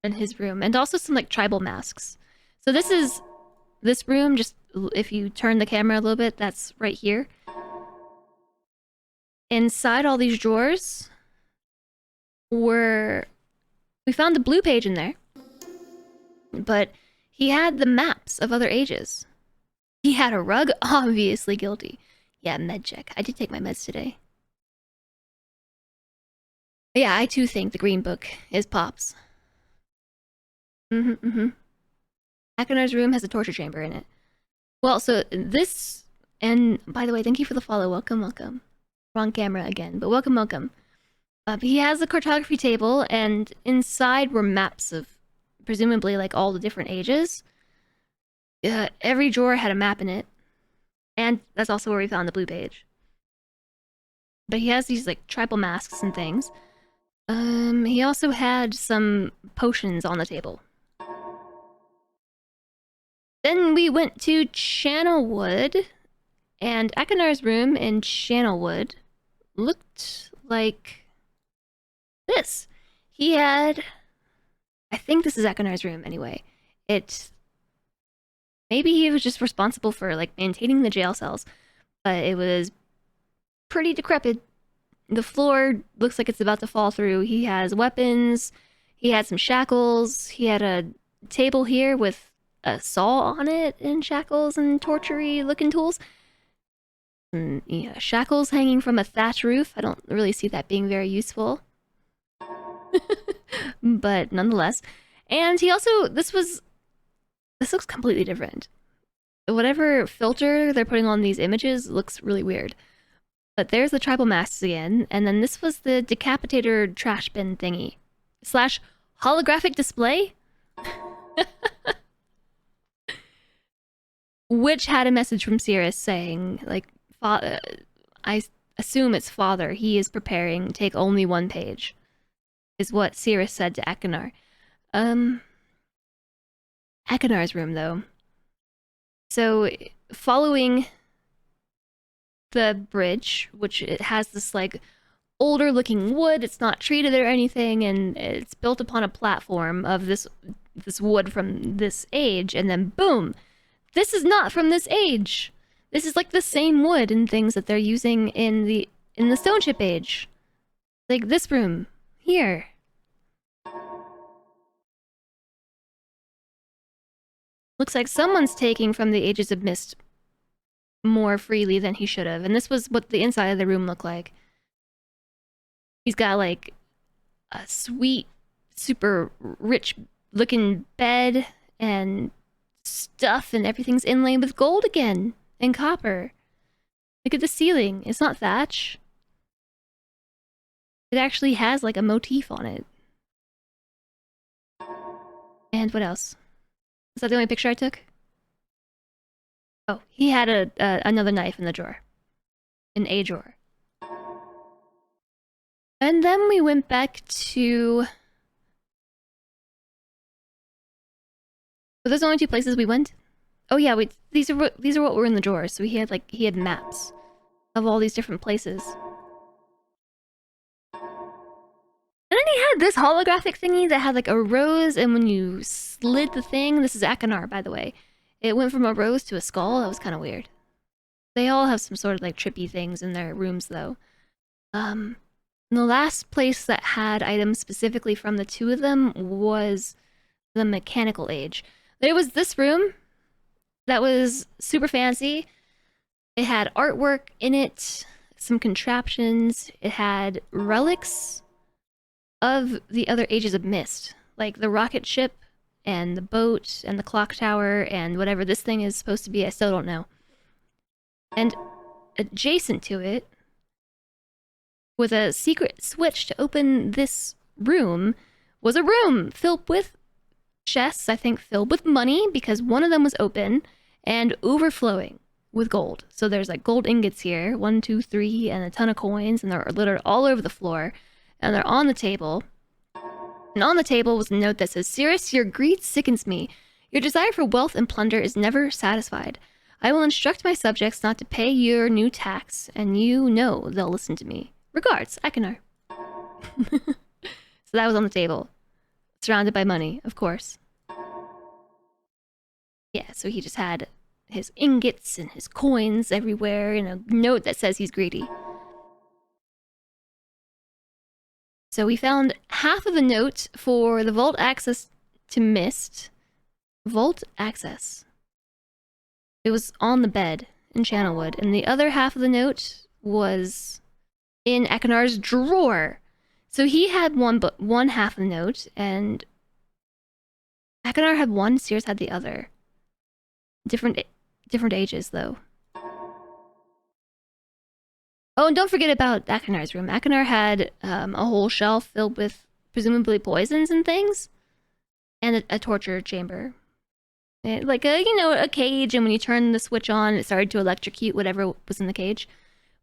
in his room, and also some like tribal masks. So this room, just if you turn the camera a little bit, that's right here. Inside all these drawers we found the blue page in there, but he had the maps of other ages. He had a rug, obviously guilty. Yeah, med check. I did take my meds today. But yeah, I too think the green book is Pop's. Akinar's room has a torture chamber in it. Well, so this, and by the way, thank you for the follow. Welcome, welcome. Wrong camera again, but welcome, welcome. He has a cartography table, and inside were maps of presumably like all the different ages. Every drawer had a map in it, and that's also where we found the blue page. But he has these like tribal masks and things. He also had some potions on the table. Then we went to Channelwood, and Akinar's room in Channelwood looked like this. He had, I think this is Akinar's room anyway. Maybe he was just responsible for like maintaining the jail cells, but it was pretty decrepit. The floor looks like it's about to fall through. He has weapons. He had some shackles. He had a table here with a saw on it and shackles and torture-y looking tools. And, yeah, shackles hanging from a thatch roof. I don't really see that being very useful. But nonetheless. And he also, this looks completely different. Whatever filter they're putting on these images looks really weird. But there's the tribal masks again, and then this was the decapitator trash bin thingy. / holographic display? Which had a message from Sirius saying, like, I assume it's father, he is preparing, take only one page, is what Sirius said to Akinar. Akinar's room, though. So, following the bridge, which it has this, like, older looking wood, it's not treated or anything, and it's built upon a platform of this wood from this age, and then boom! this is not from this age. This is like the same wood and things that they're using in the stone chip age. Like this room here. Looks like someone's taking from the Ages of Myst more freely than he should have. And this was what the inside of the room looked like. He's got like a sweet, super rich looking bed and stuff, and everything's inlaid with gold again and copper. Look at the ceiling. It's not thatch. It actually has like a motif on it. And what else? Is that the only picture I took? Oh, he had another knife in the drawer. In a drawer. And then we went back to... Were those the only two places we went? Oh yeah, these are what were in the drawers. So he had maps of all these different places. And then he had this holographic thingy that had like a rose, and when you slid the thing, this is Akinar, by the way, it went from a rose to a skull. That was kind of weird. They all have some sort of like trippy things in their rooms, though. The last place that had items specifically from the two of them was the mechanical age. There was this room that was super fancy. It had artwork in it, some contraptions. It had relics of the other Ages of Myst, like the rocket ship and the boat and the clock tower and whatever this thing is supposed to be. I still don't know. And adjacent to it, with a secret switch to open this room, was a room filled with chests, I think filled with money, because one of them was open and overflowing with gold. So there's like gold ingots here, 1, 2, 3, and a ton of coins, and they're littered all over the floor. And they're on the table. And on the table was a note that says, Cirrus, your greed sickens me. Your desire for wealth and plunder is never satisfied. I will instruct my subjects not to pay your new tax, and you know they'll listen to me. Regards, Akinar. So that was on the table. Surrounded by money, of course. Yeah, so he just had his ingots and his coins everywhere, and a note that says he's greedy. So we found half of the note for the vault access to Myst. Vault access. It was on the bed in Channelwood, and the other half of the note was in Akinar's drawer. So he had one half of the note, and Akinar had one, Sears had the other. Different ages, though. Oh, and don't forget about Akinar's room. Akinar had a whole shelf filled with presumably poisons and things, and a torture chamber. Like a cage, and when you turn the switch on, it started to electrocute whatever was in the cage.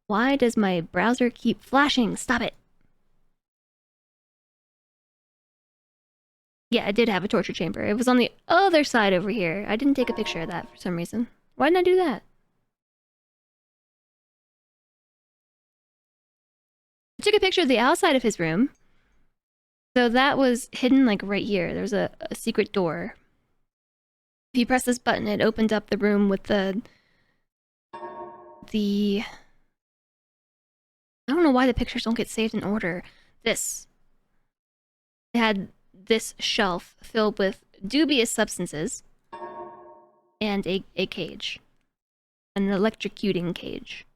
Why does my browser keep flashing? Stop it. Yeah, I did have a torture chamber. It was on the other side over here. I didn't take a picture of that for some reason. Why didn't I do that? I took a picture of the outside of his room. So that was hidden like right here. There's a secret door. If you press this button, it opened up the room with the... I don't know why the pictures don't get saved in order. This. It had this shelf filled with dubious substances. And a cage. An electrocuting cage.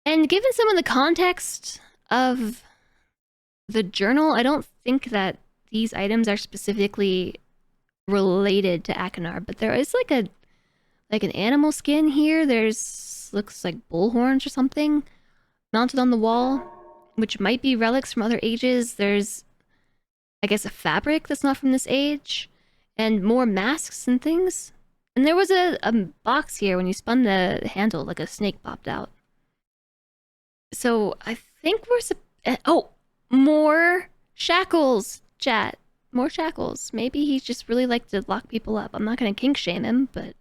And given some of the context of the journal, I don't think that these items are specifically related to Akinar, but there is like an animal skin here. There's looks like bull horns or something mounted on the wall, which might be relics from other ages. There's, I guess, a fabric that's not from this age, and more masks and things. And there was a box here when you spun the handle, like a snake popped out. So I think oh, more shackles, chat. More shackles. Maybe he just really liked to lock people up. I'm not gonna kink shame him, but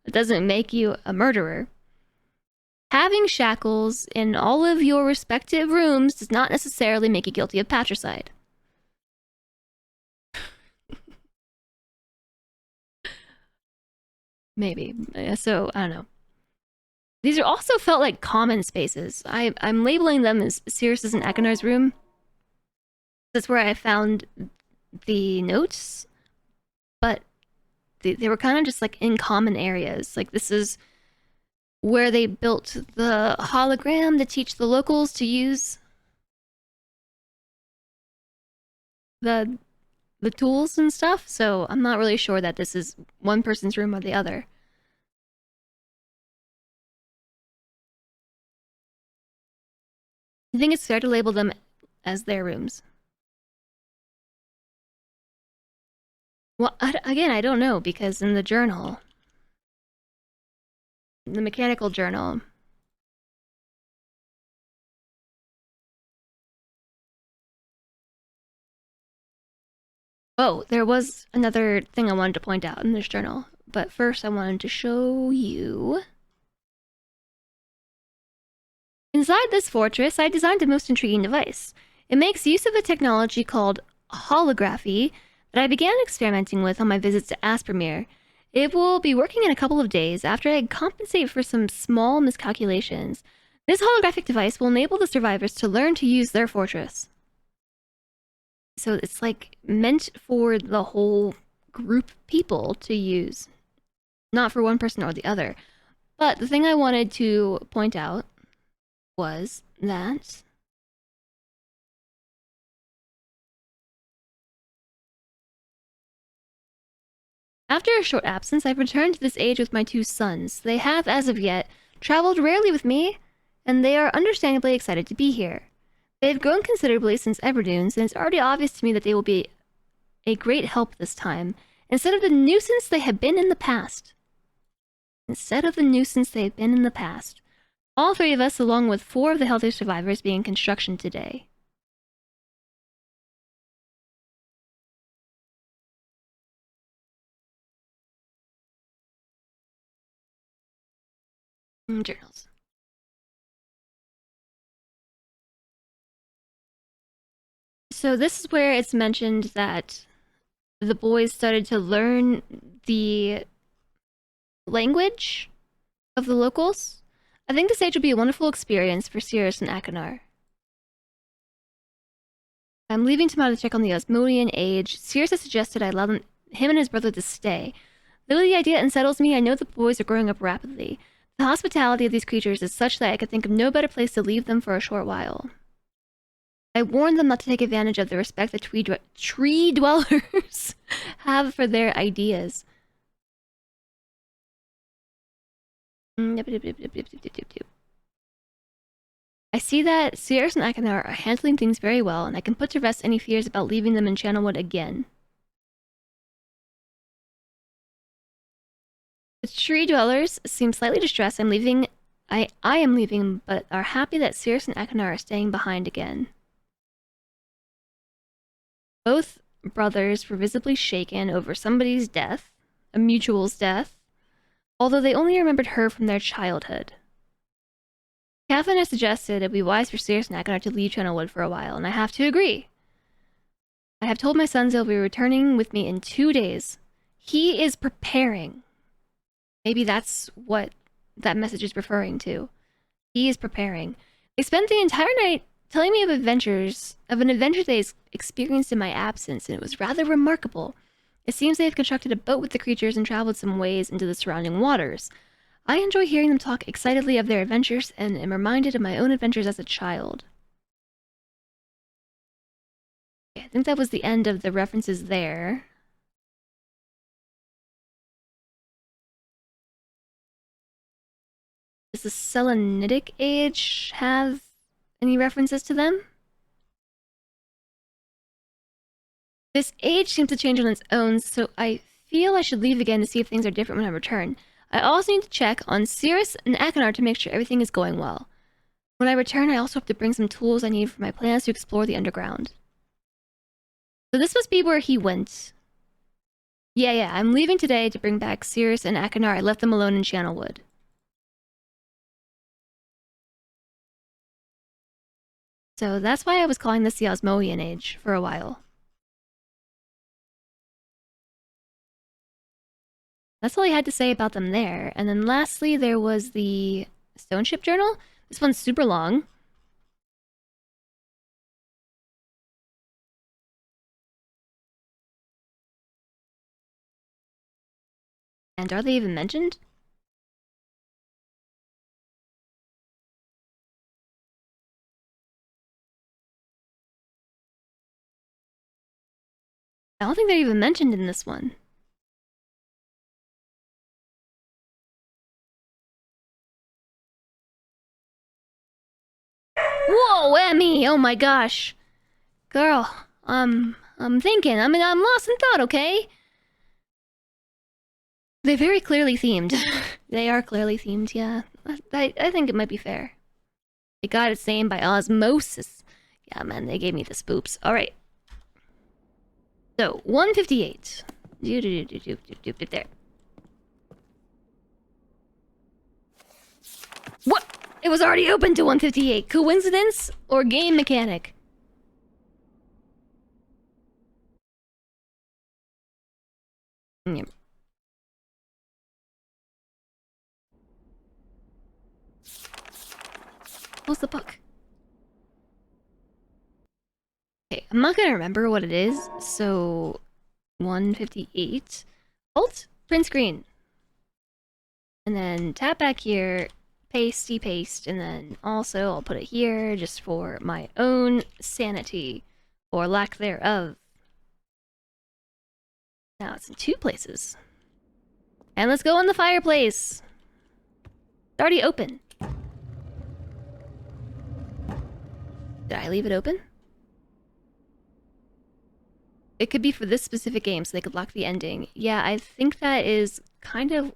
it doesn't make you a murderer. Having shackles in all of your respective rooms does not necessarily make you guilty of patricide. Maybe. So, I don't know. These are also felt like common spaces. I'm labeling them as Sirius's and Akinar's room. That's where I found the notes, but they were kind of just like in common areas. Like this is where they built the hologram to teach the locals to use the tools and stuff. So I'm not really sure that this is one person's room or the other. I think it's fair to label them as their rooms. Well, again, I don't know, because in the journal, the mechanical journal, oh, there was another thing I wanted to point out in this journal, but first I wanted to show you. Inside this fortress, I designed a most intriguing device. It makes use of a technology called holography that I began experimenting with on my visits to Aspermere. It will be working in a couple of days after I compensate for some small miscalculations. This holographic device will enable the survivors to learn to use their fortress. So it's like meant for the whole group of people to use, not for one person or the other. But the thing I wanted to point out was that after a short absence, I've returned to this age with my two sons. They have, as of yet, traveled rarely with me, and they are understandably excited to be here. They have grown considerably since Everdunes, and it's already obvious to me that they will be a great help this time, instead of the nuisance they have been in the past. All three of us, along with 4 of the healthy survivors, being in construction today. Journals. So this is where it's mentioned that the boys started to learn the language of the locals. I think this age will be a wonderful experience for Sirius and Akinar. I'm leaving tomorrow to check on the Osmodian age. Sirius has suggested I allow him and his brother to stay. Though the idea unsettles me, I know the boys are growing up rapidly. The hospitality of these creatures is such that I could think of no better place to leave them for a short while. I warned them not to take advantage of the respect that tree dwellers have for their ideas. I see that Sirius and Akinar are handling things very well, and I can put to rest any fears about leaving them in Channelwood again. The tree dwellers seem slightly distressed. I am leaving, but are happy that Sirius and Akinar are staying behind again. Both brothers were visibly shaken over somebody's death, a mutual's death, although they only remembered her from their childhood. Catherine has suggested it would be wise for Sirius and Akinar to leave Channelwood for a while, and I have to agree. I have told my sons they'll be returning with me in 2 days. He is preparing. Maybe that's what that message is referring to. He is preparing. They spent the entire night telling me of an adventure they experienced in my absence, and it was rather remarkable. It seems they have constructed a boat with the creatures and traveled some ways into the surrounding waters. I enjoy hearing them talk excitedly of their adventures, and am reminded of my own adventures as a child. I think that was the end of the references there. Does the Selenitic age have any references to them? This age seems to change on its own, so I feel I should leave again to see if things are different when I return. I also need to check on Sirius and Akinar to make sure everything is going well. When I return, I also have to bring some tools I need for my plans to explore the underground. So this must be where he went. Yeah, I'm leaving today to bring back Sirius and Akinar. I left them alone in Channelwood. So that's why I was calling this the Osmodian Age for a while. That's all I had to say about them there. And then lastly, there was the Stone Ship Journal. This one's super long. And are they even mentioned? I don't think they're even mentioned in this one. Whoa, Emmy! Oh my gosh. Girl, I'm thinking. I'm lost in thought, okay? They're very clearly themed. They are clearly themed, yeah. I think it might be fair. They got its name by osmosis. Yeah, man, they gave me the spoops. Alright. So, 158. There. What? It was already open to 158. Coincidence or game mechanic? Yep. What's the book? Okay, I'm not gonna remember what it is, so 158. Alt, print screen. And then tap back here, pasty paste, and then also I'll put it here just for my own sanity, or lack thereof. Now it's in 2 places. And let's go in the fireplace. It's already open. Did I leave it open? It could be for this specific game, so they could lock the ending. Yeah, I think that is kind of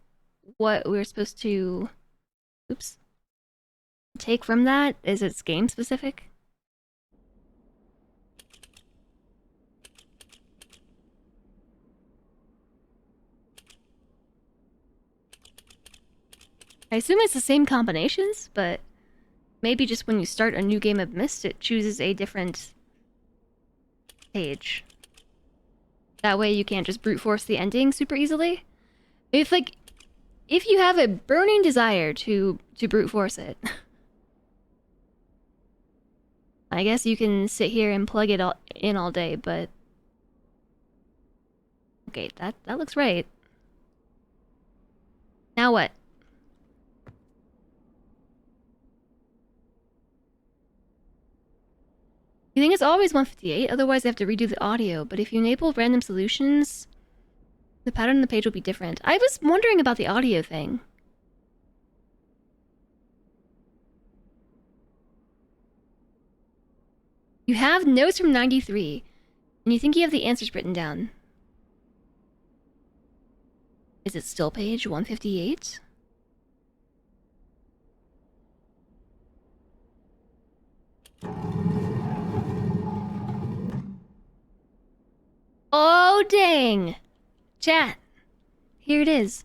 what we're supposed to... Oops. Take from that? Is it's game specific? I assume it's the same combinations, but maybe just when you start a new game of Myst, it chooses a different page. That way you can't just brute force the ending super easily. If you have a burning desire to brute force it, I guess you can sit here and plug it in all day, but okay, that looks right. Now what? You think it's always 158, otherwise they have to redo the audio, but if you enable random solutions, the pattern on the page will be different. I was wondering about the audio thing. You have notes from 93, and you think you have the answers written down. Is it still page 158? Oh, dang! Chat. Here it is.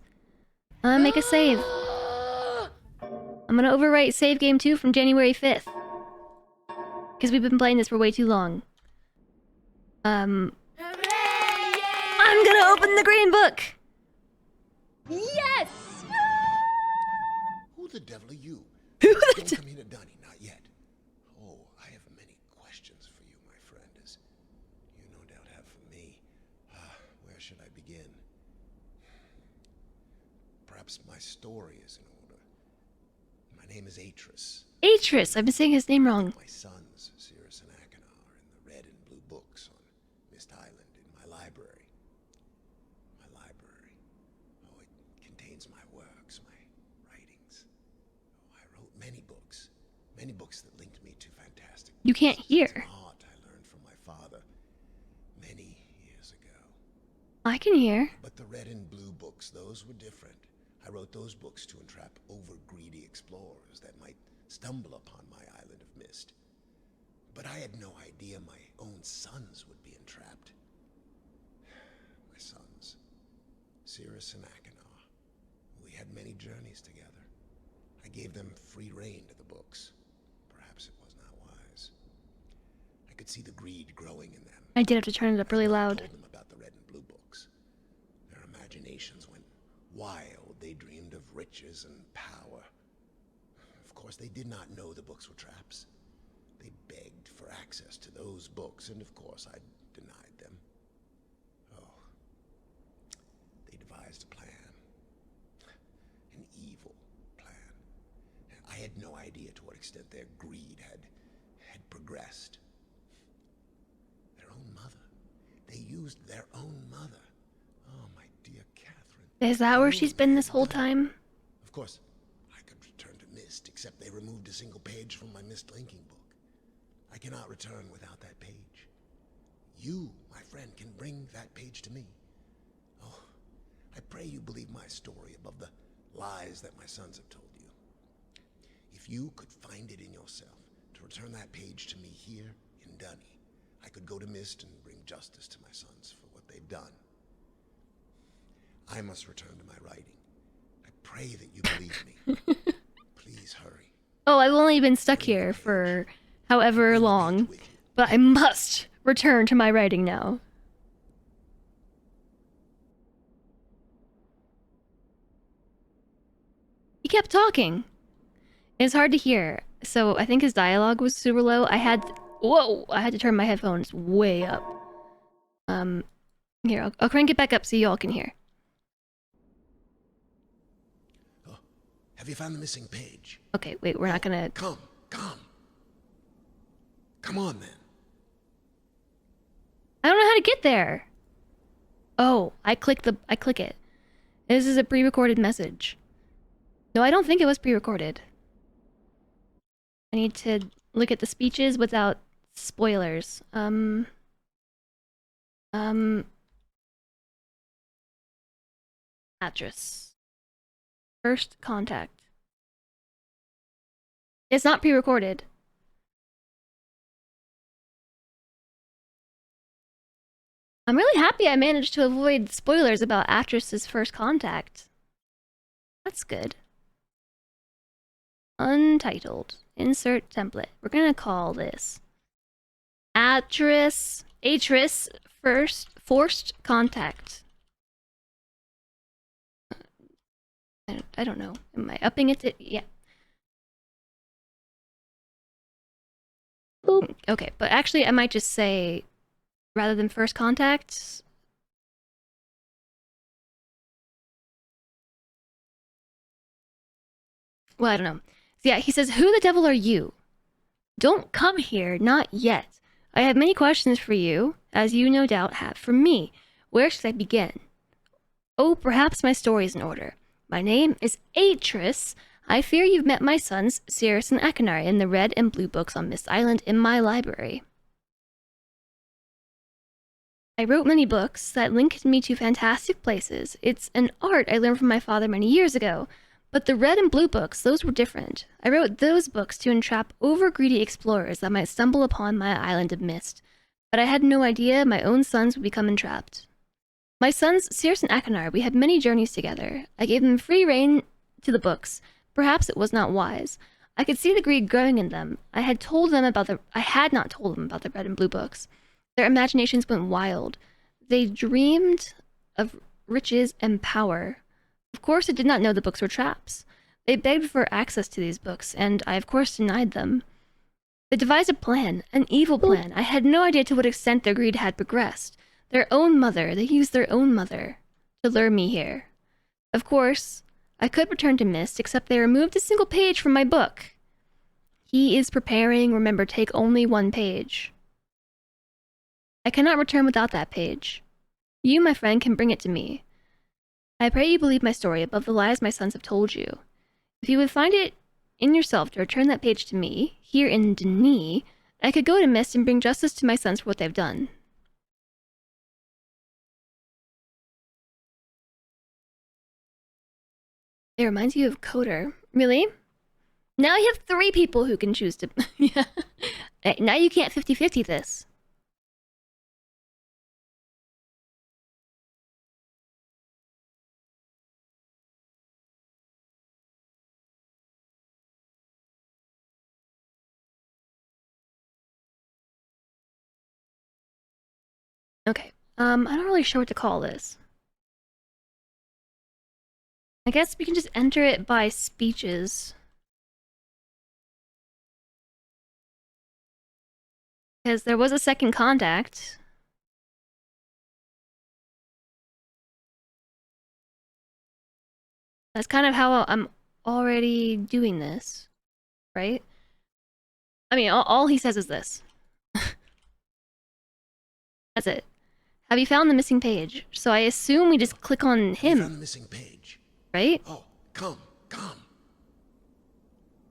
I'm gonna make a save. I'm gonna overwrite save game 2 from January 5th. Because we've been playing this for way too long. I'm gonna open the green book! Yes! Who the devil are you? Who the Don't come here to Donnie, not yet. Oh, I have many questions for you, my friend, as you no doubt have for me. Where should I begin? Perhaps my story is in order. My name is Atris. Atris, I've been saying his name wrong. My sons, Cirrus and Achenar, are in the red and blue books on Myst Island in my library. My library. Oh, it contains my works, my writings. Oh, I wrote many books that linked me to fantastic. You can't hear. Art I learned from my father many years ago. I can hear. But the red and blue books, those were different. I wrote those books to entrap over-greedy explorers that might stumble upon my island of Myst. But I had no idea my own sons would be entrapped. My sons, Cirrus and Achenar. We had many journeys together. I gave them free rein to the books. Perhaps it was not wise. I could see the greed growing in them. I did have to turn it up really loud. I told them about the red and blue books. Their imaginations went wild, they dreamed of riches and power. Of course, they did not know the books were traps. They begged for access to those books, and of course I denied them. Oh, they devised a plan. An evil plan. I had no idea to what extent their greed had progressed. Their own mother. They used their own mother. Oh, my dear Catherine. Is that where she's been this whole time? Of course, I could return to Myst, except they removed a single page from my Myst linking book. I cannot return without that page. You, my friend, can bring that page to me. Oh, I pray you believe my story above the lies that my sons have told you. If you could find it in yourself to return that page to me here in Dunny, I could go to Myst and bring justice to my sons for what they've done. I must return to my writing. I pray that you believe me. Please hurry. Oh, I've only been stuck here for however long, but I must return to my writing now. He kept talking. It's hard to hear, so I think his dialogue was super low. I had to turn my headphones way up. Here, I'll crank it back up so y'all can hear. Oh, have you found the missing page? Okay, wait, we're not gonna... Come. Come on, then. I don't know how to get there. Oh, I click it. This is a pre-recorded message. No, I don't think it was pre-recorded. I need to look at the speeches without spoilers. Address. First contact. It's not pre-recorded. I'm really happy I managed to avoid spoilers about Atris's first contact. That's good. Untitled. Insert template. We're gonna call this Atris first forced contact. I don't know. Am I upping it to... Yeah. Boop. Okay, but actually I might just say, rather than first contact... Well, I don't know. So yeah, he says, "Who the devil are you? Don't come here, not yet. I have many questions for you, as you no doubt have for me. Where should I begin? Oh, perhaps my story is in order. My name is Atris. I fear you've met my sons, Cirrus and Achenar, in the red and blue books on Myst Island in my library. I wrote many books that linked me to fantastic places. It's an art I learned from my father many years ago. But the red and blue books, those were different. I wrote those books to entrap over-greedy explorers that might stumble upon my island of Myst. But I had no idea my own sons would become entrapped. My sons, Cirrus and Achenar, we had many journeys together. I gave them free rein to the books. Perhaps it was not wise. I could see the greed growing in them. I had not told them about the red and blue books. Their imaginations went wild. They dreamed of riches and power. Of course, I did not know the books were traps. They begged for access to these books, and I of course denied them. They devised a plan, an evil plan. I had no idea to what extent their greed had progressed. They used their own mother to lure me here. Of course, I could return to Myst, except they removed a single page from my book. He is preparing, remember, take only one page. I cannot return without that page. You, my friend, can bring it to me. I pray you believe my story above the lies my sons have told you. If you would find it in yourself to return that page to me, here in Denis, I could go to Myst and bring justice to my sons for what they've done. It reminds you of Coder. Really? Now you have 3 people who can choose to... Yeah. Now you can't 50-50 this. Okay. I'm not really sure what to call this. I guess we can just enter it by speeches. Because there was a second contact. That's kind of how I'm already doing this, right? I mean, all he says is this. That's it. Have you found the missing page? So I assume we just click on Have you him, found the missing page? right? Oh, come.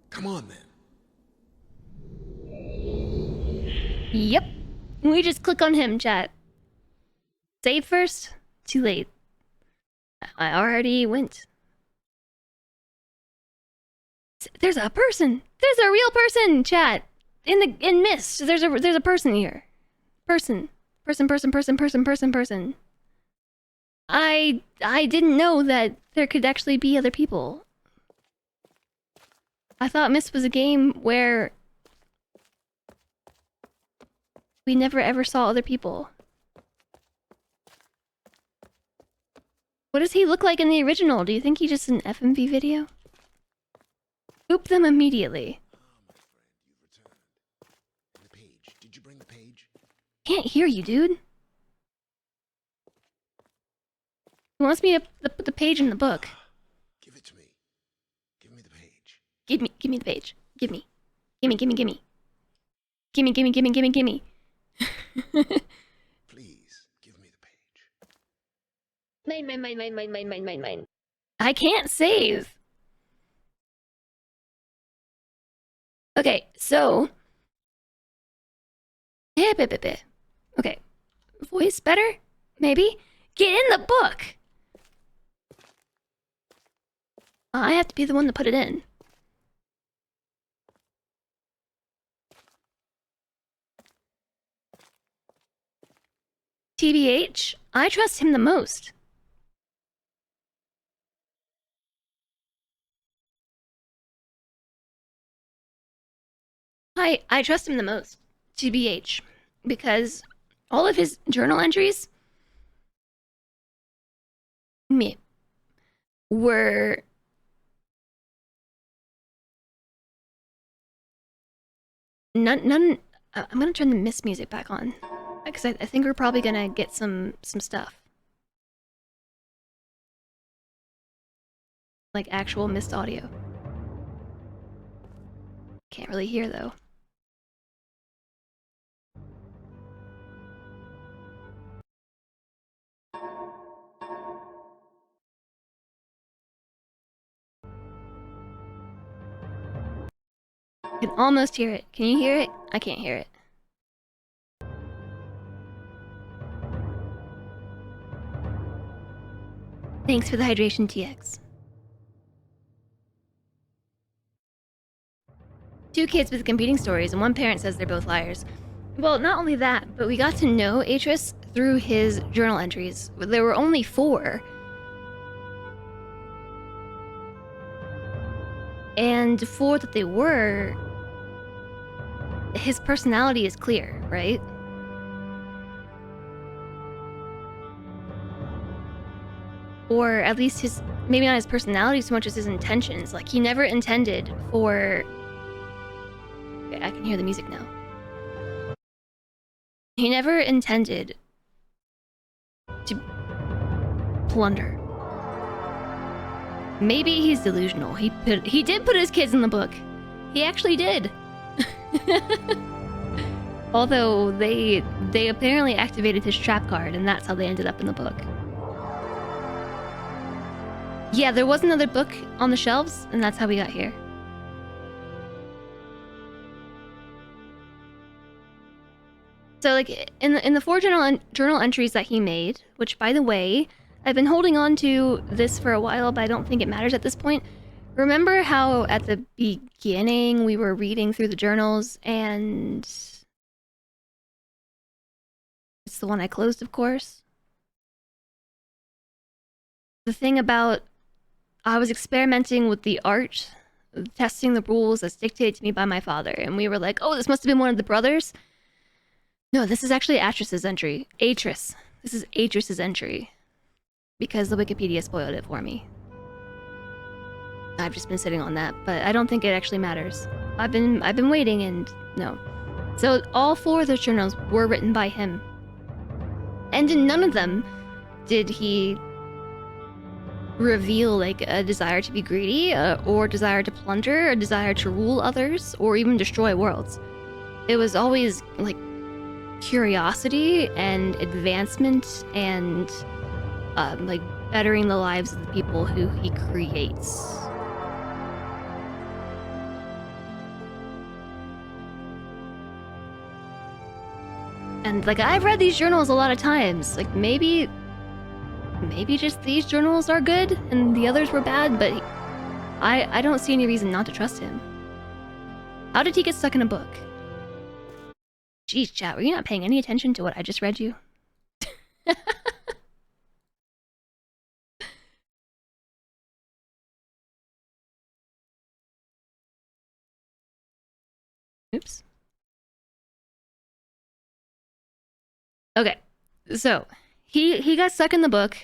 Come on, then. Yep. We just click on him, chat. Save first? Too late. I already went. There's a person! There's a real person, chat! In Myst, there's a person here. Person. Person. I didn't know that there could actually be other people. I thought Myst was a game where we never ever saw other people. What does he look like in the original? Do you think he's just an FMV video? Oop them immediately. The page. Did you bring the page? Can't hear you, dude. He wants me to put the page in the book. Give it to me. Give me the page. Give me the page. Gimme. Gimme. Gimme. Please, give me the page. Mine. I can't save. Okay, so. Okay. Voice better? Maybe? Get in the book! I have to be the one to put it in. TBH, I trust him the most. I trust him the most, TBH, because all of his journal entries were none. I'm gonna turn the Myst music back on because I think we're probably gonna get some stuff like actual Myst audio. Can't really hear though. I can almost hear it. Can you hear it? I can't hear it. Thanks for the hydration, TX. Two kids with competing stories, and one parent says they're both liars. Well, not only that, but we got to know Atris through his journal entries. There were only 4. And for that they were, his personality is clear, right? Or at least his, maybe not his personality so much as his intentions. Like, he never intended for... Okay, I can hear the music now. He never intended to plunder. Maybe he's delusional. He did put his kids in the book. He actually did. Although they apparently activated his trap card, and that's how they ended up in the book. Yeah, there was another book on the shelves, and that's how we got here. So, like, in the 4 journal entries that he made, which, by the way, I've been holding on to this for a while, but I don't think it matters at this point. Remember how at the beginning we were reading through the journals, and it's the one I closed, of course. The thing about I was experimenting with the art, testing the rules as dictated to me by my father, and we were like, oh, this must have been one of the brothers. No, this is actually Atris's entry. This is Atris's entry. Because the Wikipedia spoiled it for me. I've just been sitting on that, but I don't think it actually matters. I've been waiting and no. So all 4 of those journals were written by him. And in none of them did he reveal like a desire to be greedy or desire to plunder, a desire to rule others, or even destroy worlds. It was always like curiosity and advancement and like bettering the lives of the people who he creates. And like I've read these journals a lot of times. Like maybe just these journals are good and the others were bad, but I don't see any reason not to trust him. How did he get stuck in a book? Jeez, chat, were you not paying any attention to what I just read you? Oops. Okay, so he got stuck in the book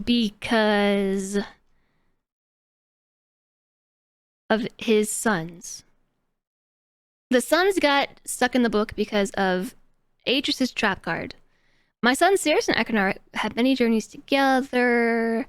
because of his sons. The sons got stuck in the book because of Atrus's trap card. My sons Cirrus and Ekinar had many journeys together.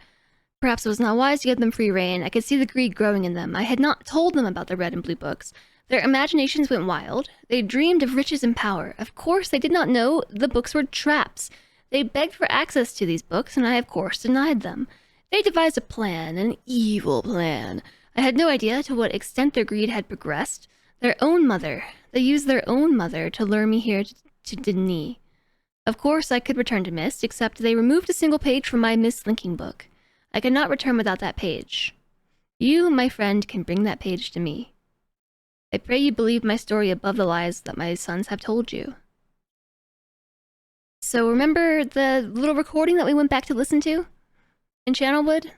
Perhaps it was not wise to give them free rein. I could see the greed growing in them. I had not told them about the red and blue books. Their imaginations went wild. They dreamed of riches and power. Of course, they did not know the books were traps. They begged for access to these books, and I, of course, denied them. They devised a plan, an evil plan. I had no idea to what extent their greed had progressed. Their own mother. They used their own mother to lure me here to Denis. Of course, I could return to Myst, except they removed a single page from my Myst linking book. I could not return without that page. You, my friend, can bring that page to me. I pray you believe my story above the lies that my sons have told you. So remember the little recording that we went back to listen to in Channelwood?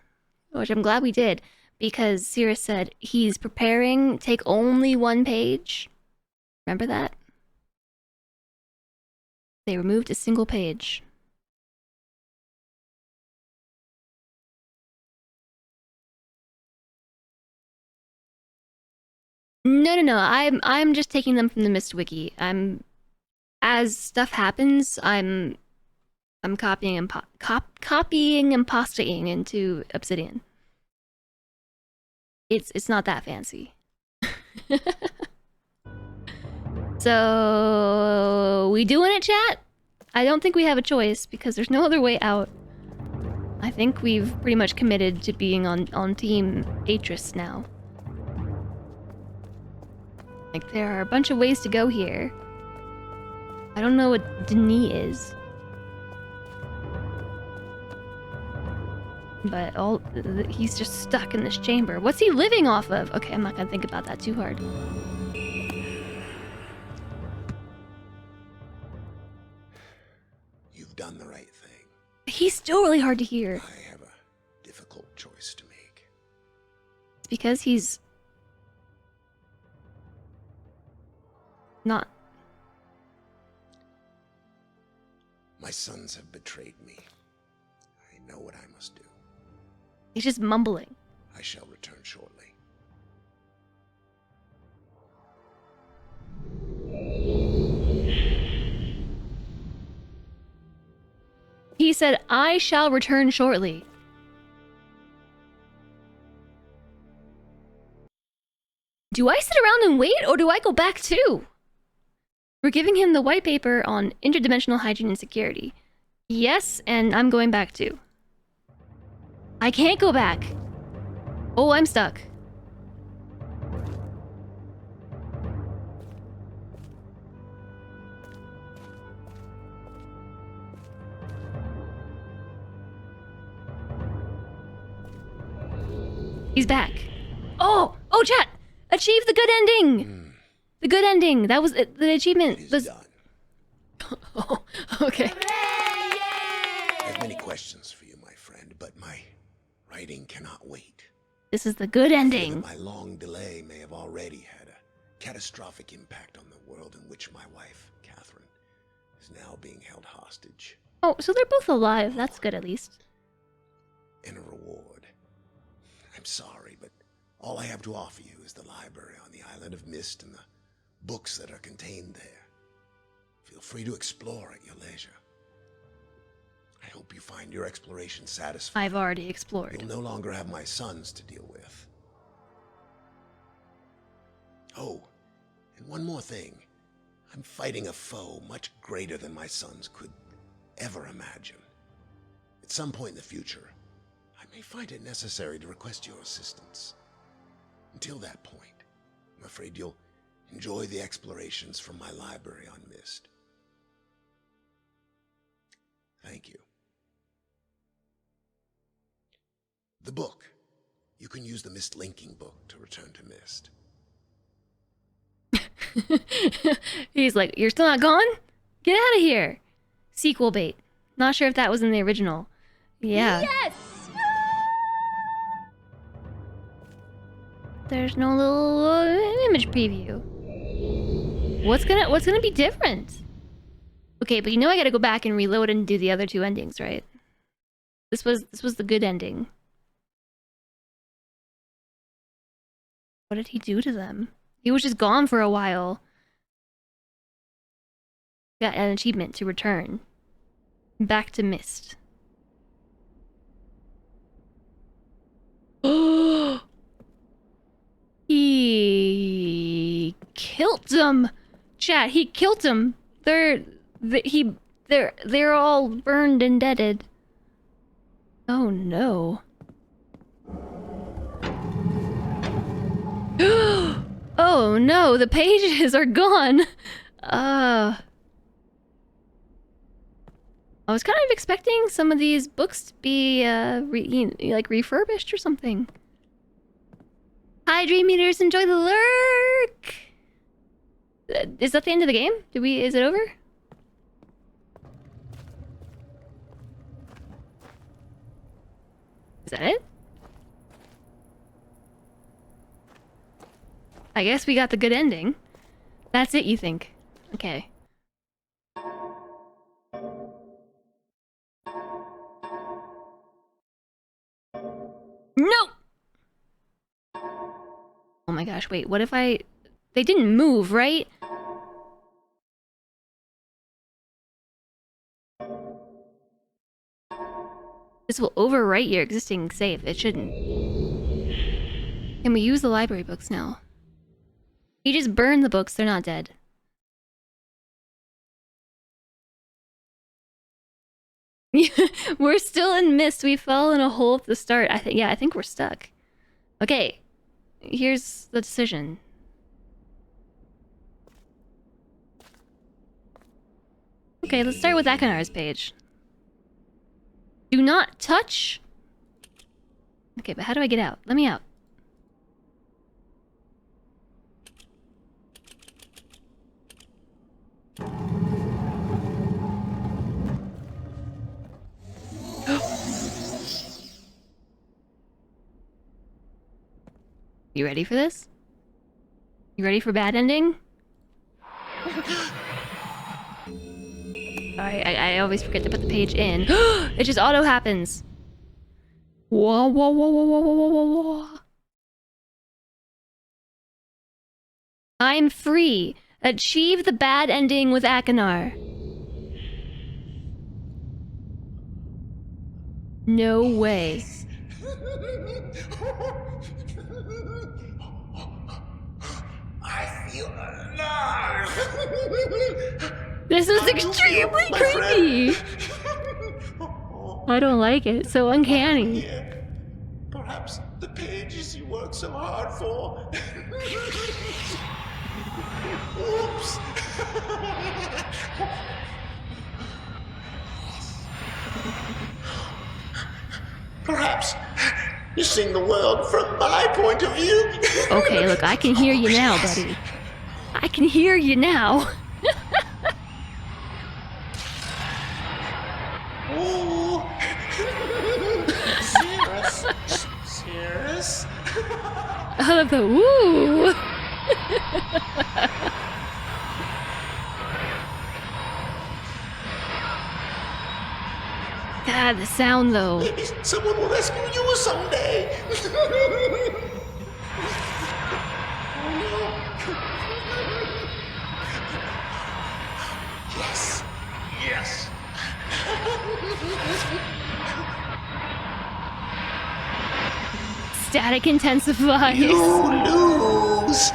Which I'm glad we did, because Cirrus said he's preparing, take only 1 page. Remember that? They removed a single page. No. I'm just taking them from the Myst wiki. As stuff happens, I'm copying and copying and pastaing into Obsidian. It's not that fancy. So we doing it, chat? I don't think we have a choice because there's no other way out. I think we've pretty much committed to being on Team Atrus now. Like, there are a bunch of ways to go here. I don't know what Denis is. But he's just stuck in this chamber. What's he living off of? Okay, I'm not gonna think about that too hard. You've done the right thing. He's still really hard to hear. I have a difficult choice to make. It's because he's not. My sons have betrayed me. I know what I must do. He's just mumbling. I shall return shortly. He said, I shall return shortly. Do I sit around and wait, or do I go back too? We're giving him the white paper on interdimensional hygiene and security. Yes, and I'm going back too. I can't go back. Oh, I'm stuck. He's back. Oh, chat! Achieve the good ending! The good ending. That was the achievement. It Was is done. Oh, okay. I have many questions for you, my friend, but my writing cannot wait. This is the good I fear ending. that my long delay may have already had a catastrophic impact on the world in which my wife, Catherine, is now being held hostage. Oh, so they're both alive. That's good at least. And a reward. I'm sorry, but All I have to offer you is the library on the island of Myst and the books that are contained there. Feel free to explore at your leisure. I hope you find your exploration satisfying. I've already explored. You'll no longer have my sons to deal with. Oh, and one more thing. I'm fighting a foe much greater than my sons could ever imagine. At some point in the future, I may find it necessary to request your assistance. Until that point, I'm afraid you'll enjoy the explorations from my library on Myst. Thank you. The book. You can use the Myst linking book to return to Myst. He's like, you're still not gone? Get out of here! Sequel bait. Not sure if that was in the original. Yeah. Yes! There's no little image preview. What's gonna be different? Okay, but you know I gotta go back and reload and do the other two endings, right? This was the good ending. What did he do to them? He was just gone for a while. Got an achievement to return. Back to Myst. He killed them. Chat, he killed them. They're all burned and deaded. Oh no. Oh no, the pages are gone. I was kind of expecting some of these books to be like refurbished or something. Hi, Dream Eaters, enjoy the lurk. Is that the end of the game? Is it over? Is that it? I guess we got the good ending. That's it, you think? Okay. No! Oh my gosh, wait, what if I... They didn't move, right? This will overwrite your existing save. It shouldn't. Can we use the library books now? You just burn the books, they're not dead. We're still in Myst. We fell in a hole at the start. I think we're stuck. Okay. Here's the decision. Okay, let's start with Akinar's page. Do not touch. Okay, but how do I get out? Let me out. You ready for this? You ready for bad ending? Alright, I always forget to put the page in. It just auto happens. Whoa, whoa, whoa, whoa, whoa, whoa, whoa, whoa. I'm free. Achieve the bad ending with Akinar. No way. I feel alive. This is extremely creepy. I don't like it. It's so uncanny. Yeah. Perhaps the pages you worked so hard for. Oops. Perhaps you're seeing the world from my point of view. Okay, look, I can hear you now, buddy. I can hear you now. Ooh. Serious? I love the woo. God, the sound though. Maybe someone will rescue you someday. Yes. Yes. Static intensifies. You lose.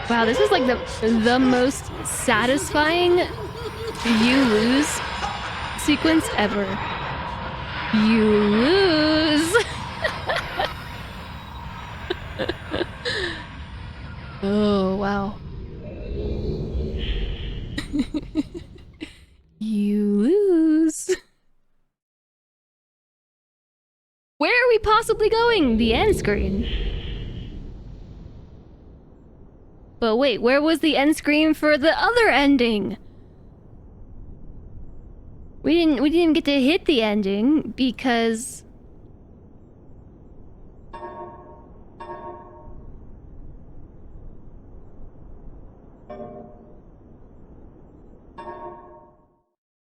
Wow, this is like the most satisfying you lose sequence ever. You lose. Oh, wow. You lose. Where are we possibly going? The end screen. But wait, where was the end screen for the other ending? We didn't get to hit the ending because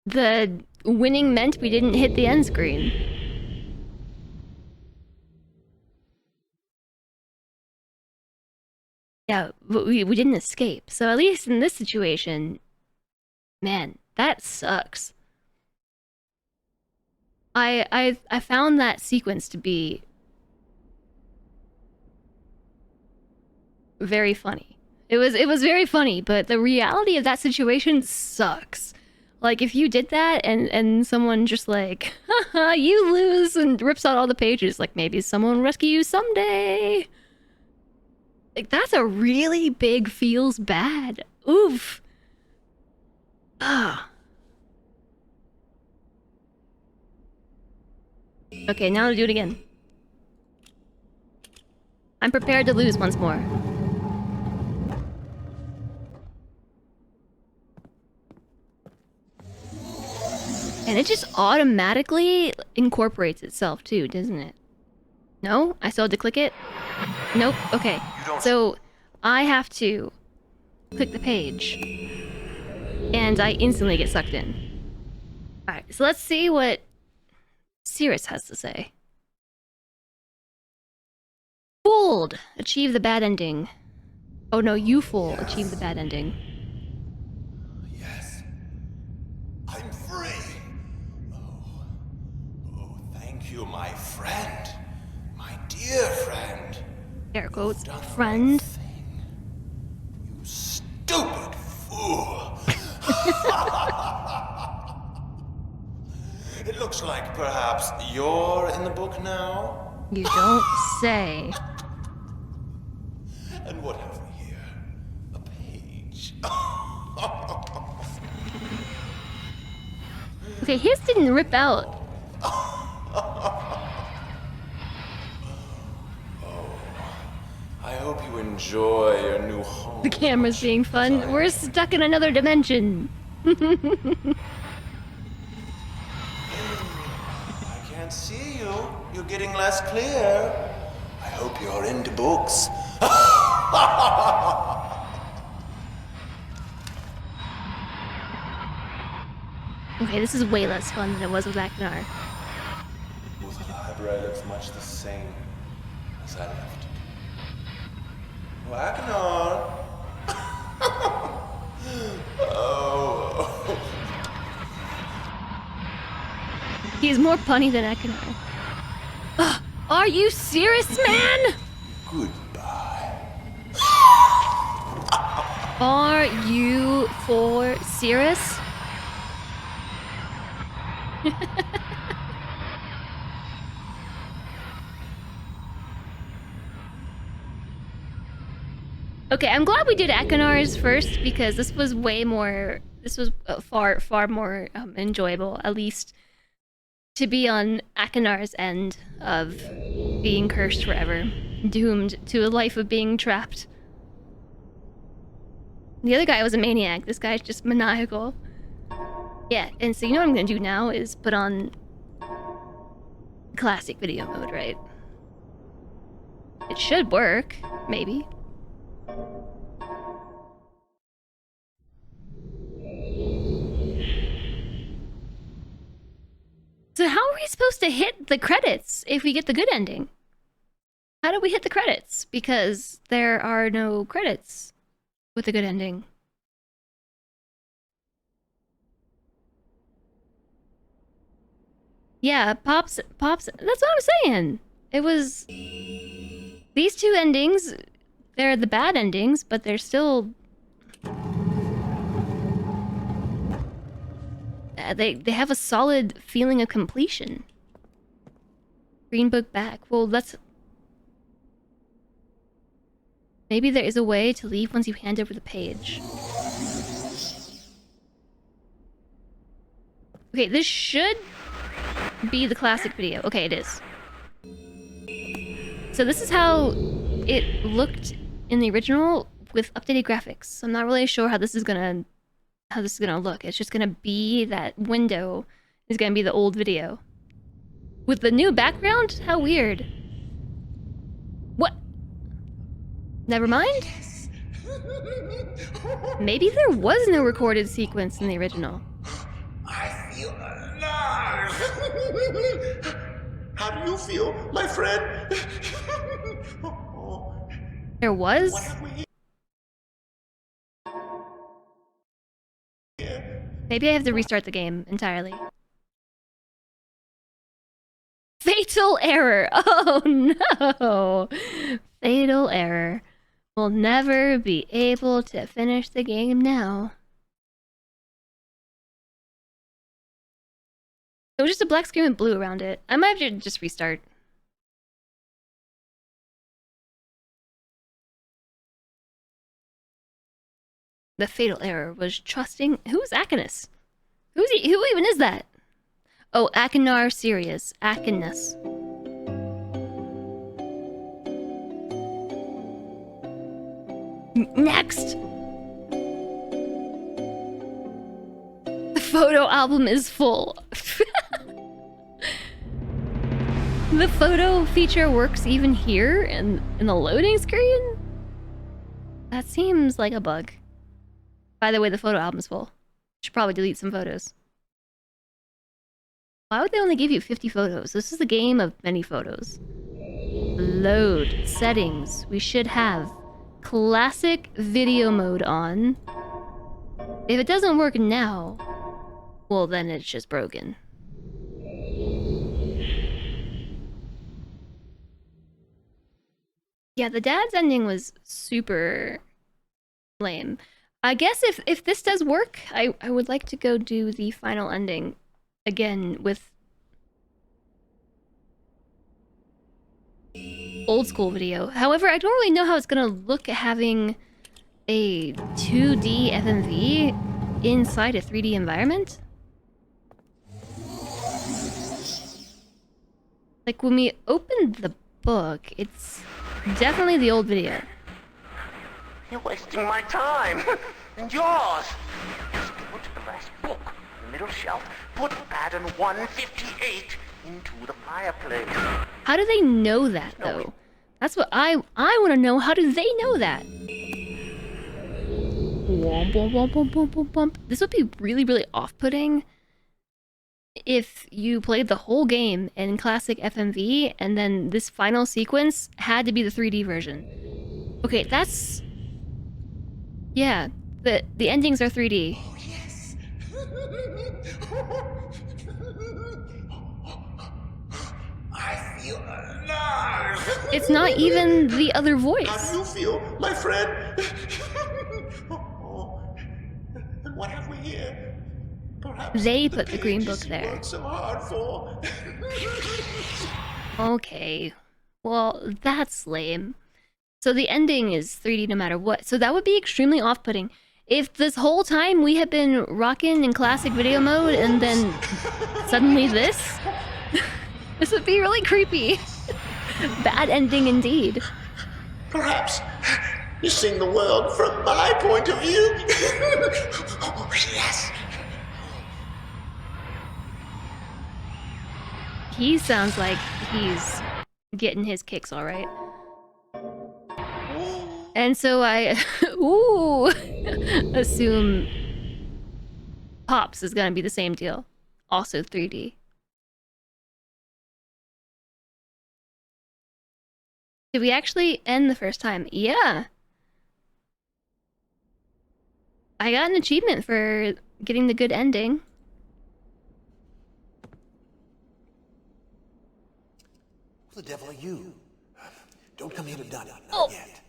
the winning meant we didn't hit the end screen. Yeah, but we didn't escape. So at least in this situation, man, that sucks. I found that sequence to be very funny. It was very funny, but the reality of that situation sucks. Like if you did that and someone just like, haha, you lose and rips out all the pages, like maybe someone will rescue you someday. Like that's a really big feels bad. Oof. Ah. Okay, now to do it again. I'm prepared to lose once more. And it just automatically incorporates itself too, doesn't it? No? I still have to click it? Nope. Okay. So I have to click the page. And I instantly get sucked in. Alright, so let's see what Cirrus has to say. Fooled! Achieve the bad ending. Oh no, you fool. Achieve the bad ending. Yes. I'm free. Oh, thank you, my friend. My dear friend. Air quotes. You've done the Friend. right thing. You stupid fool. It looks like perhaps you're in the book now. You don't say. And what have we here? A page. Okay, his didn't rip out. I hope you enjoy your new home. The camera's being fun. We're stuck in another dimension. I can't see you. You're getting less clear. I hope you're into books. Okay, this is way less fun than it was with Akinar. The library looks much the same as I left it. Wagner! Oh. He's more punny than Akinar. Ugh, are you serious, man? Goodbye. Are you for serious? Okay, I'm glad we did Akinar's first because this was way more. This was far more enjoyable, at least to be on Akinar's end of being cursed forever, doomed to a life of being trapped. The other guy was a maniac. This guy's just maniacal. Yeah, and so you know what I'm gonna do now is put on classic video mode, right? It should work, maybe. So how are we supposed to hit the credits if we get the good ending? How do we hit the credits? Because there are no credits with a good ending. Yeah, Pops, that's what I'm saying. It was... These two endings, they're the bad endings, but they're still... They have a solid feeling of completion. Green book back. Well, that's... Maybe there is a way to leave once you hand over the page. Okay, this should be the classic video. Okay, it is. So this is how it looked in the original with updated graphics. I'm not really sure how this is gonna look. It's just gonna be that window is gonna be the old video. With the new background? How weird. What? Never mind? Maybe there was no recorded sequence in the original. I feel alive. How do you feel, my friend? There was? What have we here? Maybe I have to restart the game entirely. Fatal error! Oh no! Fatal error. We'll never be able to finish the game now. It was just a black screen with blue around it. I might have to just restart. The fatal error was trusting... Who's Akinus? Who even is that? Oh, Akinar Sirius. Akinus. Next! The photo album is full. The photo feature works even here in the loading screen? That seems like a bug. By the way, the photo album's full. Should probably delete some photos. Why would they only give you 50 photos? This is a game of many photos. Load. Settings. We should have classic video mode on. If it doesn't work now, well then it's just broken. Yeah, the dad's ending was super lame. I guess if this does work, I would like to go do the final ending again with old school video. However, I don't really know how it's gonna look having a 2D FMV inside a 3D environment. Like when we opened the book, it's definitely the old video. You're wasting my time and yours. Just go to the last book, the middle shelf, put pattern 158 into the fireplace. How do they know that though? That's what I want to know. How do they know that? Womp, womp, womp, womp, womp, womp, womp. This would be really, really off-putting if you played the whole game in classic FMV and then this final sequence had to be the 3D version. Okay, that's... Yeah, the endings are 3D. Oh, yes. I feel alive. It's not even the other How voice. do you feel, my friend? And what have we here? Perhaps They the put the green book pages you there. worked so hard for. Okay. Well, that's lame. So the ending is 3D no matter what. So that would be extremely off-putting. If this whole time we had been rocking in classic video mode and then suddenly this, this would be really creepy. Bad ending indeed. Perhaps you're seeing the world from my point of view. Oh, yes. He sounds like he's getting his kicks all right. And so I, ooh, assume Pops is gonna be the same deal. Also 3D. Did we actually end the first time? Yeah. I got an achievement for getting the good ending. Who the devil are you? Don't come here to die, not Oh. yet.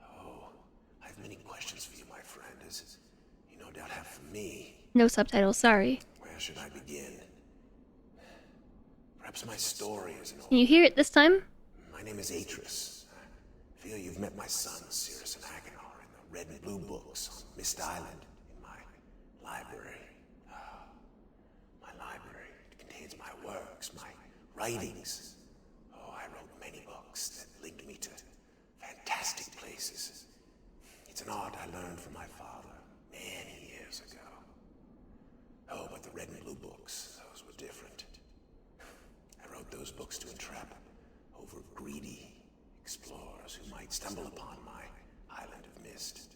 Oh, I have many questions for you, my friend, as you no doubt have for me. No subtitles, sorry. Where should I begin? Perhaps my story is an old... Can you hear it this time? My name is Atris. I feel you've met my sons, Cirrus and Achenar, in the red and blue books on Myst Island, in my library. My library. It contains my works, my writings. Oh, I wrote many books that linked me to fantastic places. It's an art I learned from my father many years ago. Oh, but the red and blue books, those were different. I wrote those books to entrap over greedy explorers who might stumble upon my island of Myst.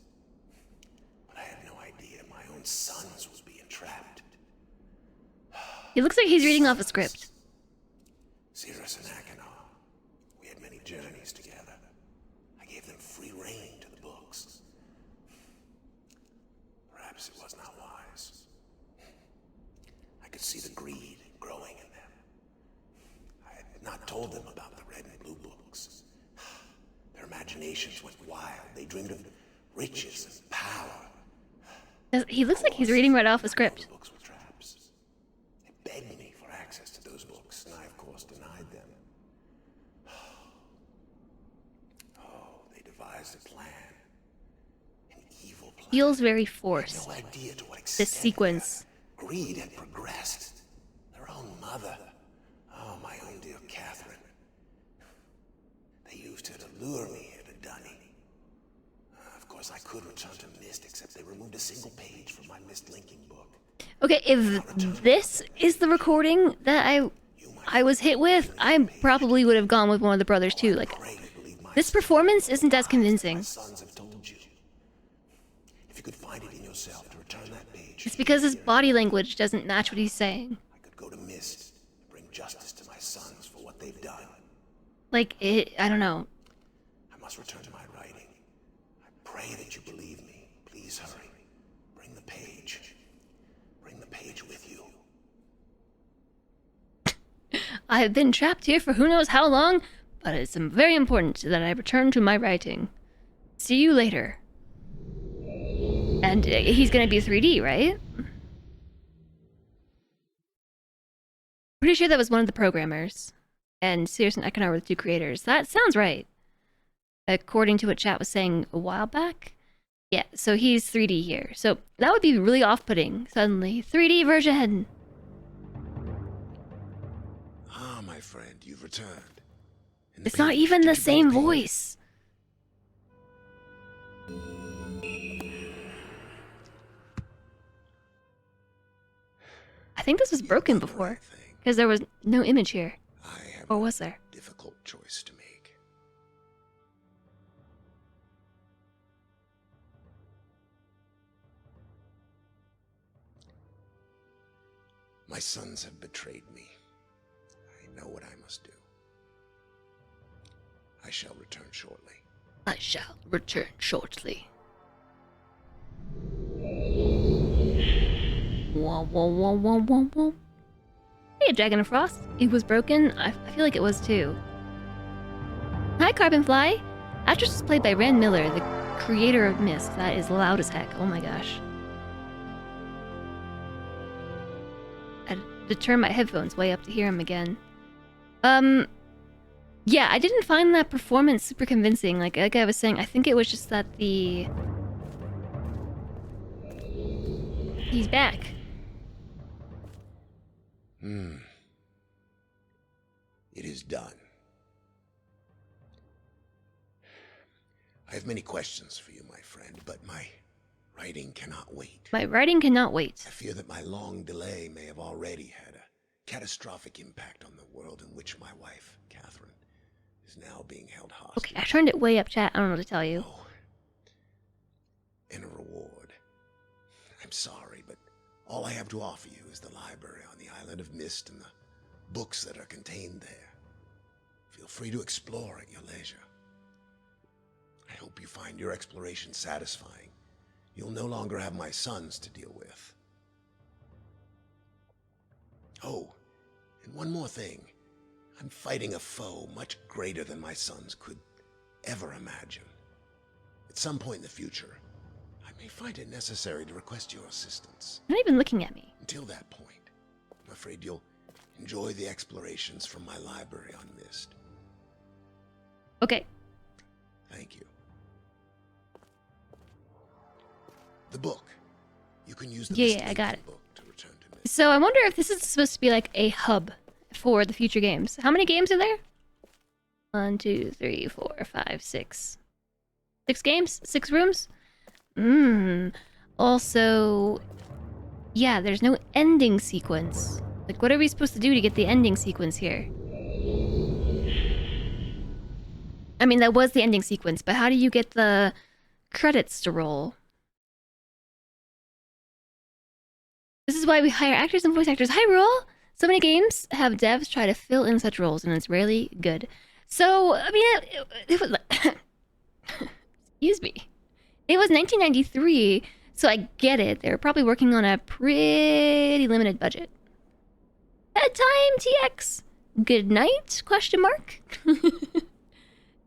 But I had no idea my own sons would be entrapped. He looks like he's reading off a script. Cirrus and Achenar, we had many journeys together. I gave them free rein to the books. Perhaps it was not wise. I could see the greed growing in them. I had not told them about the red and blue books. Their imaginations went wild. They dreamed of riches and power. He looks like he's reading right off a script. The books were traps. They begged me for access to those books, and I, of course, denied them. Oh, they devised a plan. An evil plan. Feels very I had forced. no idea to what extent This sequence. their greed had progressed. Their own mother. Oh, my own dear Catherine. They used her to lure me here to Dunny. Of course, I could return to Myst, except they removed a single page from my Myst linking book. Okay, if this is the recording that I was hit with, I probably would have gone with one of the brothers too. Like, Pray you believe my this performance isn't as convincing. my sons have told you. If you could find it in yourself to return that page, It's because his body language doesn't match what he's saying. I could go to Myst, bring justice to my sons for what they've done. Like, I don't know. I must return to my writing. I pray that you believe me. Please hurry. Bring the page. Bring the page with you. I have been trapped here for who knows how long, but it's very important that I return to my writing. See you later. And he's gonna be 3D, right? Pretty sure that was one of the programmers. And Cirrus and Ekinar were the two creators. That sounds right. According to what chat was saying a while back. Yeah, so he's 3D here. So that would be really off-putting, suddenly. 3D version! Ah, my friend, you've returned. In It's not page, even did the you same bring the page? voice. I think this was You've broken done the before. right thing. Because there was no image here. I have Or a was there? difficult choice to make. My sons have betrayed me. I know what I must do. I shall return shortly. I shall return shortly. Wah, wah, wah, wah, wah, wah. Hey, Dragon of Frost. It was broken. I feel like it was too. Hi, Carbonfly. Actress is played by Rand Miller, the creator of Myst. That is loud as heck. Oh my gosh. I had to turn my headphones way up to hear him again. Yeah, I didn't find that performance super convincing. Like I was saying, I think it was just that he's back. It is done. I have many questions for you, my friend, but my writing cannot wait. My writing cannot wait. I fear that my long delay may have already had a catastrophic impact on the world in which my wife, Catherine, is now being held hostage. Okay, I turned it way up, chat. I don't know what to tell you. Oh. And a reward. I'm sorry, but all I have to offer you is the library on the island of Myst and the books that are contained there. Feel free to explore at your leisure. hope you find your exploration satisfying. You'll no longer have my sons to deal with. Oh, and one more thing. I'm fighting a foe much greater than my sons could ever imagine. At some point in the future, I may find it necessary to request your assistance. You're not even looking at me. Until that point, I'm afraid you'll enjoy the explorations from my library on Myst. Okay. Thank you. The book. You can use the Yeah, I got it. book to return to Myst. So I wonder if this is supposed to be like a hub for the future games. How many games are there? 1, 2, 3, 4, 5, 6. 6 games? 6 rooms? Also, yeah, there's no ending sequence. Like, what are we supposed to do to get the ending sequence here? I mean, that was the ending sequence, but how do you get the credits to roll? This is why we hire actors and voice actors. Hi, Roll! So many games have devs try to fill in such roles, and it's rarely good. So, I mean, it was... Excuse me. It was 1993, so I get it. They were probably working on a pretty limited budget. Bedtime, TX. Good night? Question mark.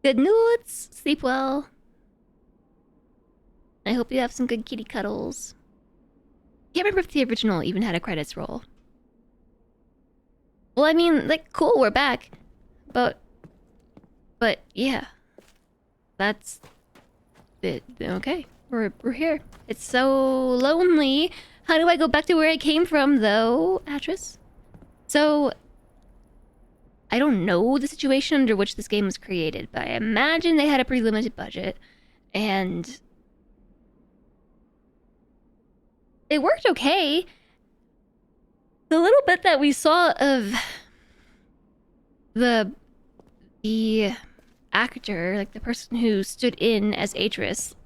Good nudes. Sleep well. I hope you have some good kitty cuddles. Can't remember if the original even had a credits roll. Well, I mean, like, cool, we're back. But yeah. That's it. Okay, we're here. It's so lonely. How do I go back to where I came from, though, Atris? So, I don't know the situation under which this game was created, but I imagine they had a pretty limited budget, and it worked okay. The little bit that we saw of the actor, like the person who stood in as Atris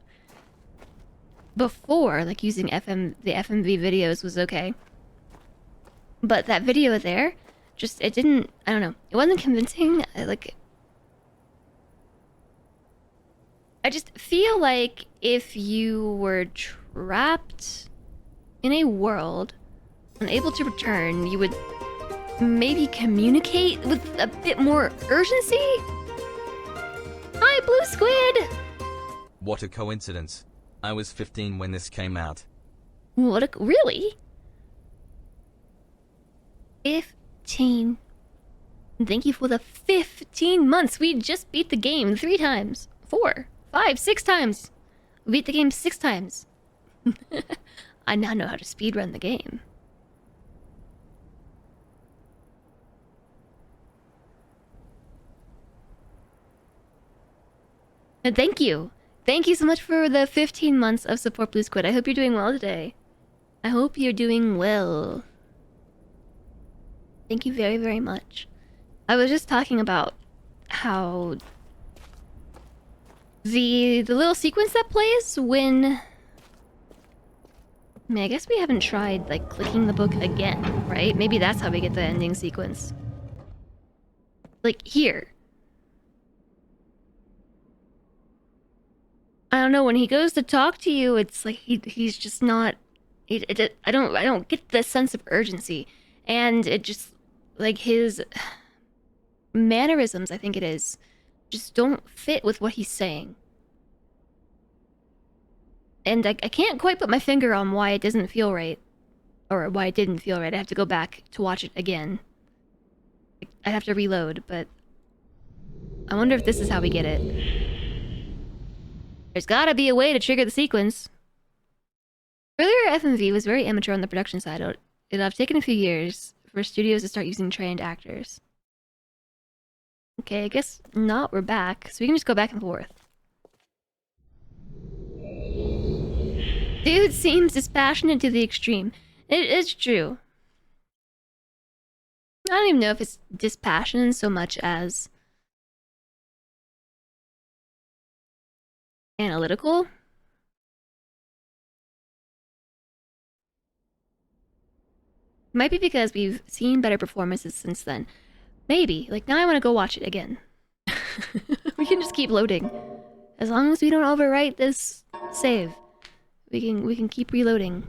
before, like using the FMV videos was okay. But that video there, just, it didn't, I don't know, it wasn't convincing. I just feel like if you were trapped in a world, unable to return, you would maybe communicate with a bit more urgency? Hi, Blue Squid! What a coincidence. I was 15 when this came out. Really? 15. Thank you for the 15 months. We just beat the game 3 times. 4, 5, 6 times. We beat the game 6 times. I now know how to speedrun the game. And thank you. Thank you so much for the 15 months of support, Blue Squid. I hope you're doing well today. I hope you're doing well. Thank you very, very much. I was just talking about how the little sequence that plays when... I mean, I guess we haven't tried, like, clicking the book again, right? Maybe that's how we get the ending sequence. Like, here. I don't know, when he goes to talk to you, it's like he's just not... I don't get the sense of urgency. And it just... like, his mannerisms, I think it is, just don't fit with what he's saying. And I can't quite put my finger on why it doesn't feel right. Or why it didn't feel right. I have to go back to watch it again. I have to reload, but... I wonder if this is how we get it. There's gotta be a way to trigger the sequence. Earlier FMV was very amateur on the production side. It'll have taken a few years for studios to start using trained actors. Okay, I guess not. We're back. So we can just go back and forth. Dude seems dispassionate to the extreme. It is true. I don't even know if it's dispassion so much as... analytical? Might be because we've seen better performances since then. Maybe. Like, now I want to go watch it again. We can just keep loading. As long as we don't overwrite this save, we can keep reloading.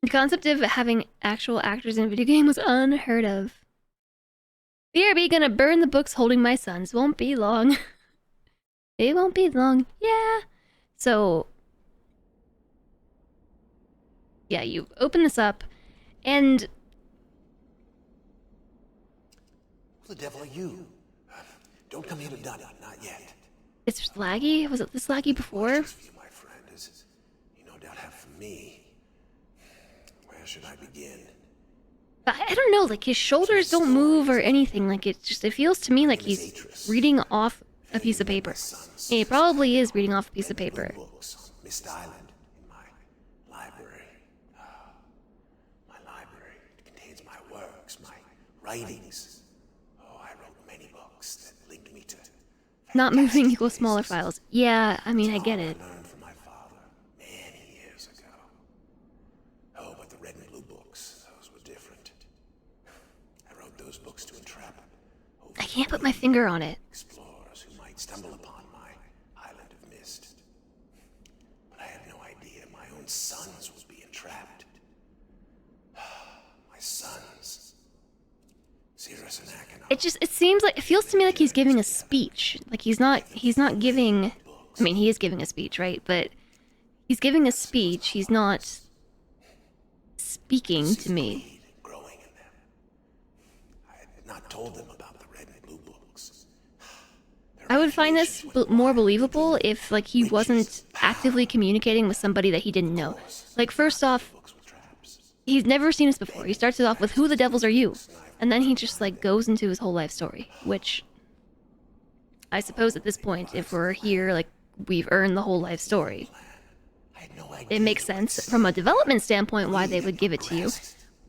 The concept of having actual actors in a video game was unheard of. BRB gonna burn the books holding my sons. Won't be long. It won't be long. Yeah. So, yeah, you open this up, and Who the devil are you? Don't come here to Dunny, not yet. it's laggy. Was it this laggy before? Much for you, my friend, as you no doubt have for me. Where should I begin? I don't know. Like his shoulders don't move or anything. Like it feels to me like he's reading off a piece of paper. And he probably is reading off a piece of paper. Books on Myst Island in my library. My library contains my works, my writings. Oh, I wrote many books that linked me to Not moving equals smaller files. Yeah, I mean, I get it. I learned from my father many years ago. Oh, but the red and blue books, those were different. I wrote those books to entrap I can't put my finger on it. explorers who might stumble upon my island of Myst. But I had no idea my own sons would be entrapped. My sons. Cirrus and Acheron. It seems like, it feels to me like he's giving a speech. Like he's not giving, I mean, he is giving a speech, right? But he's giving a speech. He's not speaking to me. Growing in them. I had not told them about the red and blue books. I would find this more believable if, like, he wasn't actively communicating with somebody that he didn't know. Like, first off, Books with traps. he's never seen us before. He starts it off with, who the devils are you? And then he just, like, goes into his whole life story, which I suppose at this point, if we're here, like, we've earned the whole life story. I had no idea. It makes sense from a development standpoint why they would give it to you.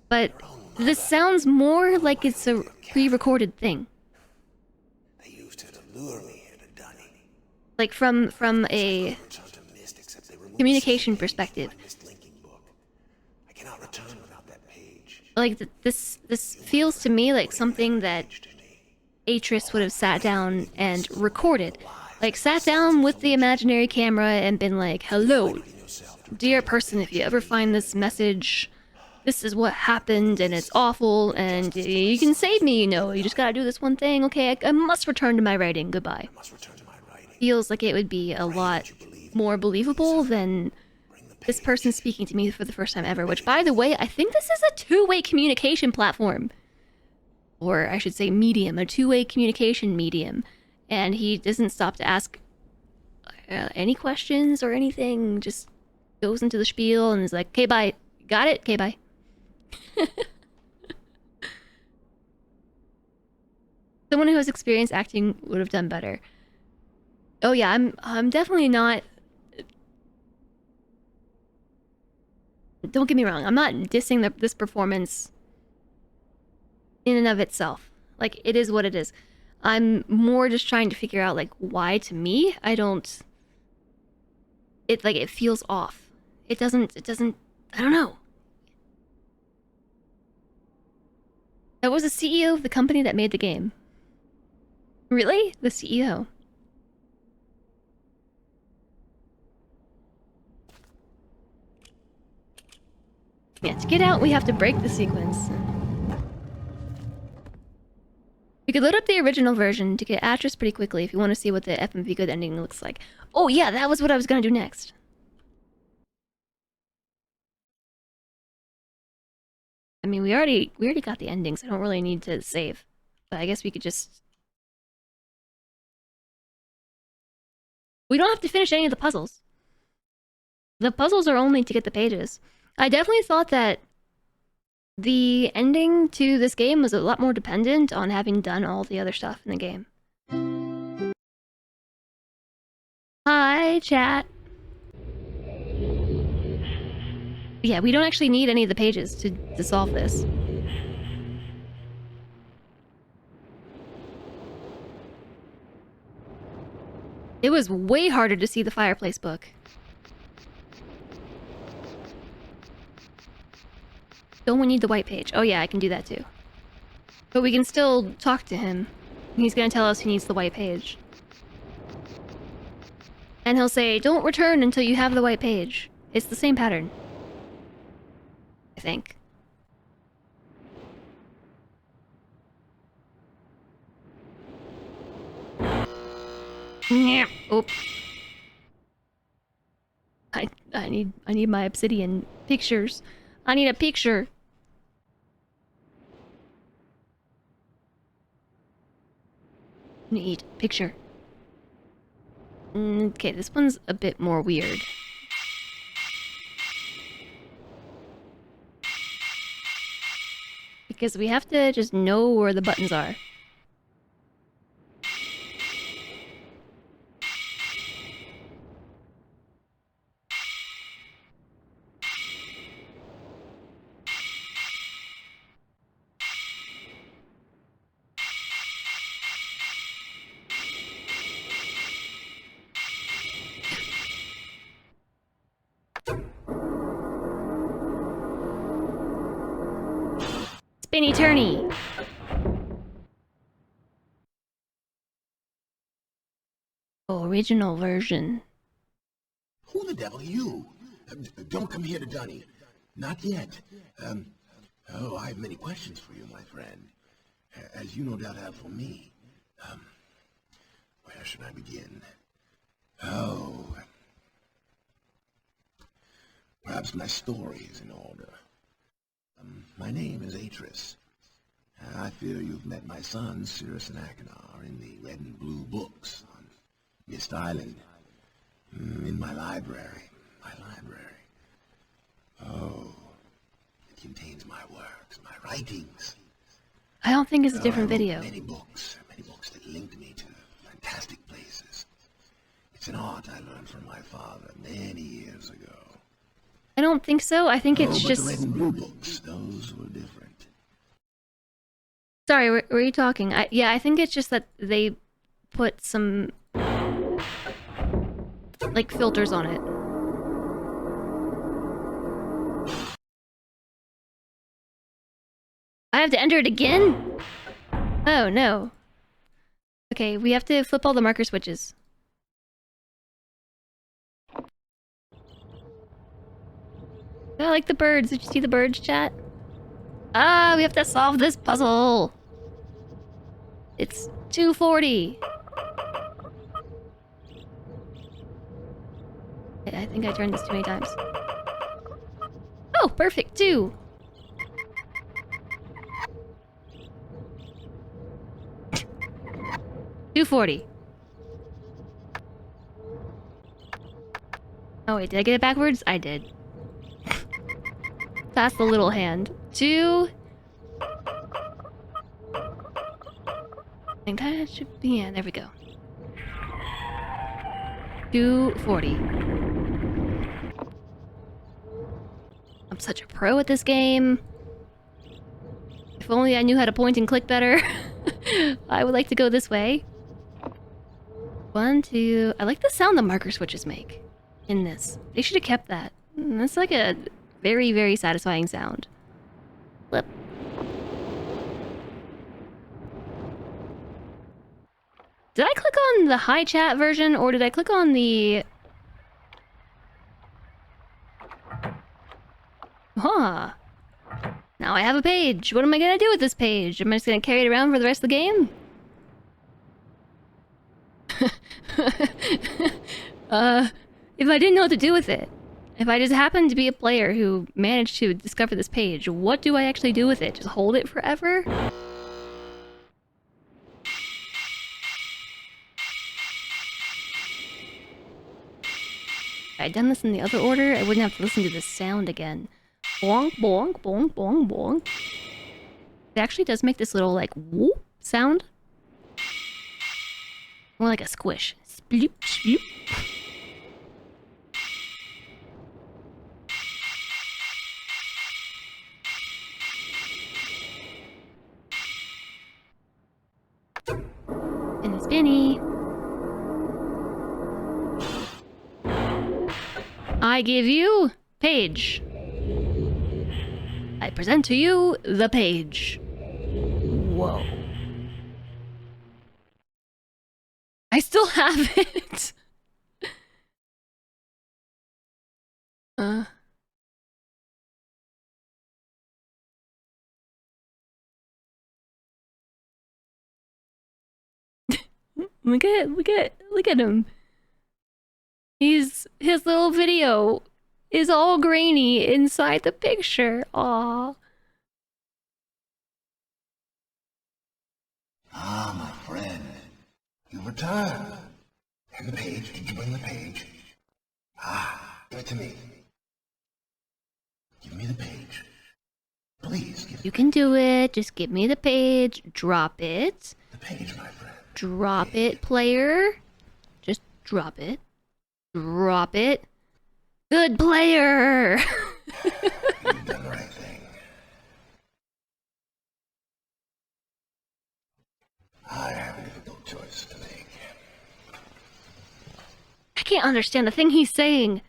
But this sounds more like it's a pre-recorded thing. They used her to lure me here to Dunny. Like, from a Return to Myst, except they removed communication the perspective. Myst linking book. I cannot return without that page. Like, this feels to me like something that Atris would have sat down and recorded. Like, sat down with the imaginary camera and been like, hello, dear person, if you ever find this message, this is what happened, and it's awful, and you can save me, you know, you just gotta do this one thing, okay, I must return to my writing, goodbye. Must return to my writing. Feels like it would be a lot more believable than this person speaking to me for the first time ever, which, by the way, I think this is a two-way communication platform. Or I should say medium, a two-way communication medium. And he doesn't stop to ask any questions or anything, just goes into the spiel and is like, okay, bye. Got it? Okay, bye. Someone who has experience acting would have done better. Oh yeah, I'm definitely not... Don't get me wrong, I'm not dissing this performance in and of itself. Like, it is what it is. I'm more just trying to figure out, like, why to me I don't... it feels off. It doesn't, I don't know. That was the CEO of the company that made the game. Really? The CEO. Yeah, to get out, we have to break the sequence. We could load up the original version to get Atris pretty quickly if you want to see what the FMV good ending looks like. Oh yeah, that was what I was gonna do next. I mean, we already got the endings. I don't really need to save. But I guess we could just... We don't have to finish any of the puzzles. The puzzles are only to get the pages. I definitely thought that the ending to this game was a lot more dependent on having done all the other stuff in the game. Hi, chat. Yeah, we don't actually need any of the pages to solve this. It was way harder to see the fireplace book. Don't we need the white page? Oh yeah, I can do that too. But we can still talk to him. He's gonna tell us he needs the white page. And he'll say, don't return until you have the white page. It's the same pattern. I think. Yeah. Oop. I need my Obsidian pictures. I need a picture. Need picture. Okay, this one's a bit more weird. Because we have to just know where the buttons are. Spinny turny. Original version. Who the devil are you? Don't come here to Dunny. Not yet. Oh, I have many questions for you, my friend. As you no doubt have for me. Where should I begin? Oh. Perhaps my story is in order. My name is Atris. I fear you've met my sons, Cirrus and Achenar, in the red and blue books on Myst Island. In my library. Oh, it contains my works, my writings. I don't think it's a different video. Many books that linked me to fantastic places. It's an art I learned from my father many years ago. I don't think so. I think it's but just... the red and blue books, those were different. Sorry, were you talking? Yeah, I think it's just that they put some... like, filters on it. I have to enter it again? Oh, no. Okay, we have to flip all the marker switches. I like the birds. Did you see the birds, chat? Ah, we have to solve this puzzle. It's 2:40. I think I turned this too many times. Oh, perfect, 2. $2.40. Oh wait, did I get it backwards? I did. That's the little hand. 2. I think that should be... yeah, there we go. 2:40. I'm such a pro at this game. If only I knew how to point and click better. I would like to go this way. 1, 2... I like the sound the marker switches make in this. They should have kept that. That's like a very, very satisfying sound. Flip. Did I click on the high chat version, or did I click on the... Huh. Now I have a page. What am I gonna do with this page? Am I just gonna carry it around for the rest of the game? If I didn't know what to do with it. If I just happened to be a player who managed to discover this page, what do I actually do with it? Just hold it forever? If I'd done this in the other order, I wouldn't have to listen to this sound again. Bonk, bonk, bonk, bonk, bonk. It actually does make this little, like, whoop sound. More like a squish. Sploop, sploop. Spinny, spinny. I give you page. I present to you the page. Whoa. I still have it. Look at him. His little video is all grainy inside the picture. Aw. Ah, my friend. You returned. And the page. Did you bring the page? Ah, give it to me. Give me the page. Please, give You can do it. Just give me the page. Drop it. the page, my friend. Drop it, player. Just drop it. Drop it. Good player! You've done the right thing. I have a difficult choice to make. I can't understand a thing he's saying.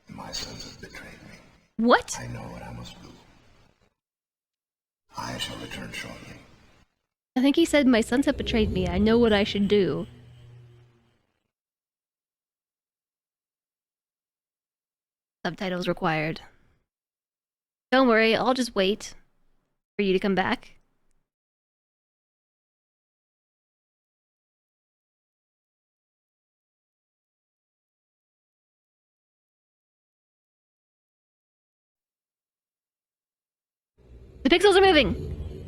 My sons have betrayed me. What? I know what I must do. I shall return shortly. I think he said my sons have betrayed me. I know what I should do. Subtitles required. Don't worry, I'll just wait for you to come back. The pixels are moving!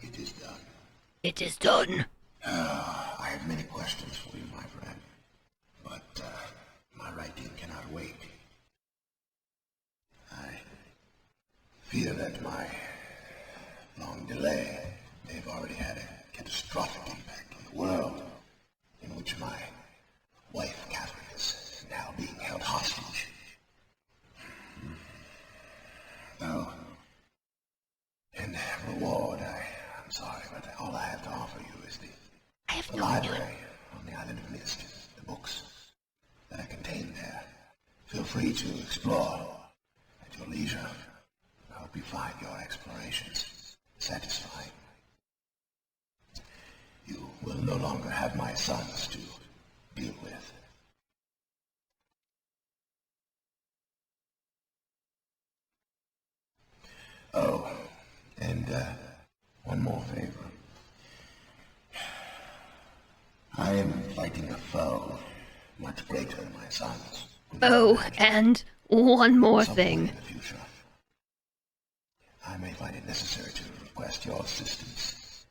It is done. It is done. I have many questions for you, my friend. But, my writing cannot wait. I fear that my long delay may have already had a catastrophic impact on the world in which my wife, Catherine, is now being held hostage. Though, in reward, I'm sorry, but all I have to offer you is the library on the island of Myst, the books that are contained there. Feel free to explore at your leisure. I hope you find your explorations satisfying. You will no longer have my sons to deal with. Oh, and one more favor. I am fighting a foe much greater than my sons. Oh, and one more Some point thing. in the future, I may find it necessary to request your assistance.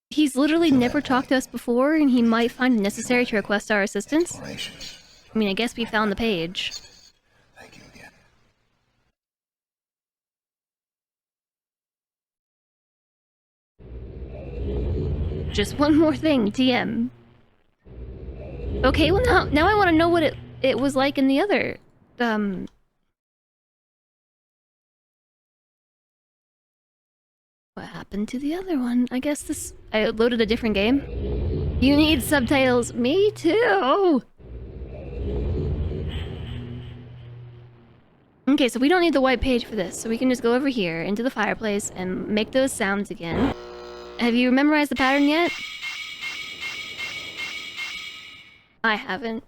He's literally never talked to us before, and he might find it necessary to request our assistance. Explorations. I mean, I guess we found the page. Thank you again. Just one more thing, TM. Okay, well now I want to know what it was like in the other, what happened to the other one? I guess I loaded a different game. You need subtitles. Me too. Okay, so we don't need the white page for this, so we can just go over here into the fireplace and make those sounds again. Have you memorized the pattern yet? I haven't.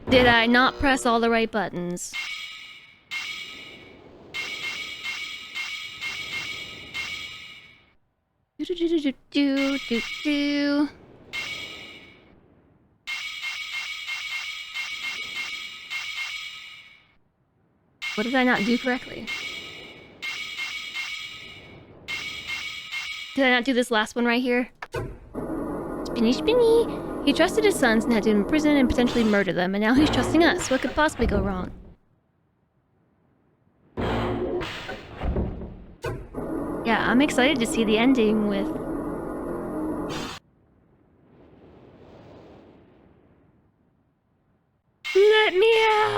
Did I not press all the right buttons? Do do do do do do do. What did I not do correctly? Did I not do this last one right here? Spinny spinny! He trusted his sons and had to imprison and potentially murder them, and now he's trusting us. What could possibly go wrong? Yeah, I'm excited to see the ending with Let me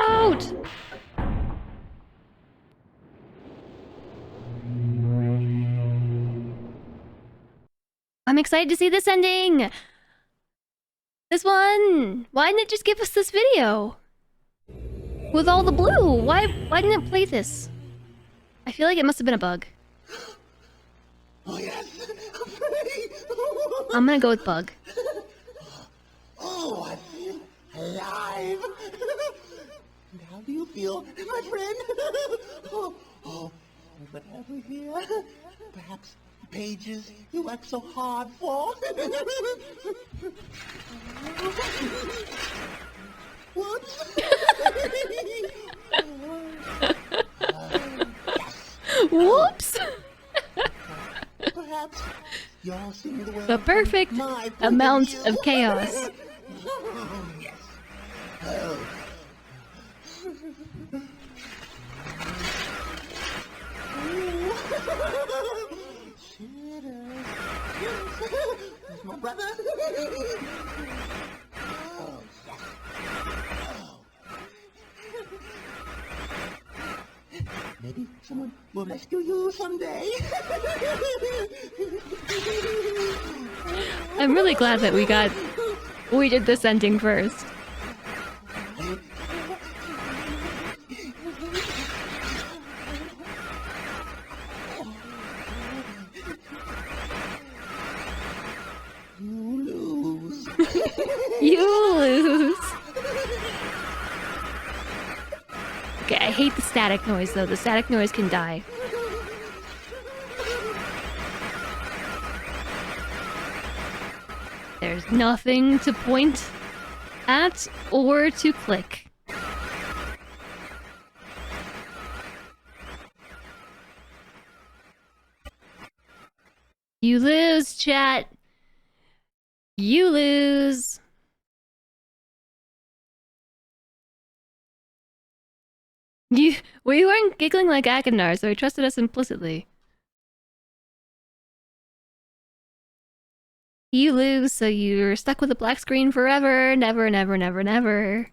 out! I'm excited to see this ending! This one! Why didn't it just give us this video? With all the blue! Why didn't it play this? I feel like it must have been a bug. Oh, yes. I'm gonna go with bug. Oh, I feel alive. And how do you feel, my friend? Oh, what have we here? Perhaps pages you worked so hard for? What? Whoops! Perhaps you're seeing the world The perfect from my point amount view. of chaos. Yes. Oh. There's my brother. Oh, yes. Maybe someone will rescue you someday. I'm really glad that we did this ending first. You lose. You lose. Okay, I hate the static noise though. The static noise can die. There's nothing to point at or to click. You lose, chat. You lose. We weren't giggling like Akinar, so he trusted us implicitly. You lose, so you're stuck with a black screen forever. Never, never, never, never.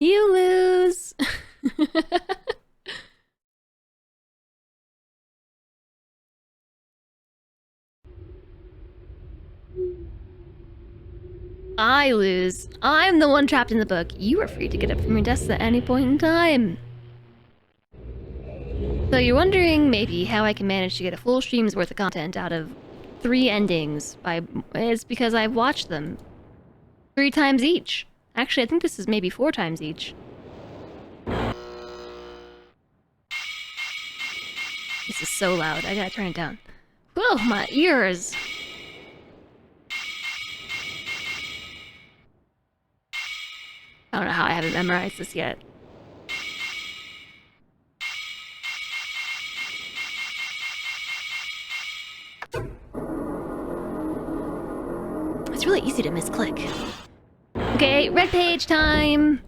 You lose. I lose. I'm the one trapped in the book. You are free to get up from your desk at any point in time. So you're wondering maybe how I can manage to get a full stream's worth of content out of 3 endings. It's because I've watched them 3 times each. Actually, I think this is maybe 4 times each. This is so loud. I gotta turn it down. Whoa, my ears! I don't know how I haven't memorized this yet. It's really easy to misclick. Okay, red page time!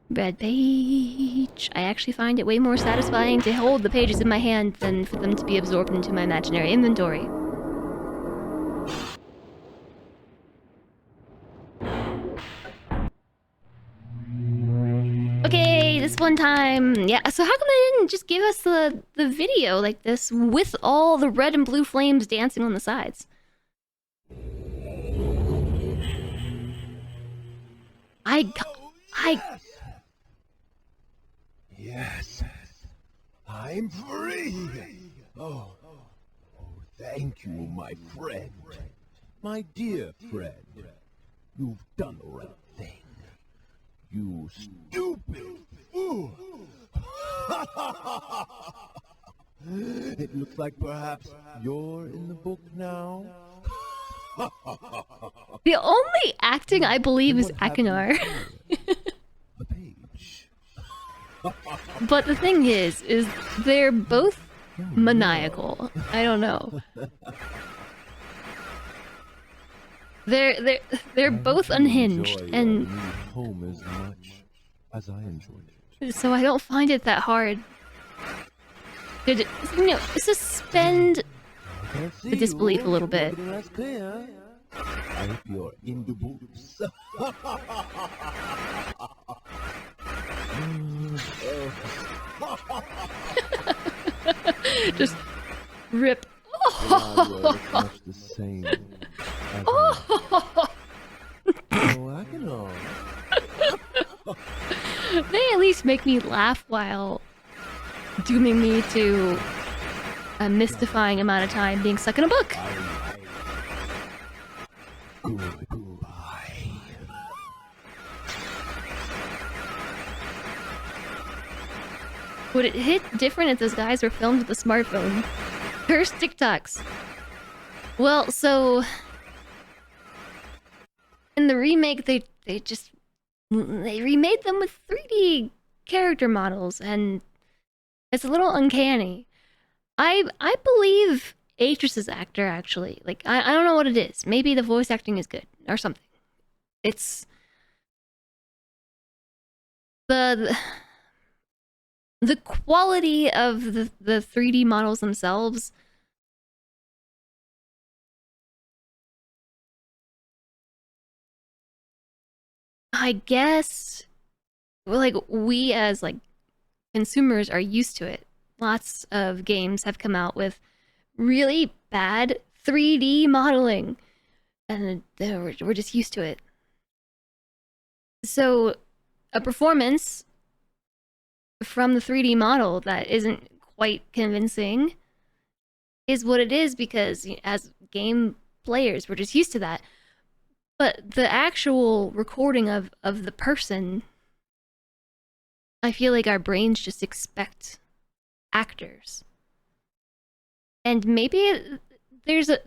Red page. I actually find it way more satisfying to hold the pages in my hand than for them to be absorbed into my imaginary inventory. Okay, this one time. Yeah, so how come they didn't just give us the video like this with all the red and blue flames dancing on the sides? Yes, I'm free. Oh, thank you, my friend. My dear friend, you've done the right thing. You stupid fool. It looks like perhaps you're in the book now. The only acting I believe is Akinar. The page. But the thing is they're both maniacal. I don't know. They're both unhinged, and home as much as I enjoyed it. so I don't find it that hard to suspend the disbelief a little bit. I hope you're in the books. Just rip. Much the same. Oh, I can all. They at least make me laugh while dooming me to a mystifying amount of time being stuck in a book. Goodbye. Would it hit different if those guys were filmed with a smartphone? Curse TikToks. Well, so in the remake, they remade them with 3D character models, and it's a little uncanny. I believe Atris's actor, actually. Like, I don't know what it is. Maybe the voice acting is good or something. It's the quality of the 3D models themselves. I guess, well, like, we as like consumers are used to it. Lots of games have come out with really bad 3D modeling, and we're just used to it. So a performance from the 3D model that isn't quite convincing is what it is, because as game players, we're just used to that. But the actual recording of the person, I feel like our brains just expect actors. And maybe there's a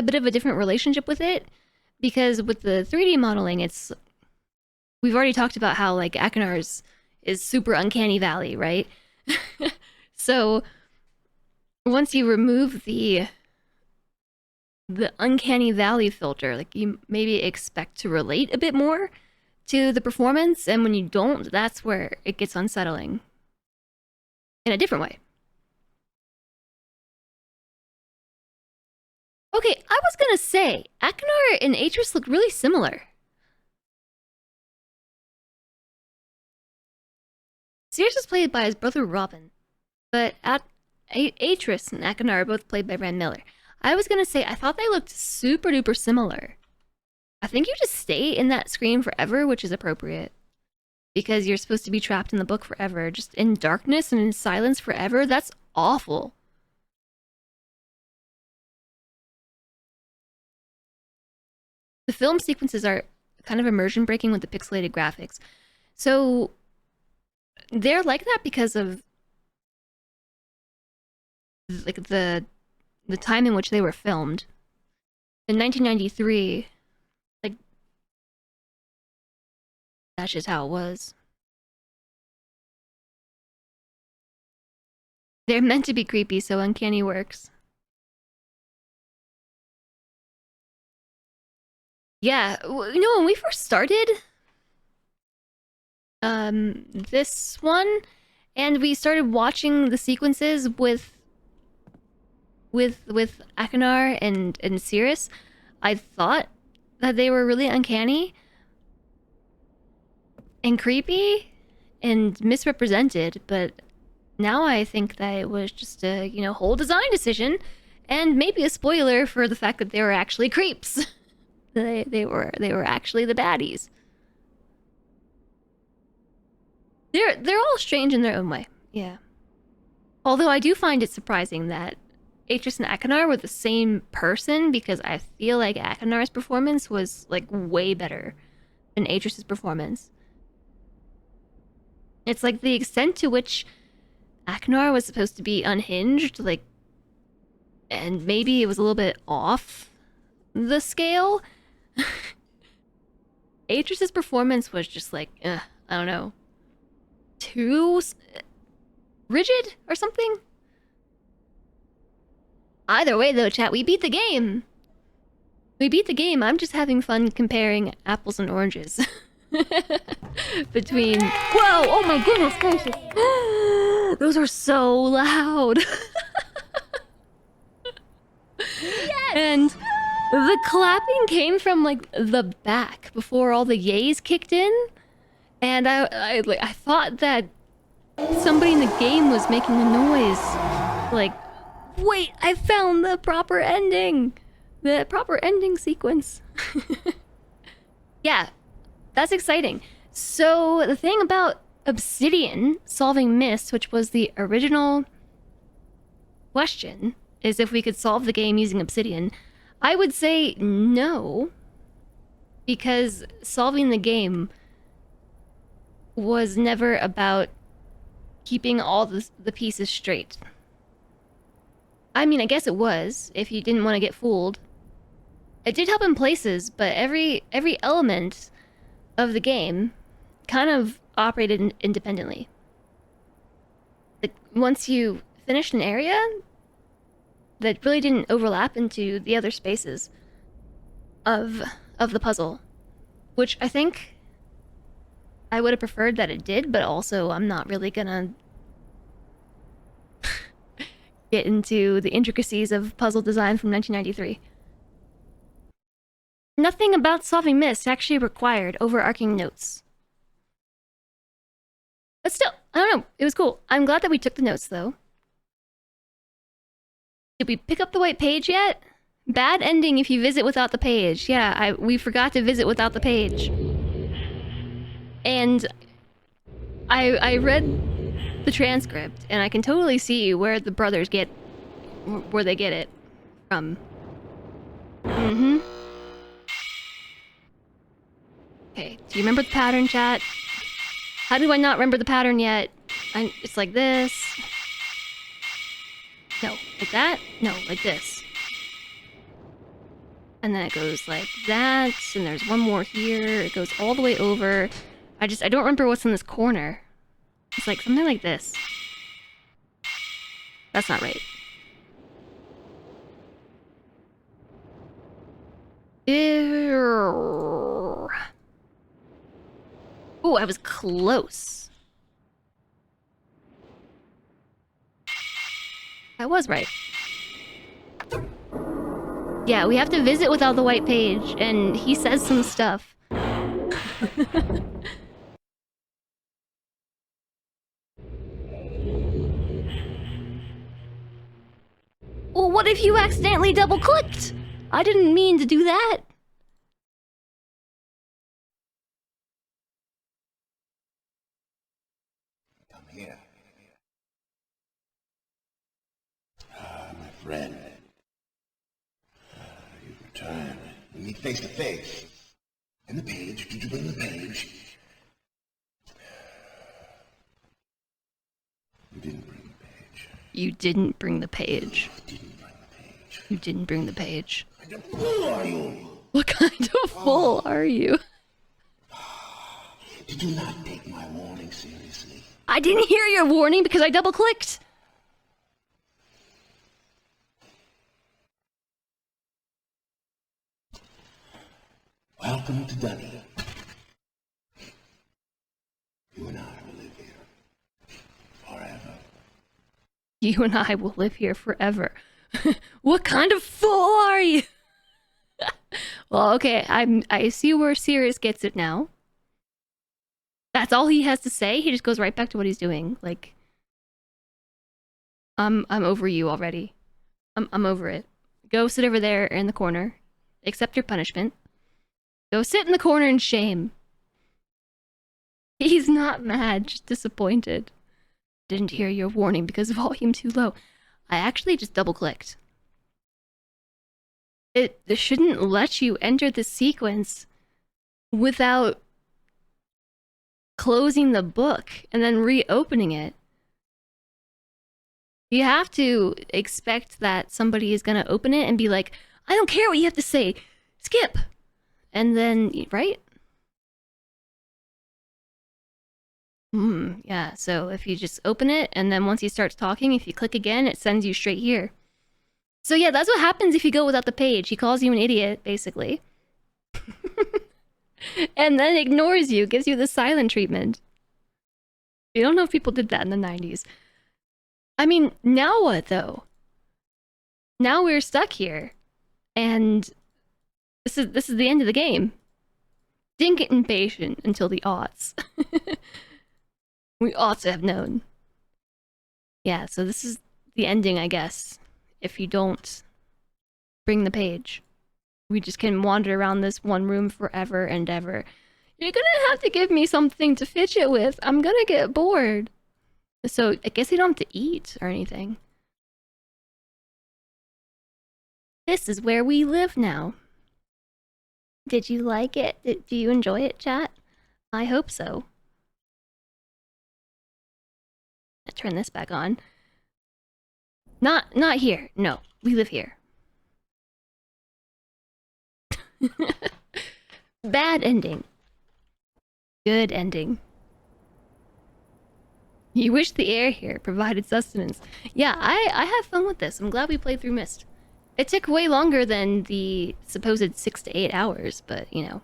bit of a different relationship with it, because with the 3D modeling, we've already talked about how like Akinar's is super uncanny valley, right? So once you remove the uncanny valley filter, like, you maybe expect to relate a bit more to the performance, and when you don't, that's where it gets unsettling in a different way. Okay, I was gonna say, Akinar and Atris look really similar. Sears is played by his brother Robin, but Atris and Akinar are both played by Rand Miller. I was gonna say, I thought they looked super duper similar. I think you just stay in that screen forever, which is appropriate. Because you're supposed to be trapped in the book forever, just in darkness and in silence forever. That's awful. The film sequences are kind of immersion breaking with the pixelated graphics. So they're like that because of like the time in which they were filmed. In 1993, like, that's just how it was. They're meant to be creepy, so uncanny works. Yeah, when we first started this one, and we started watching the sequences with Akinar and Cirrus, I thought that they were really uncanny and creepy and misrepresented, but now I think that it was just a, whole design decision, and maybe a spoiler for the fact that they were actually creeps. They were actually the baddies. They're all strange in their own way. Yeah. Although I do find it surprising that Atris and Akinar were the same person, because I feel like Akinar's performance was like way better than Atris's performance. It's like the extent to which Akinar was supposed to be unhinged, like, and maybe it was a little bit off the scale. Atris's performance was just like, I don't know, too rigid or something. Either way, though, chat, we beat the game. We beat the game. I'm just having fun comparing apples and oranges. Between... Whoa! Oh my goodness gracious! Those are so loud! Yes! And the clapping came from, like, the back before all the yays kicked in. And I thought that somebody in the game was making a noise, like, Wait, I found the proper ending! The proper ending sequence. Yeah, that's exciting. So, the thing about Obsidian solving Myst, which was the original question, is if we could solve the game using Obsidian. I would say no, because solving the game was never about keeping all the pieces straight. I mean, I guess it was, if you didn't want to get fooled. It did help in places, but every element of the game kind of operated independently. Like, once you finished an area that really didn't overlap into the other spaces of the puzzle, which I think I would have preferred that it did, but also I'm not really gonna get into the intricacies of puzzle design from 1993. Nothing about solving Myst actually required overarching notes. But still, I don't know, it was cool. I'm glad that we took the notes, though. Did we pick up the white page yet? Bad ending if you visit without the page. Yeah, we forgot to visit without the page. And I read the transcript, and I can totally see where the brothers get it from. Mm-hmm. Okay, do you remember the pattern, chat? How do I not remember the pattern yet? It's like this. No, like that? No, like this. And then it goes like that, and there's one more here. It goes all the way over. I don't remember what's in this corner. It's like something like this. That's not right. Oh, I was close. I was right. Yeah, we have to visit without the white page, and he says some stuff. Well, what if you accidentally double-clicked? I didn't mean to do that. Come here. My friend. You've returned. We meet face to face. And the page. Did you bring the page? You didn't bring the page. You didn't bring the page. You didn't bring the page. You didn't bring the page. What kind of fool are you? What kind of fool are you? Did you not take my warning seriously? I didn't hear your warning because I double-clicked. Welcome to Dunny. You and I will live here forever. You and I will live here forever. What kind of fool are you? Well, okay, I see where Sirius gets it now. That's all he has to say. He just goes right back to what he's doing. Like, I'm over you already. I'm over it. Go sit over there in the corner. Accept your punishment. Go sit in the corner in shame. He's not mad, just disappointed. Didn't hear your warning because volume too low. I actually just double-clicked. It shouldn't let you enter the sequence without closing the book and then reopening it. You have to expect that somebody is going to open it and be like, I don't care what you have to say. Skip. And then, right? Yeah, so if you just open it, and then once he starts talking, if you click again, it sends you straight here. So yeah, that's what happens if you go without the page. He calls you an idiot, basically. And then ignores you, gives you the silent treatment. You don't know if people did that in the 90s. I mean, now what, though? Now we're stuck here. And this is the end of the game. Didn't get impatient until the aughts. We ought to have known. Yeah, so this is the ending, I guess. if you don't bring the page. We just can wander around this one room forever and ever. You're gonna have to give me something to fidget with. I'm gonna get bored. So I guess you don't have to eat or anything. This is where we live now. Did you like it? Do you enjoy it, chat? I hope so. I'll turn this back on. Not here. No, we live here. Bad ending. Good ending. You wish the air here provided sustenance. Yeah, I have fun with this. I'm glad we played through Myst. It took way longer than the supposed 6 to 8 hours, but, you know.